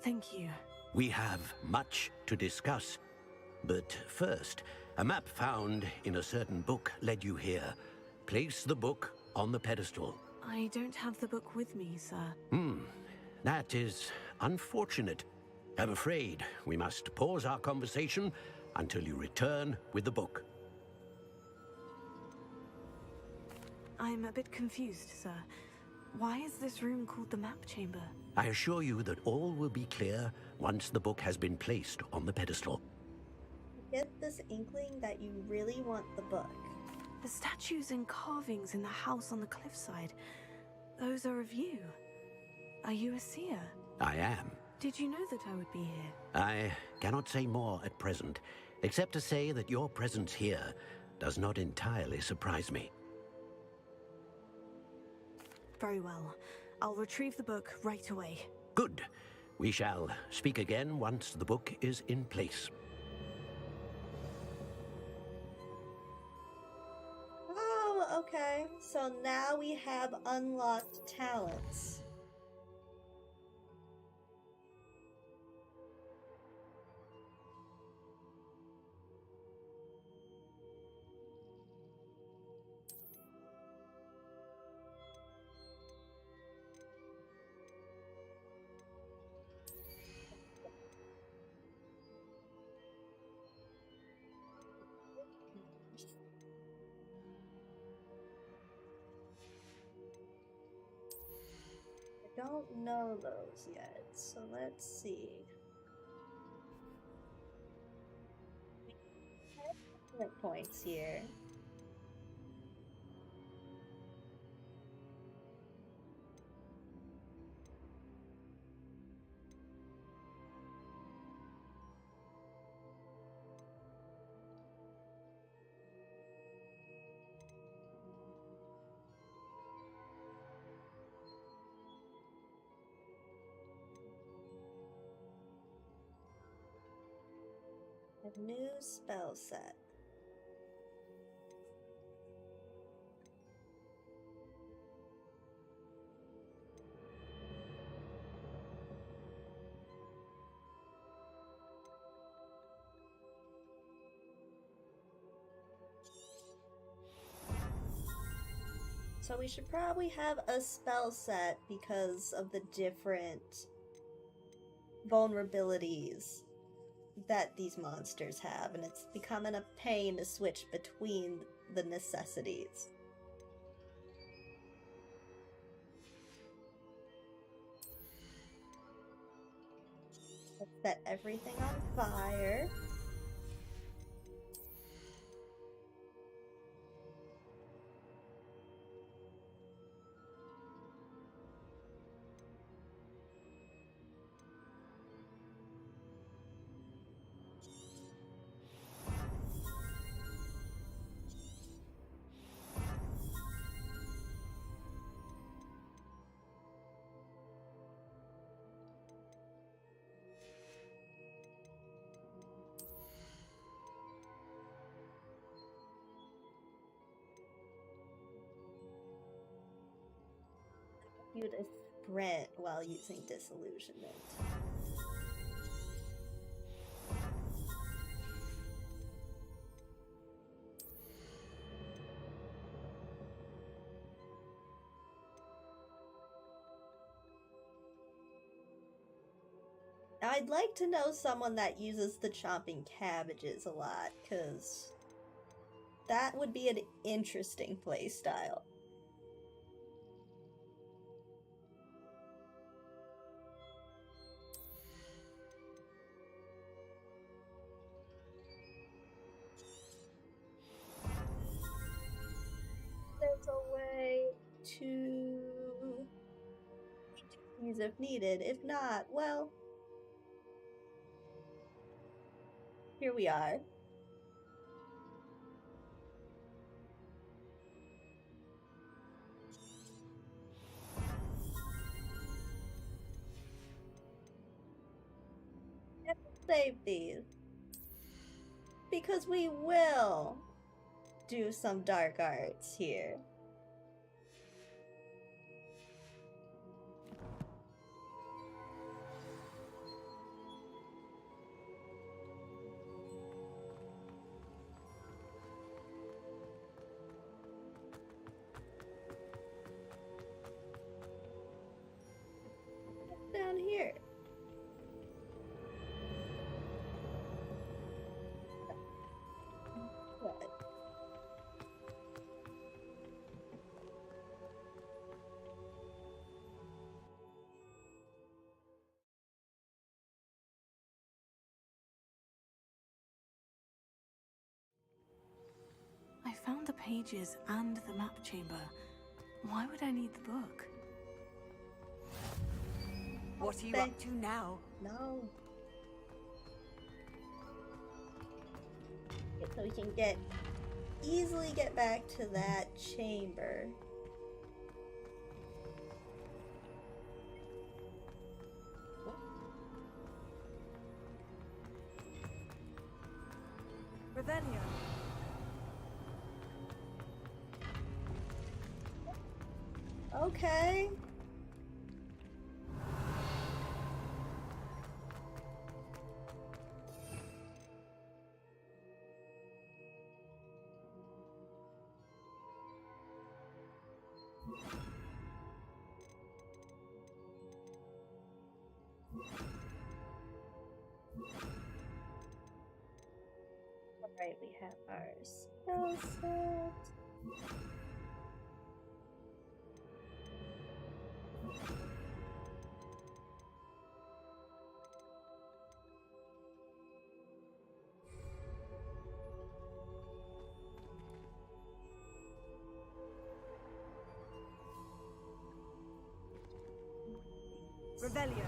Thank you. We have much to discuss. But first, a map found in a certain book led you here. Place the book on the pedestal. I don't have the book with me, sir. That is unfortunate. I'm afraid we must pause our conversation until you return with the book. I'm a bit confused, sir. Why is this room called the map chamber? I assure you that all will be clear once the book has been placed on the pedestal. Get this inkling that you really want the book. The statues and carvings in the house on the cliffside, those are of you. Are you a seer? I am. Did you know that I would be here? I cannot say more at present, except to say that your presence here does not entirely surprise me. Very well. I'll retrieve the book right away. Good. We shall speak again once the book is in place. Oh, okay. So now we have unlocked talents. I don't know those yet, so let's see. Points here. A new spell set. So we should probably have a spell set because of the different vulnerabilities that these monsters have, and it's becoming a pain to switch between the necessities. Let's set everything on fire. You to sprint while using disillusionment. Now, I'd like to know someone that uses the chomping cabbages a lot, because that would be an interesting playstyle. There's a way to use if needed. If not, well, here we are. Let's save these. Because we will do some dark arts here. Down here. What? I found the pages and the map chamber. Why would I need the book? What are you up to now? No. Okay, so we can easily get back to that chamber. Revelio. Okay. Alright, we have our spell set. Revelio.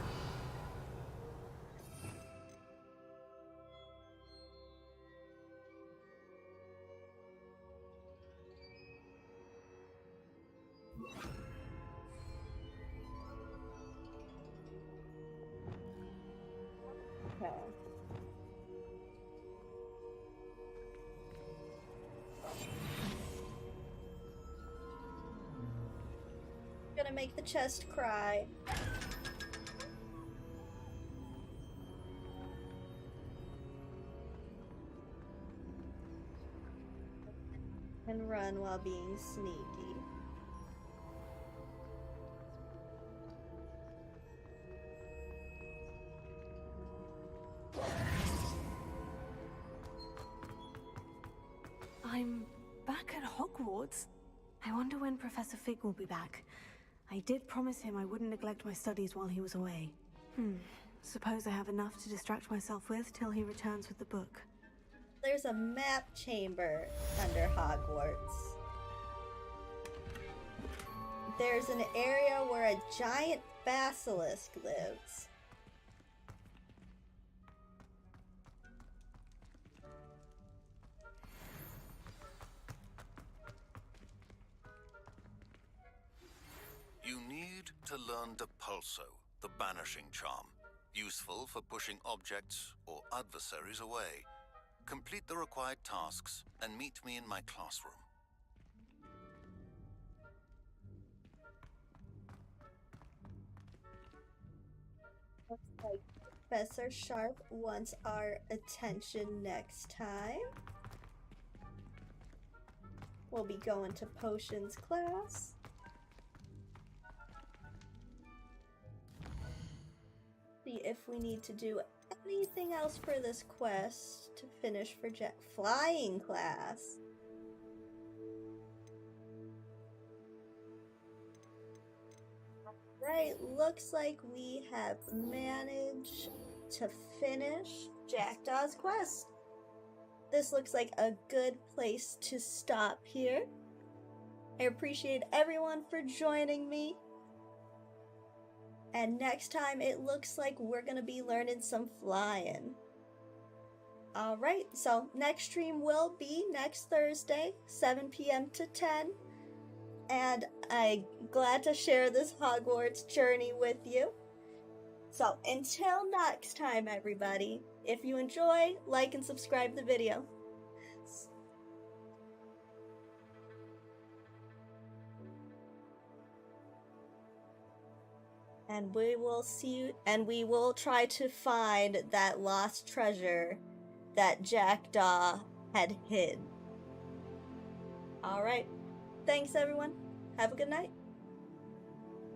Okay. Gonna make the chest cry. And run while being sneaky. at Hogwarts. I wonder when Professor Fig will be back. I did promise him I wouldn't neglect my studies while he was away. Suppose I have enough to distract myself with till he returns with the book. There's a map chamber under Hogwarts. There's an area where a giant basilisk lives. You need to learn Depulso, the banishing charm. Useful for pushing objects or adversaries away. Complete the required tasks and meet me in my classroom. Looks like Professor Sharp wants our attention next time. We'll be going to potions class. See if we need to do anything else for this quest to finish for flying class. Right, looks like we have managed to finish Jackdaw's quest. This looks like a good place to stop here. I appreciate everyone for joining me. And next time it looks like we're gonna be learning some flying. Alright, so next stream will be next Thursday, 7 p.m. to 10. And I'm glad to share this Hogwarts journey with you. So until next time, everybody, if you enjoy, like and subscribe the video. And we will see you, and we will try to find that lost treasure that Jackdaw had hid. Alright. Thanks, everyone. Have a good night.